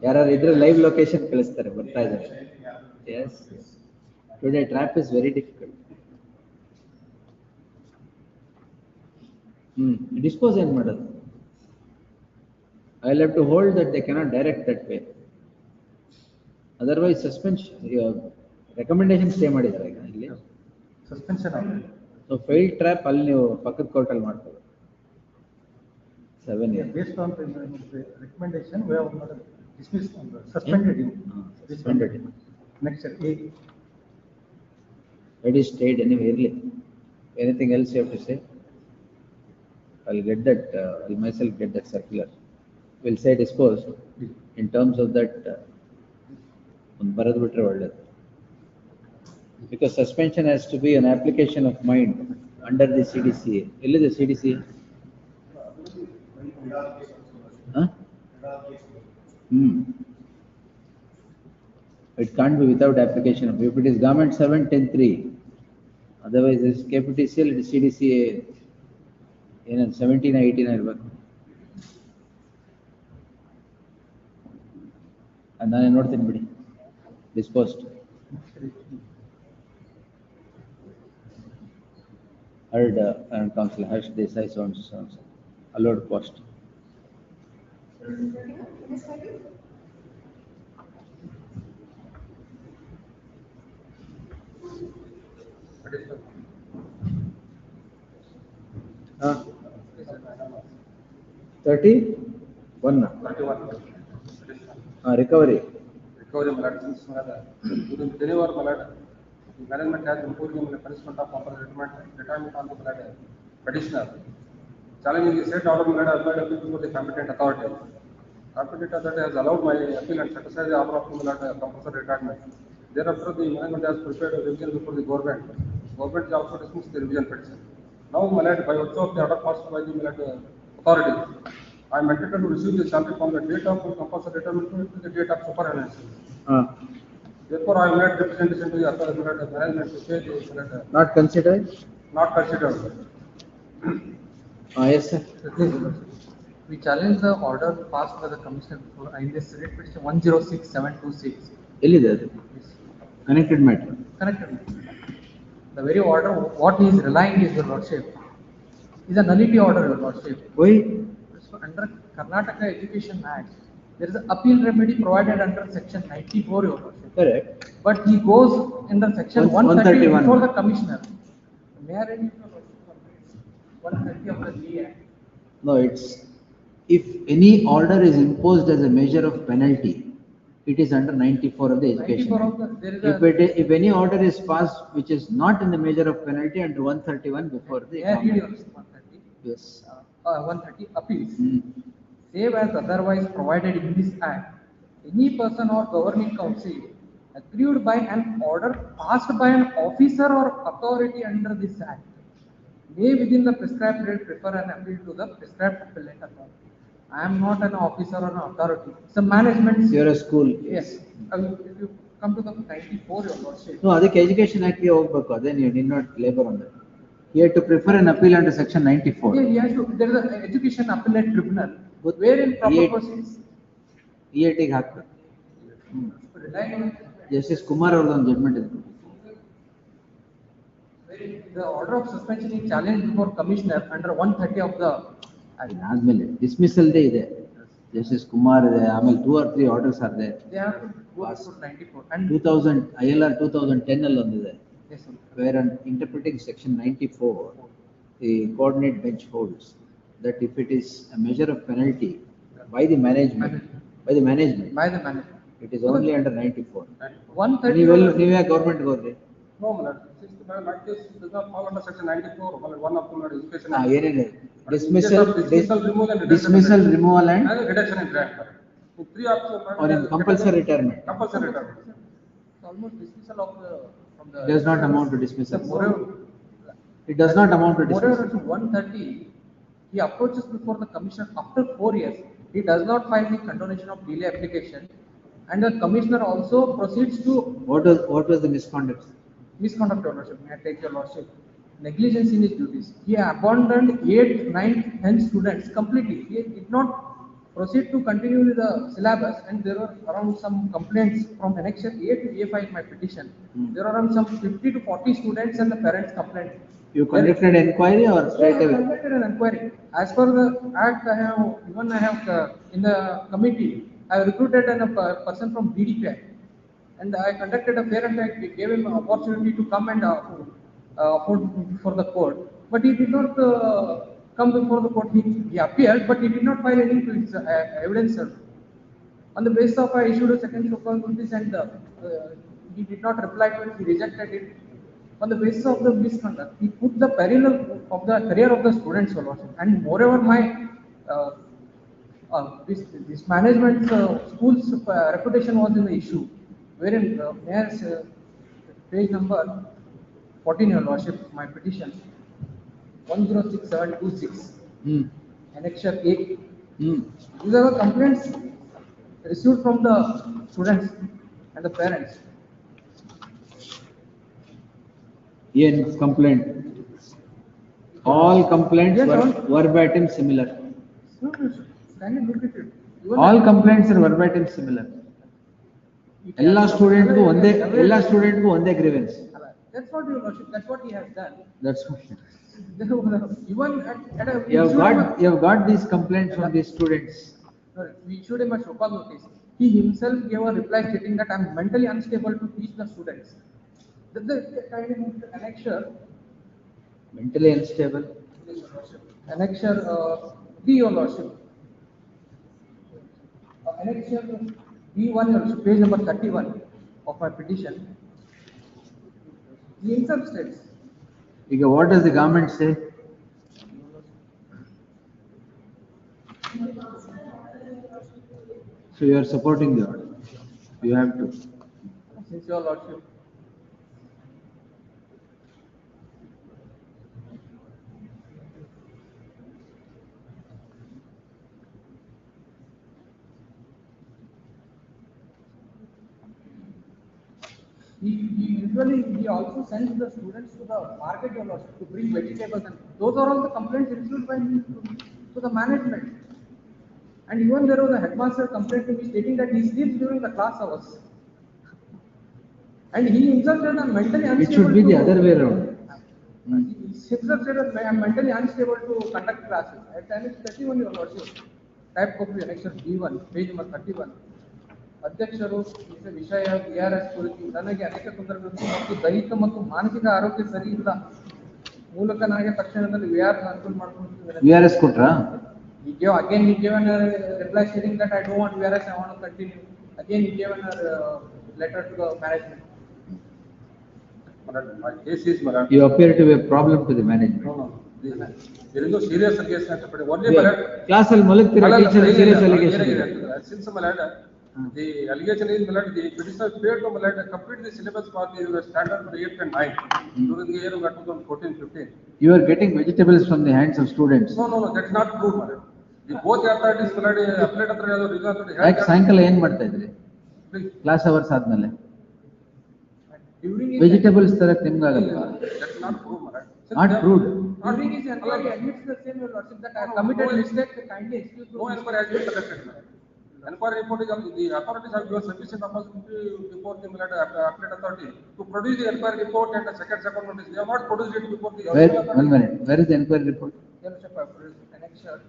ಯಾರು ಇದ್ರೆ ಲೈವ್ ಲೊಕೇಶನ್ ಕಳಿಸ್ತಾರೆ, ಬರ್ತಾ ಇದ್ದಾರೆ. Yes, today trap is very difficult. Dispose ಏನ್ ಮಾಡೋದು? I'll have to hold that they cannot direct that way. Otherwise, suspension, recommendation stay ಮಾಡಿದ್ದಾರೆ ಈಗ ಇಲ್ಲಿ. Suspension ಆಗಿದೆ. So failed trap ಅಲ್ಲಿ ನೀವು ಪಕ್ಕದ ಕೋರ್ಟ್ ಅಲ್ಲಿ ಮಾಡ್ಬೋದು. 7 years. Based on the recommendation, we have not dismissed, suspended him. Suspended him. Next, A. That is stayed anyway. Anything else you have to say? I'll get that. I'll myself get that circular. We'll say disposed in terms of that. ಬರೆದು ಒಳ್ಳೆಯದು. Because suspension has to be an application of mind under the CDCA. ಎಲ್ಲಿದೆ CDCA? It can't be without application of. If it is government 710(3), otherwise this KPTCL, it is CDCA. ಏನು 17 18 ಇರಬೇಕು. ನಾನೇ ನೋಡ್ತೀನಿ ಬಿಡಿ. Disposed. Heard Council Harsh Desai so allowed post. Ah, 31. Recovery. Management has imposed the punishment of retirement on the petitioner. Challenging the said order applied before the competent authority. Competent authority has allowed my appeal and set aside the order of compulsory retirement. Thereafter, the management has prepared a revision before the government. Government has also dismissed the revision petition. Now, by virtue of the order passed by the authority, I am entitled to receive the salary from the date of compulsory retirement to the date of superannuation. Therefore, I made representation to the management to say the Not considered? Not considered. Yes, sir. We challenge the order passed by the commissioner in this writ petition 106726. ಎಲ್ಲಿದೆ ಅದು? Connected matter. Connected. The very order, what he is relying is, your lordship, is a nullity order, your lordship. Why? So under Karnataka Education Act, there is an appeal remedy provided under section 94, your lordship. Correct. But he goes under section 130 131. before the commissioner. May I read it, your lordship? 130 of the D Act. No, it's if any order is imposed as a measure of penalty, it is under 94 of the Education 94 of Act. the, there is If any order is passed which is not in the measure of penalty, under 131 before the. May I read your 130? Yes. 130 appeals. Save as otherwise provided in this act, any person or governing council aggrieved by an order passed by an officer or authority under this act may within the prescribed date refer an appeal to the prescribed appellate authority. I am not an officer or an authority. It's a management. You're a school. Yes. If you come to the 94, your lordship. No, ಅದಕ್ಕೆ Education Act ಗೆ ಹೋಗ್ಬೇಕು. Then you did not labor on that. He had to prefer an appeal under section 94. Yeah, he has to. There is an education appellate tribunal wherein proper proceedings. EAT ಗೆ ಹಾಕ್ಬೇಕು. Justice Kumar ಅವ್ರದ್ದು ಒಂದು judgement ಇದೆ. The order of suspension is challenged before commissioner under 130 of the ಅದಾದ್ಮೇಲೆ dismissal they ಇದೆ. Justice Kumar ಇದೆ, ಆಮೇಲೆ 2 or 3 orders are they. they have to go before 94 and 2000 ILR 2010 ಅಲ್ಲಿ ಒಂದಿದೆ. yes sir. Where on interpreting section 94, the coordinate bench holds that if it is a measure of penalty by the management, by the management, it is only under 94. 130 ನೀವೇ government ಹೋಗ್ರಿ. No, my lord, since my lord, my case does not fall under section 94, my lord, one of them, my lord, education. ಏನಿದೆ dismissal, removal and dismissal, removal and and reduction in grant. In 3 options, my or in lord, compulsory retirement. compulsory retirement. It's almost dismissal of the from the Does not amount to dismissal. moreover It does not amount to moreover dismissal. to 130 he approaches before the commissioner after 4 years. He does not file the condonation of delay application and the commissioner also proceeds to What was the misconduct? misconduct your lordship. May I take your lordship? Negligence in his duties. He abandoned 8, 9, 10 students completely. He did not proceed to continue with the syllabus and there were around some complaints from annexure A to A5 in my petition. There are around some 50 to 40 students and the parents complained. You conducted inquiry or So I straight away? conducted an inquiry. As per the act, I have in the committee, I recruited a person from BDPI. And I conducted a fair and I gave him an opportunity to come and before the court. But he did not come before the court. He appeared, but he did not file any to his evidence. On the basis of I issued a second show cause notice and he did not reply to it. He rejected it. On the basis of the misconduct, he put the peril of the career of the students, Your Lordship. And moreover, my this management's school's reputation was in the issue, wherein mayor's page number 14, Your Lordship, my petition 106726, annexure A. These are the complaints received from the students and the parents. In complaint, all complaints Yes, were all. verbatim similar. So, can you look at it? Even All complaints are verbatim similar. ಎಲ್ಲ ಸ್ಟೂಡೆಂಟ್ಗೂ ಒಂದೇ grievance. That's what Your Lordship, that's what he has done. That's what. Even at a You have got these complaints from these students. we issued him a show cause notice. He himself gave a reply stating that I am mentally unstable to teach the students. The kind of annexure. Mentally unstable. Annexure B, Your Lordship. Annexure B1, Your Lordship, page number 31 of my petition. The himself states. What does the government say? So you are supporting the order. You have to. Since Your Lordship. He also sends the students to the market, Your Lordship, to bring vegetables, and those are all the complaints received by me to the management. And even there was a headmaster complaint to me stating that he sleeps during the class hours. And he himself said I'm mentally unstable. It should be the other way around. He himself said that I am mentally unstable to conduct classes. At annex 31, Your Lordship, type copy annexure B1, page number 31. ಅಧ್ಯಕ್ಷರು ವಿಷಯ VRS ಕುರಿತು ನನಗೆ ಅನೇಕ ತೊಂದರೆಗಳು ಮತ್ತು ದೈಹಿಕ ಮತ್ತು ಮಾನಸಿಕ ಆರೋಗ್ಯ ಸರಿ ಇಲ್ಲ ಮೂಲಕ ನನಗೆ ತಕ್ಷಣದಲ್ಲಿ VRS ಅನುಕೂಲ ಮಾಡ್ಕೊಂಡು VRS ಕೊಟ್ರಾ? He gave an reply stating that I don't want VRS, I want to continue. Again he gave a letter to the management. My case is, my lord. You appear to be a problem to the management. No. There is no serious allegation. Only, my lord. Class al malakira teacher serious allegation. Since, my lord, the allegation is, my lord, the petitioner failed to, my lord, complete the syllabus for the standard for 8 and 9 during the year of 2014-15. You are getting vegetables from the hands of students. No, that's not true, my lord. The both authorities, my lord, Appellate authority, ಯಾಕೆ ಸಾಯಂಕಾಲ ಏನ್ ಮಾಡ್ತಾ ಇದ್ರಿ class hours ಆದ್ಮೇಲೆ? Vegetables ತರಕ್ ನಿಮ್ಗಾಗಲ್ವಾ? That's not true, my lord. Not proved. During his inquiry, admits the same, Your Lordship, that I have committed mistake, kindly excuse me. No inquiry has been conducted, my lord. Inquiry report is, the authorities have given sufficient opportunity before the appellate authority to produce the inquiry report and the second notice. They have not produced it before the. Where, 1 minute, where is the inquiry report? Your Lordship, I produced annexure.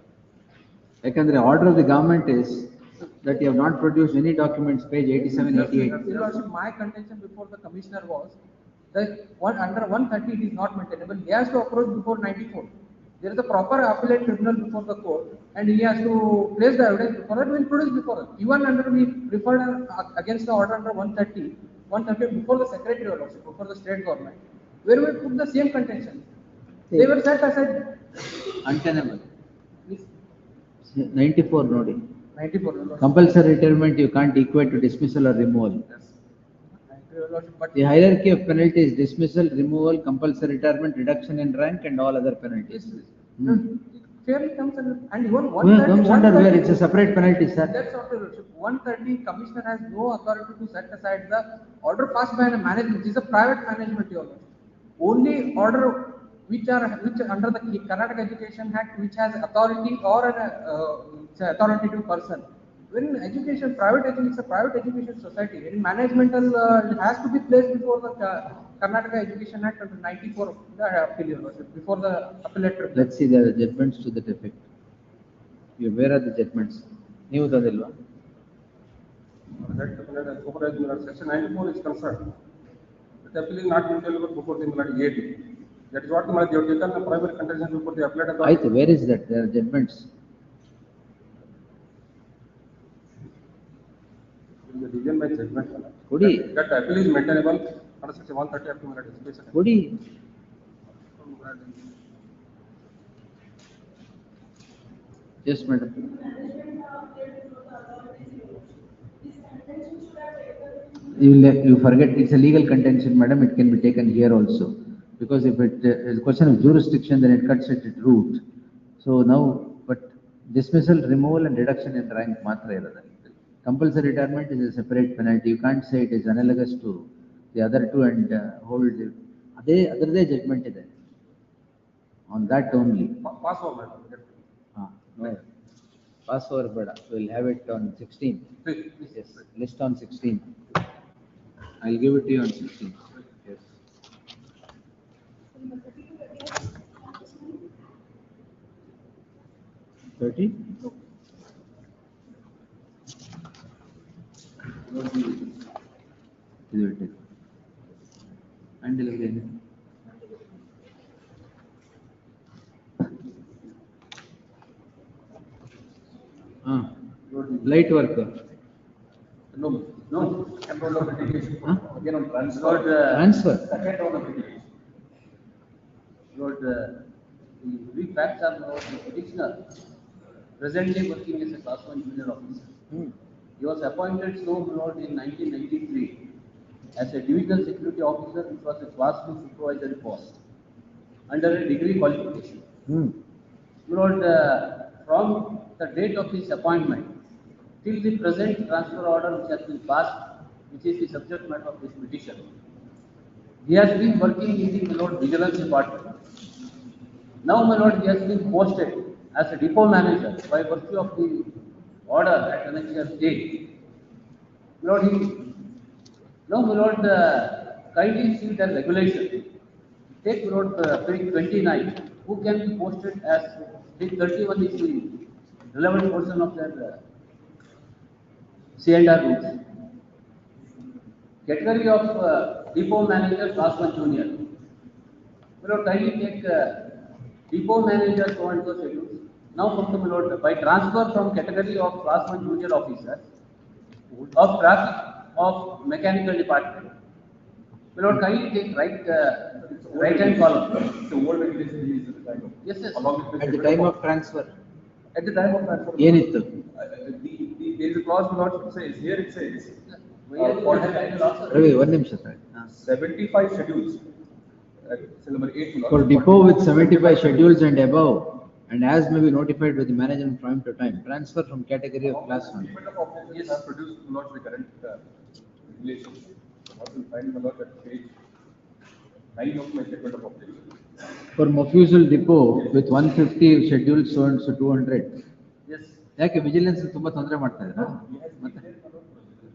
Yakandre order of the government is that you have not produced any documents, page 87, 88. Your Lordship, my contention before the commissioner was that under 130 it is not maintainable. He has to approach before 94. There is a proper appellate tribunal before the court, and he has to place the evidence before that. We will produce before us. Even under we referred against the order under 130 before the secretary, Your Lordship, before the state government, where we put the same contention. They were set aside. Untenable. 94 nodi. 94, Your Lordship. Compulsory retirement you can't equate to dismissal or removal. Yes. 90, Your Lordship, but The hierarchy of penalty is dismissal, removal, compulsory retirement, reduction in rank and all other penalties. it fairly comes under, and even Well, 130. comes under where it's a separate penalty, sir. That's what, Your Lordship. 130, commissioner has no authority to set aside the order passed by a management. It is a private management, Your Lordship. Only order which under the Karnataka Education Act, which has authority or an authoritative person. When education, private education, it's a private education society. When managemental, it has to be placed before the Karnataka Education Act under 94 appeal, Your Lordship, before the appellate tribunal. Let's see the judgments to that effect. Where are the judgments? New Tadilva. Section 94 is concerned. The appeal is not maintainable before the Miladi 80. That is what the Miladi, they have taken the primary contention before the appellate authority. Where is that? There are judgments. The reason by judgment. Kudi. That appeal is maintainable under section 130 of the Miladi. Kudi. Yes, madam. You forget it's a legal contention, madam. It can be taken here also. Because if it is a question of jurisdiction, then it cuts it at root. So now, but dismissal, removal and reduction in rank matra irada. Compulsory retirement is a separate penalty. You can't say it is analogous to the other two and hold it. Other judgment is there. On that only. Pass over. No. Pass over, but we'll have it on 16. Yes, list on 16. I'll give it to you on 16. Yes. $30? And delivery. Light worker. No. Control of litigation. Again on Transfer. Second round of litigation. Lord, the brief facts are now the petitioner presently working as a class 1 junior officer. He was appointed so Lord in 1993 as a divisional security officer, which was a class 2 supervisory post under a degree qualification. Lord, from the date of his appointment till the present transfer order which has been passed, which is the subject matter of this petition, he has been working in the Lord Vigilance Department. Now, my Lord, he has been posted as a depot manager by virtue of the order at annexure 8. Lord, now, my Lord, kindly see the regulation. Take, my Lord, page 29, who can be posted as page 31 is the relevant portion of their C&R rules. Category of depot manager, class 1 junior. My Lord, kindly take depot manager so and so schedules. Now come to my Lord, by transfer from category of class 1 junior officer of traffic of mechanical department. My Lord, kindly take right hand column. So old regulation is the time of. Yes, yes. At the time of transfer. At the time of transfer. Yenittu. There is a clause which says, here it says, Ravi, 1 ನಿಮಿಷ sir. 75 schedules. Cell number 8. For depot with 75 schedules and above, and as may be notified by the management from time to time, transfer from category of class 1. Statement of objections are produced not the current regulations. What will find my Lord at page 9 of my statement of objections. For Mofusal depot with 150 schedules, so and so 200. Yes. ಯಾಕೆ vigilance ತುಂಬಾ ತೊಂದರೆ ಮಾಡ್ತಾ ಇದ್ರಾ ಮತ್ತೆ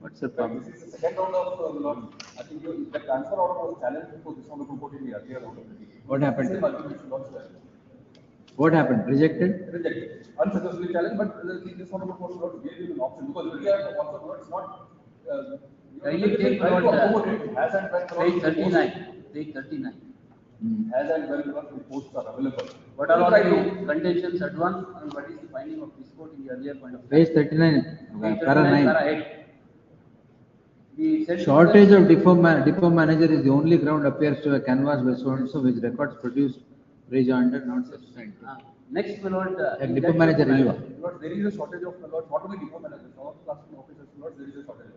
what's the problem? This is the second round of Lord. I think the transfer order was challenged before this honorable court in the earlier round. What happened? Same argument should not stand. What happened? Rejected? Rejected. Unsuccessfully challenged, but this honorable court should not give him an option because earlier also Lord is not. Kindly take try to note, accommodate as and when page 39, page 39. as and when the posts are available. What are all the contentions advanced and what is the finding of this court in the earlier point of time? Page 39, Page para 39, 9. para 8. The said Shortage of depot manager is the only ground appears to a canvas by so and so which records produced rejoined not substantive. Next, my lord. Depot manager ilva. Lord, there is a shortage of Lord, not only depot managers, all classroom officers, Lord, there is a shortage.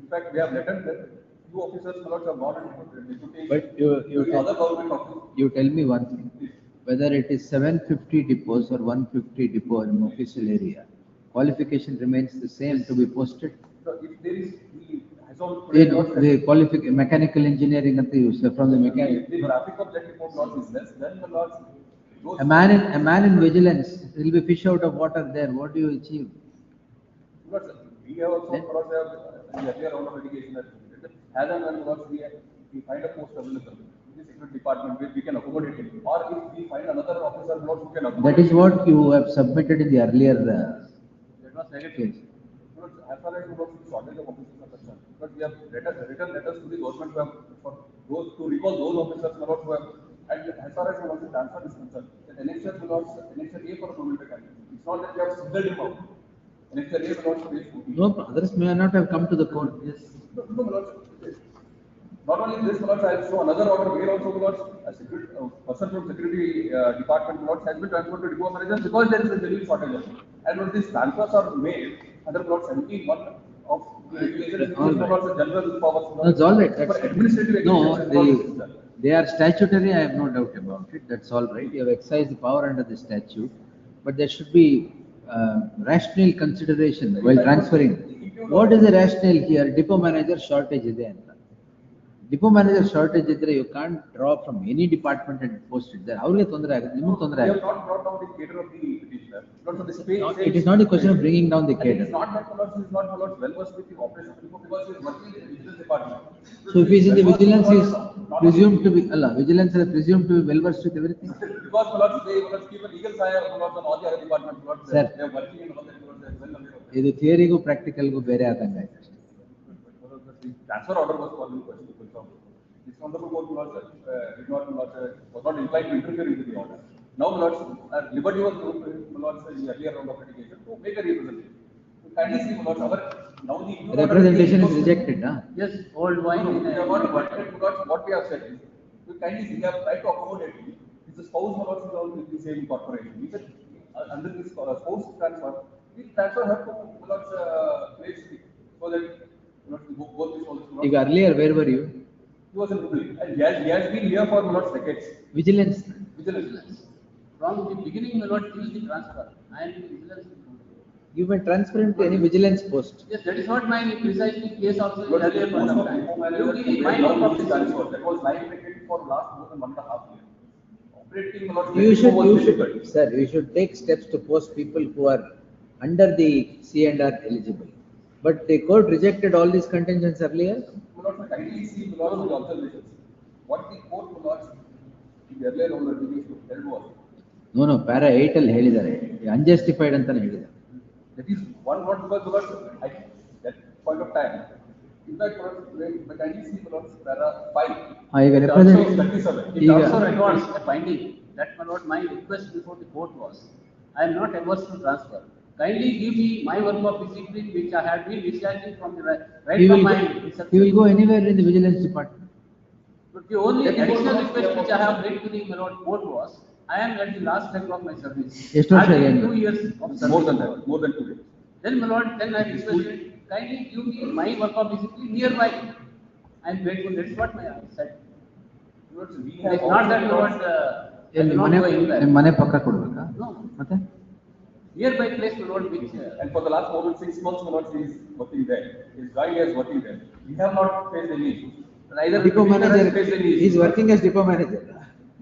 In fact, we have lettered that few officers, Lord, have gone and deputation. But other government officers. you tell me one thing, whether it is 750 depots or 150 depot in official area, qualification remains the same to be posted. So if there is the mechanical engineering and the use from the mechanic. The traffic of that depot Lord is less, then the Lord. A man in vigilance will be fish out of water there. What do you achieve? Because we have also earlier round of litigation as and when we find a post available in the security department where we can accommodate him, or if we find another officer who can accommodate. That is what you have submitted in the earlier. That was negative. As far as the shortage of officers are concerned, but we have written letters to the government for those to recall those officers who have. And as far as the transfer is concerned, the annexure will not annexure A for a permanent candidate. It's not that we have singled him out. Annexure A will not face scrutiny. No, others may not have come to the court. Yes. No, not only this, Lord, I will show another order where also Lord, a person from security department Lord, has been transferred to depot manager because there is a genuine shortage. And when these transfers are made under Lord 17(1) of the regulations, general powers. That's all right. That's administrative. No, they are statutory. I have no doubt about it. That's all right. You have exercised the power under the statute, but there should be rational consideration while transferring. What is the rationale here? Depot manager shortage is there. Depot manager shortage is there. You can't draw from any department and post it there. We have not brought down the cadre of the petitioner. It is not a question of bringing down the cadre. It is not that Lord is not well versed with the operation because he is working in the vigilance department. So if he is in the vigilance, he is presumed to be vigilance is presumed to be well versed with everything. Because Lord, they keep a legal eye on all the other departments. Lord, they are working in all that. ಇದು ಥಿಯರಿಗೂ ಪ್ರಾಕ್ಟಿಕಲ್ಗೂ ಬೇರೆ ಆದಂಗೆ ಆಯ್ತು ಅಷ್ಟೇ. Transfer order was called in question. This honorable court was not inclined to interfere into the order. Now, Lord, liberty was given to him, Lord, in the earlier round of litigation to make a representation. Kindly see, Lord, now the representation is rejected, huh? Yes, old wine. What we have said is, you kindly see, we have tried to accommodate him. His spouse, Lord, is all in the same corporation. We said, under this spouse transfer, we transfer her to Lord's place so that both these also. Earlier, where were you? He was in Hubli, and he has been here for Lord's decades. Vigilance. From the beginning, my lord, till the transfer, I am in vigilance. You may transfer him to any vigilance post. Yes, that is what my precisely case also is earlier point of time. That was live decade for last more than 1.5 years. Operating You should take steps to post people who are under the C&R eligible. But the court rejected all these contentions earlier. Kindly see the observations. What the court the earlier owner held was. No, para 8 ಅಲ್ಲಿ ಹೇಳಿದ್ದಾರೆ unjustified ಅಂತಾನೆ ಹೇಳಿದ್ದಾರೆ. That is one word because at that point of time. In fact, kindly see para 5. ಈಗ It also records a finding that my lord, my request before the court was, I am not averse to transfer. Kindly give me my work of discipline which I had been discharging from the right from my. He will go anywhere in the vigilance department. But the only additional request which I have made to the my lord court was, I am at the last leg of my service. 2 years of service. More than 2 years. Then my lord, then I requested, kindly give me my work of discipline nearby. I am grateful. That's what my said. It's not that my lord. ಮನೆ ಪಕ್ಕ ಕೊಡ್ಬೇಕಾ? No. ಮತ್ತೆ nearby place my lord which. And for the last more than 6 months, my lord, he is working there. His guy is working there. We have not faced any issues. Neither depot manager he is working as depot manager.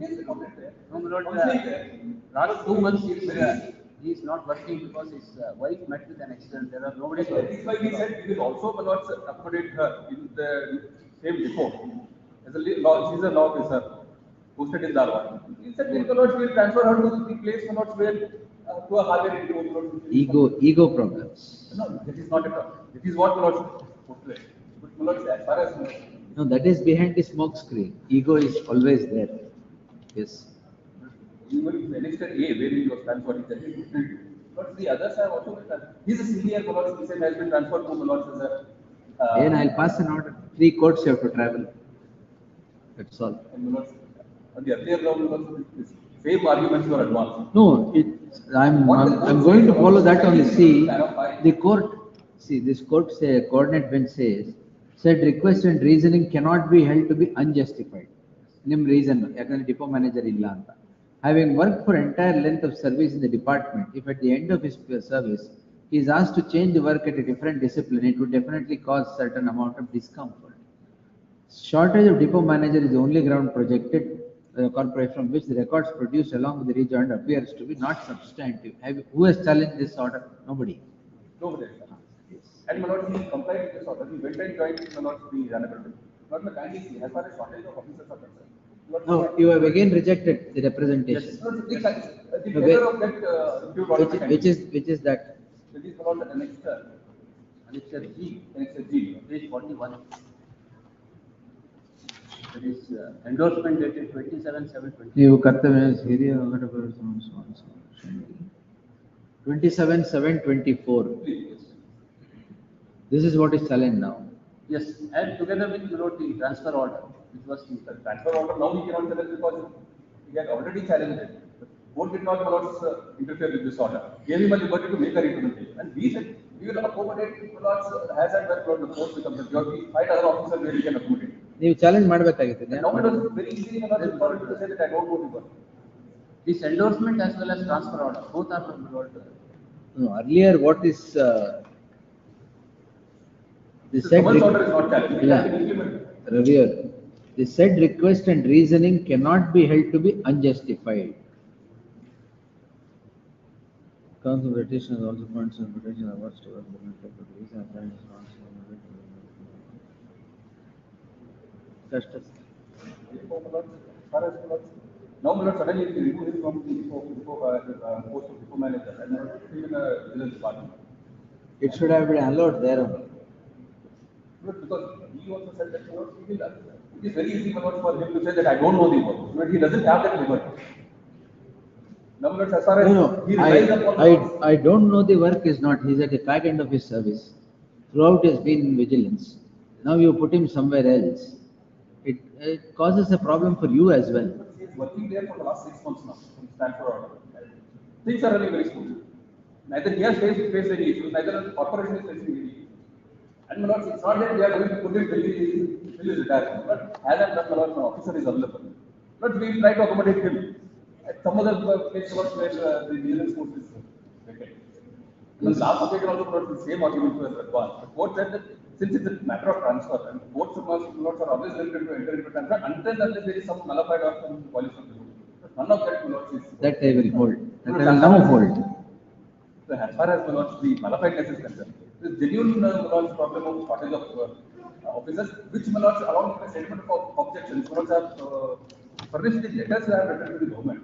Yes, he worked there. No, my lord, last 2 months he is he is not working because his wife met with an accident. There are nobody. That is why we said we will also not accommodate her in the same depot. As a law, she's a law officer posted in Dharwad. He said we will transfer her to the place where to a higher depot. Ego problems. No, that is not at all. That is what Lord portrays. But Lord, as far as No, that is behind the smoke screen. Ego is always there. Yes. even if annexed A, where he was transferred, but the others have also been transferred. He's a senior Lord, he said has been transferred to Lord as a. Then I'll pass an order. 3 courts you have to travel. That's all. And the earlier law, same arguments were advanced. No, I'm going to follow that only. See, the court, this court coordinate bench said request and reasoning cannot be held to be unjustified. Nim reason, depot manager illa anta. Having worked for entire length of service in the department, if at the end of his service he is asked to change the work at a different discipline, it would definitely cause certain amount of discomfort. Shortage of depot manager is the only ground projected corporate from which the records produced along with the rejoinder appears to be not substantive. Who has challenged this order? Nobody. Nobody. Yes. And Manoj, he complied with this order. He went and joined Manoj the honorable. Not the kindly, as far as shortage of officers are concerned. No, you have again rejected the representation. Yes. No, the letter of that which is that? That is Manoj the annexure G, page 41. That is endorsement dated 27/7/20. You kartavya area 27/7/24. This is what is challenged now. Yes, and together with the transfer order, which was the transfer order. Now we cannot challenge because he had already challenged it. The court did not interfere with this order. Gave him a liberty to make a representation, and we said we will accommodate as and when the court becomes a judge. We find other officers where we can accommodate. ನೀವು challenge ಮಾಡಬೇಕಾಗಿತ್ತು. Now it was very easy for to say that I don't know the work. This endorsement as well as transfer order, both are from the Lord. No, earlier what is the said order is not challenged. Reviewer, the said request and reasoning cannot be held to be unjustified. Counsel petition also points on petition awards to Now, suddenly he removed him from the post of depot manager and put him in a vigilance department. It should have been allowed there only. Because he also said that it is very easy for him to say that I don't know the work, but he doesn't have that liberty. Now, as far as I don't know the work is not. He's at the back end of his service. Throughout he has been in vigilance. Now you put him somewhere else. It causes a problem for you as well. He is working there for the last 6 months now, from transfer order. Things are running very smooth. Neither he has faced any issues, neither the corporation is facing any issues. And it's not that we are going to put him till his retirement, but as and when an officer is available, but we will try to accommodate him. At some other place where the vigilance force is vacant. The last occasion also the same argument was advanced. The court said that since it's a matter of transfer, and courts are always limited to enter into transfer until there is some nullified or some violation of the rule. None of that is. That I will hold. That I will now hold. So as far as the nullifiedness is concerned, the genuine problem of shortage of officers, which along with the statement of objections, have furnished the letters that have written to the government,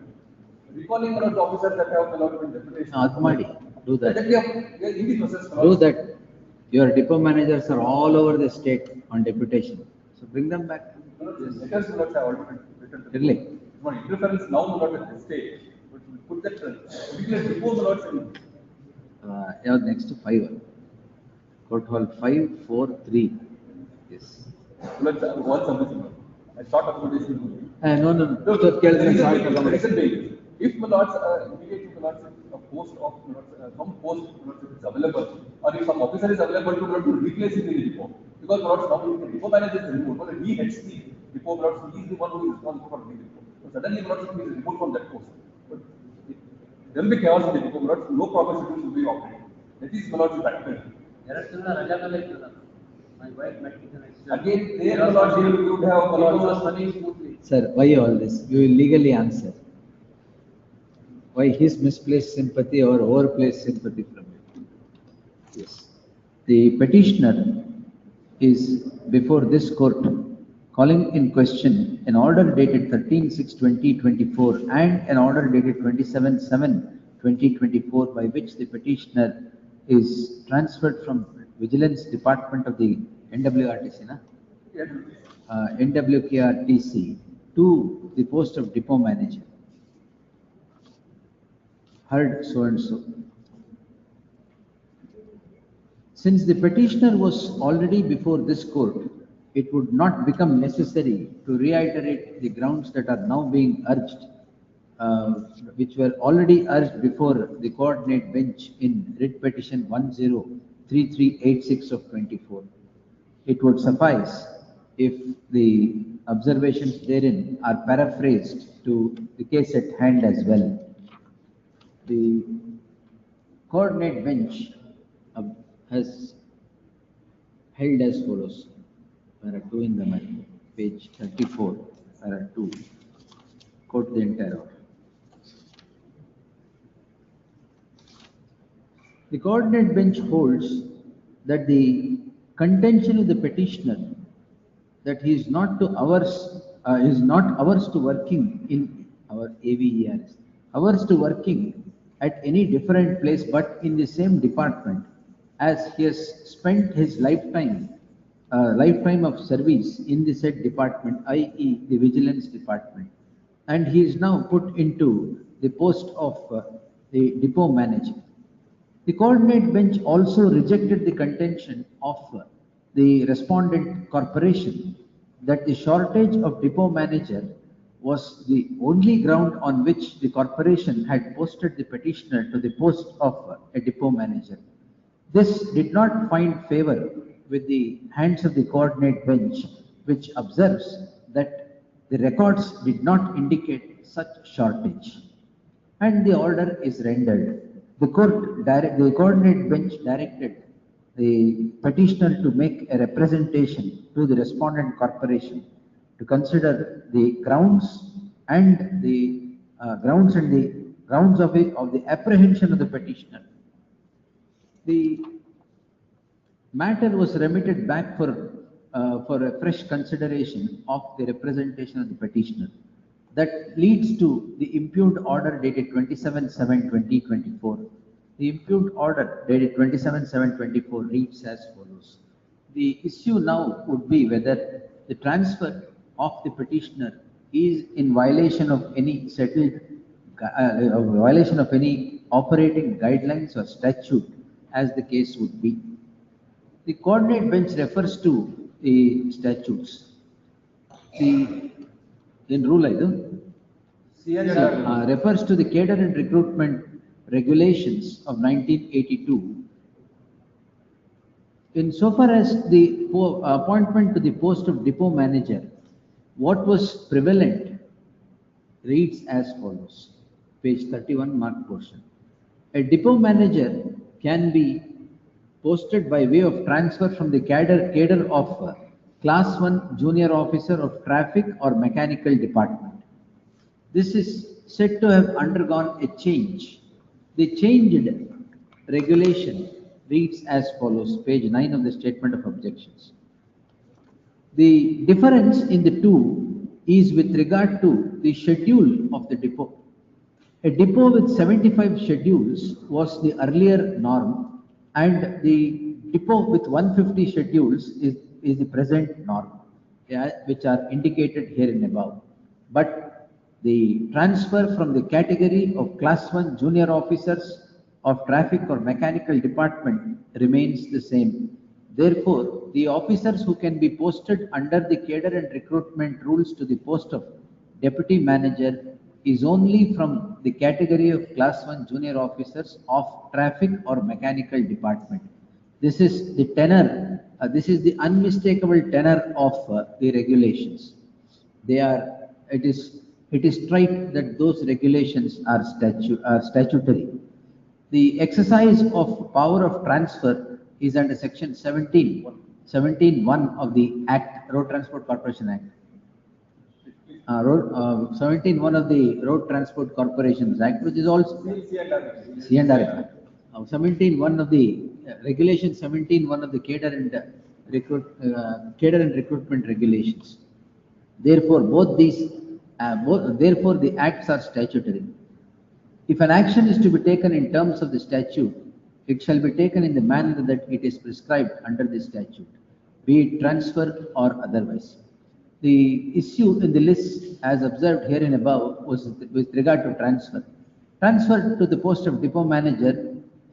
recalling the officers that have been deputation. Admadi, do that. We are in the process. Do that. Your depot managers are all over the state on deputation. So bring them back. Letters have already written. Really? Interference now at this stage, but we put that particular depot in. Next to 5. Court hall 543. Yes. What's something? A short accommodation. No. If immediately a post of some post is available, or if some officer is available to replace him in the depot, because now the depot manager is removed, but he heads the depot, he is the one who is responsible for the depot. So suddenly he is removed from that post. But there will be chaos in the depot, no proper schedule will be operating. That is practical. My wife met with an accident. Again, there you would have running smoothly. Sir, why all this? You will legally answer. Why his misplaced sympathy or overplaced sympathy from it? Yes. The petitioner is before this court calling in question an order dated 13/6/2024 and an order dated 27/7/2024 by which the petitioner is transferred from Vigilance Department of the NWRTC, NWKRTC to the post of depot manager. Heard so and so. Since the petitioner was already before this court, it would not become necessary to reiterate the grounds that are now being urged, which were already urged before the coordinate bench in writ petition 103386 of 24. It would suffice if the observations therein are paraphrased to the case at hand as well. The coordinate bench has held as follows. Para 2 in the matter, page 34, para 2. Quote the entire order. The coordinate bench holds that the contention of the petitioner that he is not ours to working in our AVERs, ours to working at any different place but in the same department, as he has spent his lifetime of service in the said department, i.e. the Vigilance Department, and he is now put into the post of the depot manager. The coordinate bench also rejected the contention of the respondent corporation that the shortage of depot manager was the only ground on which the corporation had posted the petitioner to the post of a depot manager. This did not find favor with the hands of the coordinate bench, which observes that the records did not indicate such shortage, and the order is rendered. The coordinate bench directed the petitioner to make a representation to the respondent corporation to consider the grounds and the grounds of the apprehension of the petitioner. The matter was remitted back for a fresh consideration of the representation of the petitioner. That leads to the impugned order dated 27/7/2024. The impugned order dated 27/7/24 reads as follows. The issue now would be whether the transfer of the petitioner is in violation of any violation of any operating guidelines or statute, as the case would be. The coordinate bench refers to the statutes. In rule refers to the cadre and recruitment regulations of 1982. Insofar as the appointment to the post of depot manager, what was prevalent reads as follows. Page 31, marked portion. A depot manager can be posted by way of transfer from the cadre of Class 1 junior officer of traffic or mechanical department. This is said to have undergone a change. The changed regulation reads as follows, page 9 of the statement of objections. The difference in the two is with regard to the schedule of the depot. A depot with 75 schedules was the earlier norm, and the depot with 150 schedules is the present norm, which are indicated here and above. But the transfer from the category of Class 1 junior officers of traffic or mechanical department remains the same. Therefore, the officers who can be posted under the cadre and recruitment rules to the post of deputy manager is only from the category of Class 1 junior officers of traffic or mechanical department. This is the tenor, this is the unmistakable tenor of the regulations. It is trite that those regulations are statutory. The exercise of power of transfer is under section 17(1) of the Act, Road Transport Corporation Act. 17(1) of the Road Transport Corporations Act, which is also C&R Act. 17(1) of the Regulation 17(1) of the cadre and recruitment regulations. Therefore, therefore the acts are statutory. If an action is to be taken in terms of the statute, it shall be taken in the manner that it is prescribed under the statute, be it transfer or otherwise. The issue in the list, as observed herein above, was with regard to transfer. Transfer to the post of depot manager,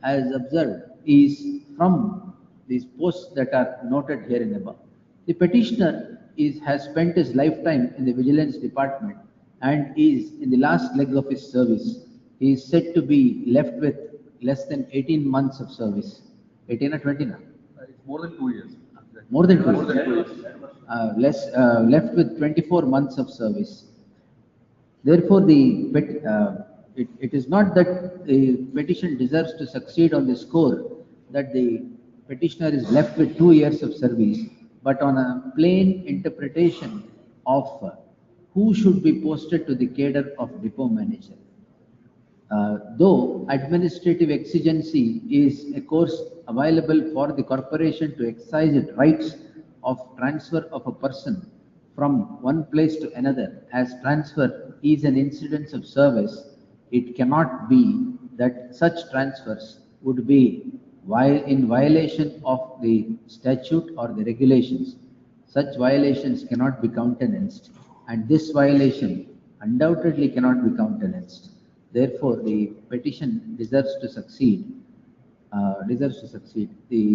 as observed, is from these posts that are noted herein above. The petitioner has spent his lifetime in the vigilance department and is in the last leg of his service. He is said to be left with less than 18 months of service. 18 or 20 now? It's more than 2 years. More than 2 years. Left with 24 months of service. Therefore, it is not that the petition deserves to succeed on the score that the petitioner is left with 2 years of service, but on a plain interpretation of who should be posted to the cadre of depot manager. Though administrative exigency is a course available for the corporation to exercise its rights of transfer of a person from one place to another, as transfer is an incidence of service, it cannot be that such transfers would be in violation of the statute or the regulations. Such violations cannot be countenanced, and this violation undoubtedly cannot be countenanced. Therefore, the petition deserves to succeed. The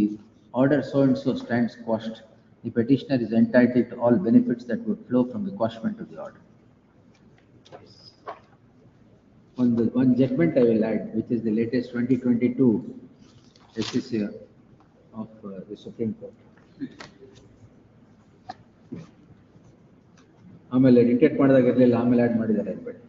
order so and so stands quashed. The petitioner is entitled to all benefits that would flow from the quashment of the order. One judgment I will add, which is the latest 2022 SCC of the Supreme Court. ಆಮೇಲೆ detect ಮಾಡಿದಾಗ ಇರಲಿಲ್ಲ, ಆಮೇಲೆ add ಮಾಡಿದ್ದಾರೆ ಅನ್ಬೇಡಿ.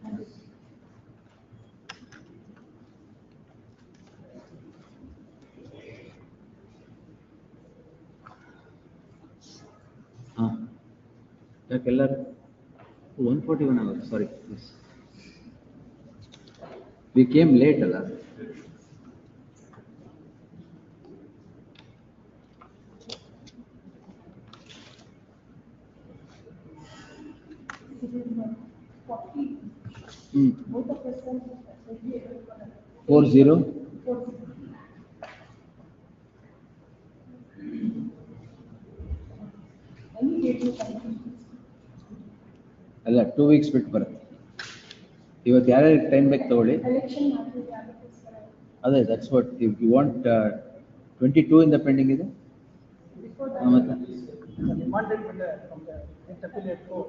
ಯಾಕೆಲ್ಲರೂ 141 hours, sorry. We came late, ಅಲ್ಲ? Both of us are 40. Any date you can. ಅಲ್ಲ 2 weeks ಬಿಟ್ಟು ಬರುತ್ತೆ. ಇವತ್ತು ಯಾರ್ಯಾರಿಗೆ ಟೈಮ್ ಬೇಕು ತಗೊಳ್ಳಿ. Election ಮಾಡ್ತೀವಿ ಅದಕ್ಕೋಸ್ಕರ. ಅದೇ that's what if you want 22 ಇಂದ ಪೆಂಡಿಂಗ್ ಇದೆ. Before that. ಮತ್ತೆ Demanded from the Appellate court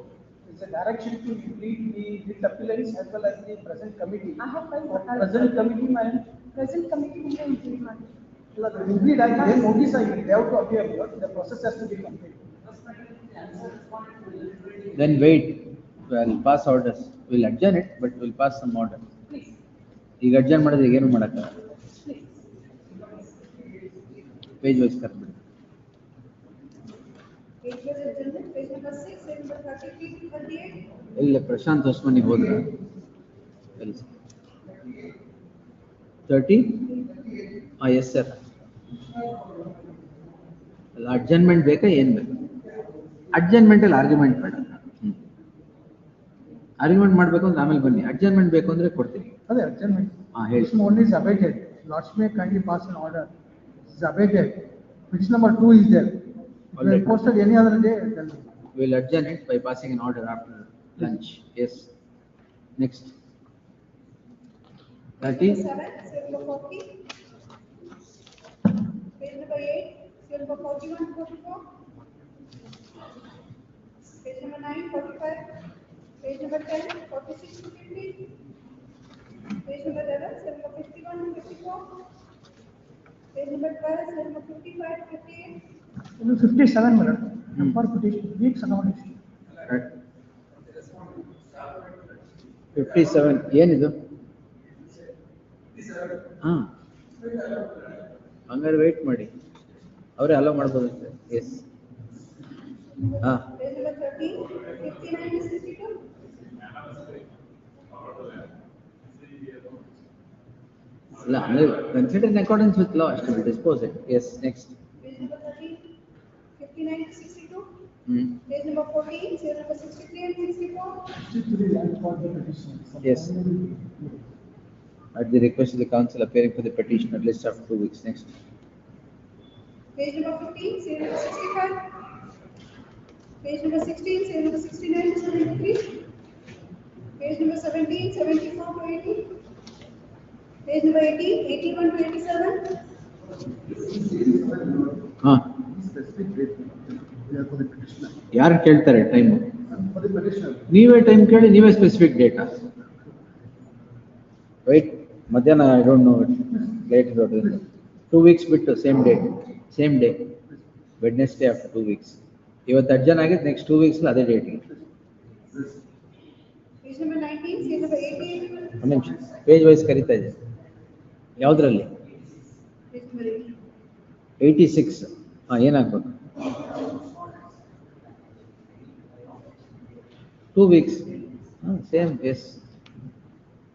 is a direction to complete the appellants as well as the present committee. I have filed Present committee, madam. Present committee will include money. Indeed, I then notice they have to appear, but the process has to be completed. then wait, we'll pass orders. We'll adjourn it, but we'll pass some order. Please. ಈಗ adjourn ಮಾಡಿದ್ರೆ ಏನು ಮಾಡಕ್ಕಾಗಲ್ಲ. Page wise ಕರ್ಬಿಡಿ. Page was adjourned, page number 6, page number 33 to 38. ಎಲ್ಲ ಪ್ರಶಾಂತ್ ಹೊಸ್ಮನಿಗೆ ಹೋದ್ರ 30? Yes sir. ಅಲ್ಲ adjournment ಬೇಕಾ ಏನು ಬೇಕು? ಅಡ್ಜರ್ನ್ಮೆಂಟಲ್ಲಿ ಆರ್ಗ್ಯುಮೆಂಟ್ ಬೇಡ. ಆರ್ಗ್ಯುಮೆಂಟ್ ಮಾಡಬೇಕು ಅಂದ್ರೆ ಆಮೇಲೆ ಬನ್ನಿ. ಅಡ್ಜರ್ನ್ಮೆಂಟ್ ಬೇಕು ಅಂದ್ರೆ ಕೊಡ್ತೀನಿ. ಅದೇ adjournment. ಹೇಳಿ. This one is abated. Lords may kindly pass an order. It's abated. Which number 2 is there? If you posted any other day, then. We'll adjourn it by passing an order after lunch. Yes. Next. 30? 7, seal number 40. Page number 8, seal number 41 to 44. Page number 9, 45. Page number 10, 46 to 50. Page number 11, seal number 51 to 54. Page number 12, seal number 55 to 58. 57, madam. For petition, weeks accommodation. Right. 57. ಏನಿದು? ಹಂಗಾರೆ wait ಮಾಡಿ, ಅವರೇ hello ಮಾಡ್ಬೋದಂತೆ. S. Page number 13, 59 to 62. Consider in accordance with law, she will dispose it. Yes, next. Page number 13, 59 to 62. Hmm. Page number 14, page number 63 and 64. Yes. At the request of the council appearing for the petition at least after 2 weeks. Next. Page number 15, page number 65. Page number 16, page number 69 to 73. Page number 17, 74 to 80. Page number 18, 81 to 87. ಹಾ ಯಾರು ಕೇಳ್ತಾರೆ time? ನೀವೇ time ಕೇಳಿ, ನೀವೇ specific data. Right, ಮಧ್ಯಾಹ್ನ I don't know late ಇರೋದ್ರಿಂದ 2 weeks ಬಿಟ್ಟು same day Wednesday after 2 weeks. ಇವತ್ತು ಅರ್ಜನ್ ಆಗಿದ್ದು ನೆಕ್ಸ್ಟ್ 2 weeks ಅದೇ ಡೇಟ್ಗೆ. Page number 19, page number 88. ಒಂದು ನಿಮಿಷ, ಪೇಜ್ ವೈಸ್ ಕರಿತಾ ಇದೆ. ಯಾವುದರಲ್ಲಿ? Page number 80. 86. ಏನಾಗ್ಬೇಕು? 2 weeks. Same, yes.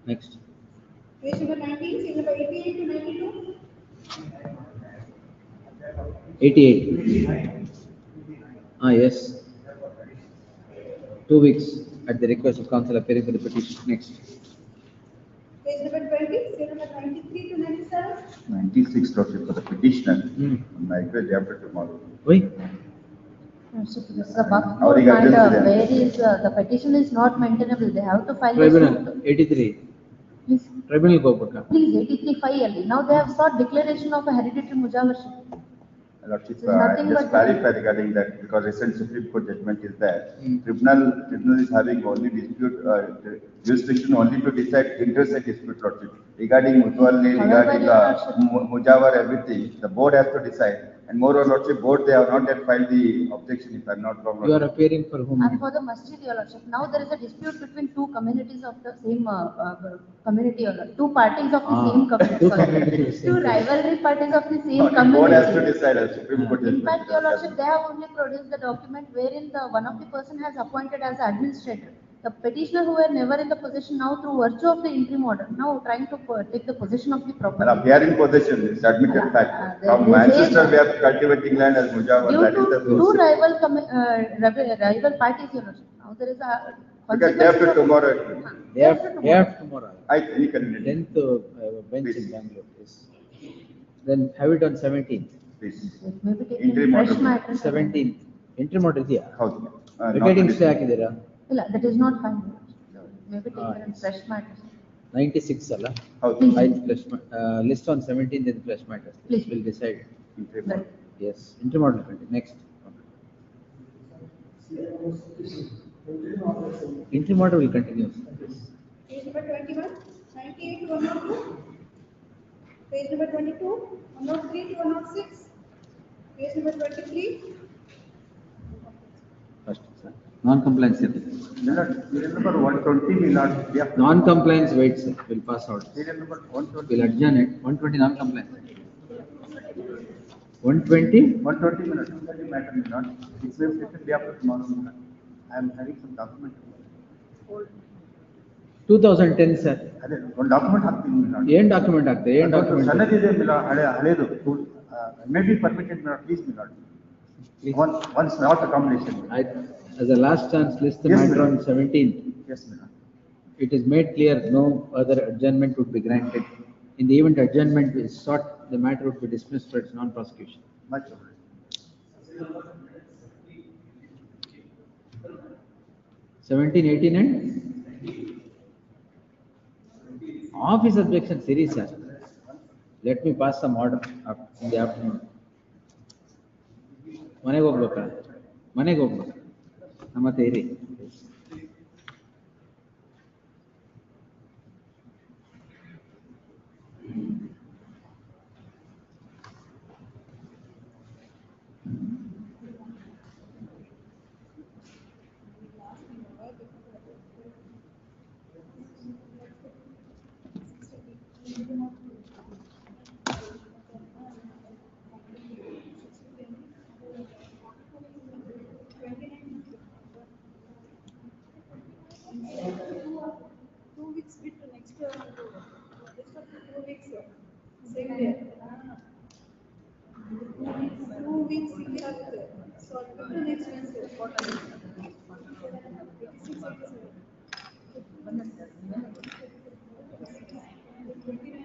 Next. Page number 19, page number 88 to 92. 88. Yes. 2 weeks at the request of council appearing for the petition. Next. Page number 20, page number 93 to 97. 96 Lordship for the petitioner. My request after tomorrow. Why? So this is a bug Avರಿಗೆ and urgency ಇದೆ. where is the petition is not maintainable. They have to file a Tribunal, suit. 83. Please, Tribunal ಹೋಗ್ಬೇಕಾ? please 83(5) ಅಲ್ಲಿ. Now they have sought declaration of a hereditary mujawarship. Lordship, There's nothing just but- clarify regarding that because recent Supreme Court judgment is there. Tribunal is having only dispute, jurisdiction only to decide interstate dispute, Lordship. Regarding mutuality, regarding However, the Your Lordship- mujawar, everything, the board has to decide. And moreover, Lordship, board, they have not yet filed the objection, if I'm not wrong. You are appearing for whom? And for the masjid, Your Lordship, now there is a dispute between two communities of the same community, Your Lordship. Two parties of the same community. two sorry. communities of the same Two rivalry parties of the same The board has to community. decide, as Supreme Court In judgment. fact, Your Lordship, they have only produced the document wherein the one of the person has appointed as administrator. The petitioner who were never in the position now through virtue of the interim order, now trying to take the possession of the And property. appearing possession is admitted fact. they- From they say Manchester, that- we are cultivating land as mujawar, Due that is the to two source. rival parties, Your Lordship, now there is a Because day after consequence of- tomorrow, Day after tomorrow. any convenient, 10th bench in Please. Bangalore. Yes. Then have it on 17th. please. It may be taken Interim fresh order. matter. 17th. Interim order ಇದೆಯಾ? ಹೌದು. Vacating stay ಹಾಕಿದ್ದೀರಾ? ಇಲ್ಲ, that is not fine. So it may be taken in fresh matter. 96 ಅಲ್ಲ? ಹೌದು. List on 17th in fresh matters. Please. We'll decide. Interim Right. order. Yes. Interim order continue. Next. Interim order will continue. Page number 21, 98 to 102. Page number 22, 103 to 106. Page number 23. First, sir. Non-compliance. Serial number 120 will not be up. Non-compliance, wait, sir. We'll pass out. Serial number 120. We'll adjourn it. 120 non-compliance. 120? 120 minutes, 230 matter will not. It will take day after tomorrow. I am having some document. 2010, sir. ಅದೇ ಒಂದು document ಹಾಕ್ತೀನಿ milord. ಏನ್ document ಆಗ್ತದೆ? ಏನ್ document? ಸಣ್ಣದಿದೆ milord, ಹಳೇದು. May be permitted milord, please milord. One small accommodation. As a last chance, list the Yes, matter ma'am. on 17th. Yes, Milan. It is made clear no other adjournment would be granted. In the event adjournment is sought, the matter would be dismissed for its non-prosecution. Much obliged. 17, 18 and? Office objection series, sir. Let me pass some order in the afternoon. ಮನೆಗೆ ಹೋಗ್ಬೇಕಾ? ಮನೆಗೆ ಹೋಗ್ಬೇಕಾ? ನಮ್ಮತ್ತೆ ಇರಿ. Same day. 2 weeks ಇಲ್ಲಿ ಆಗುತ್ತೆ. So ಅದು ಬಿಟ್ಟು next Wednesday. 86, 89.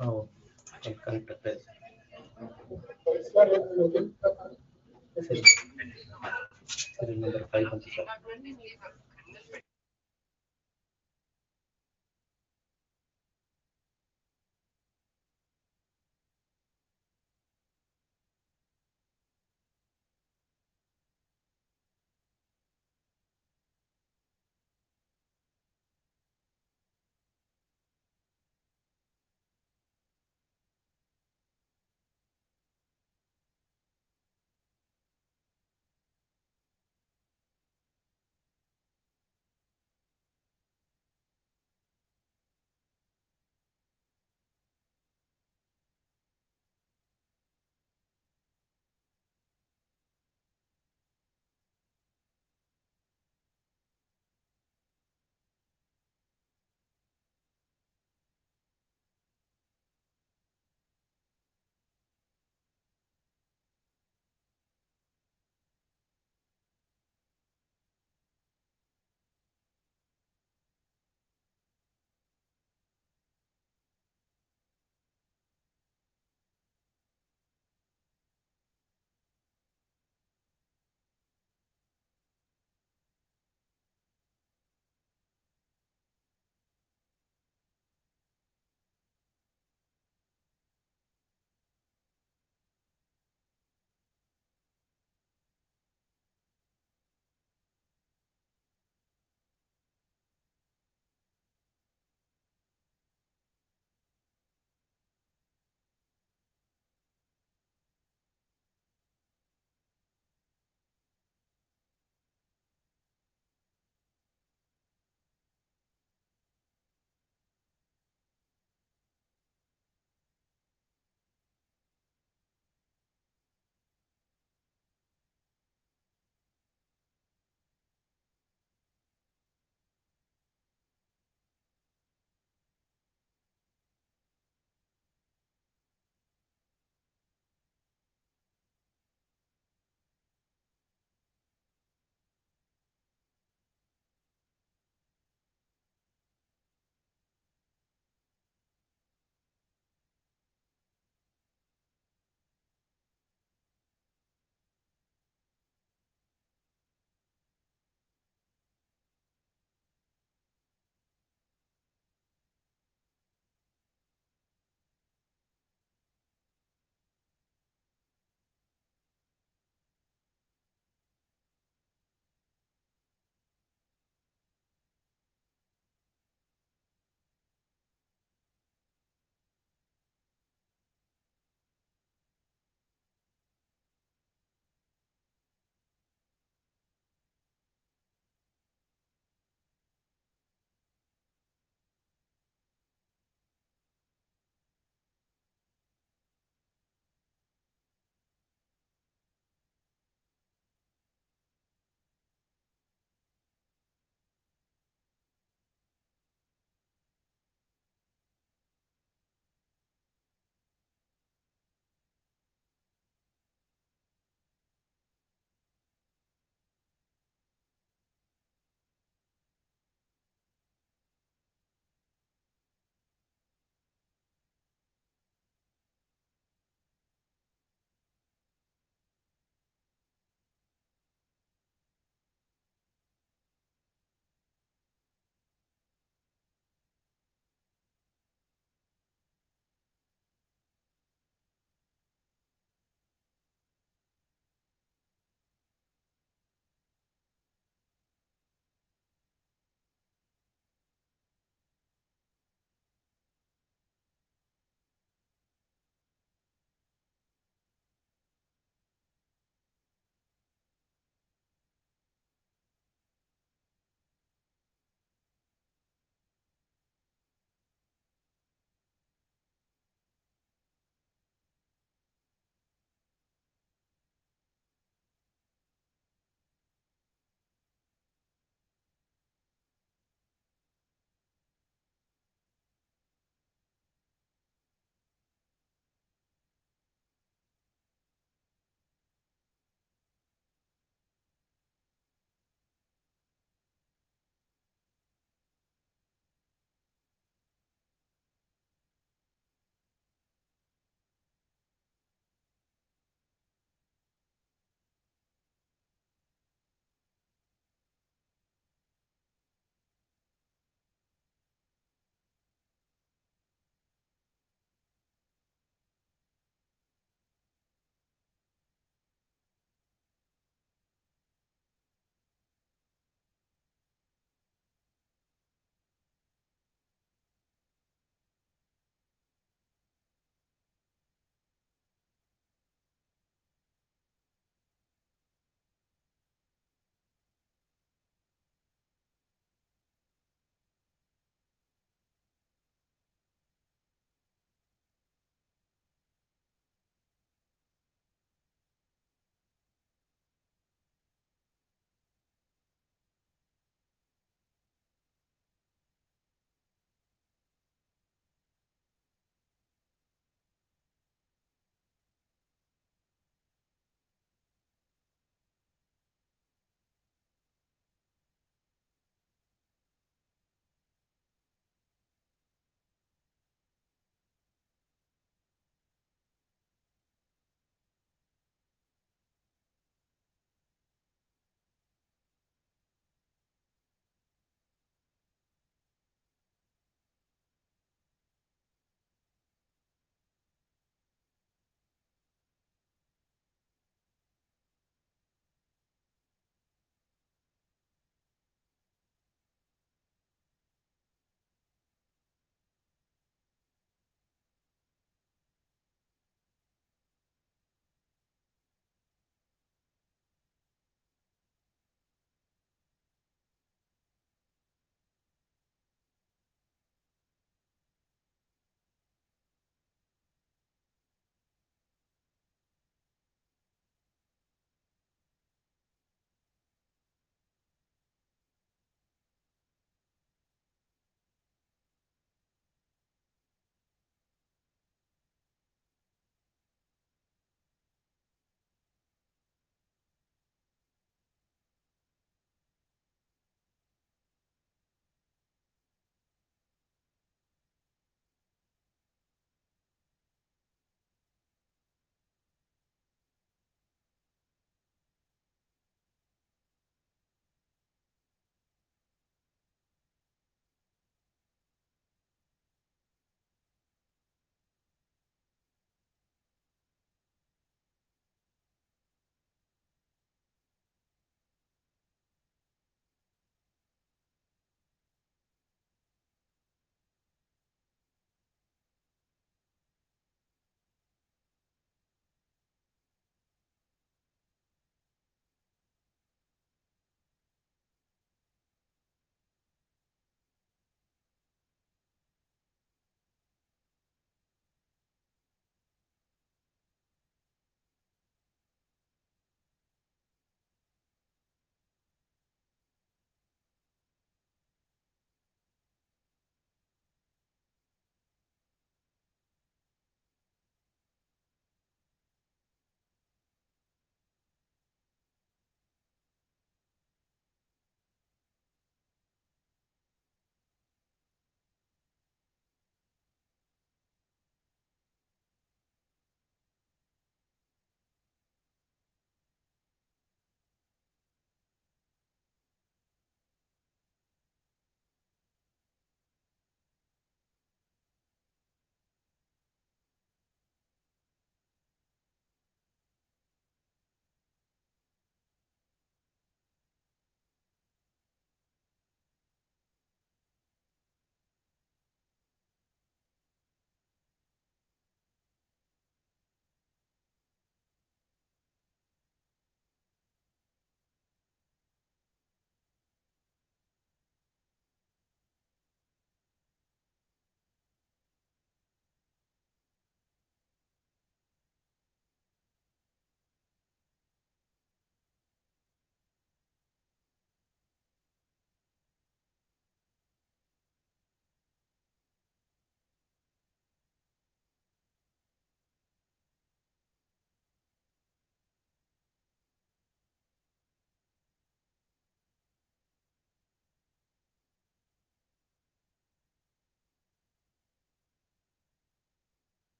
Oh, okay, correct. Serial number 5 and 6.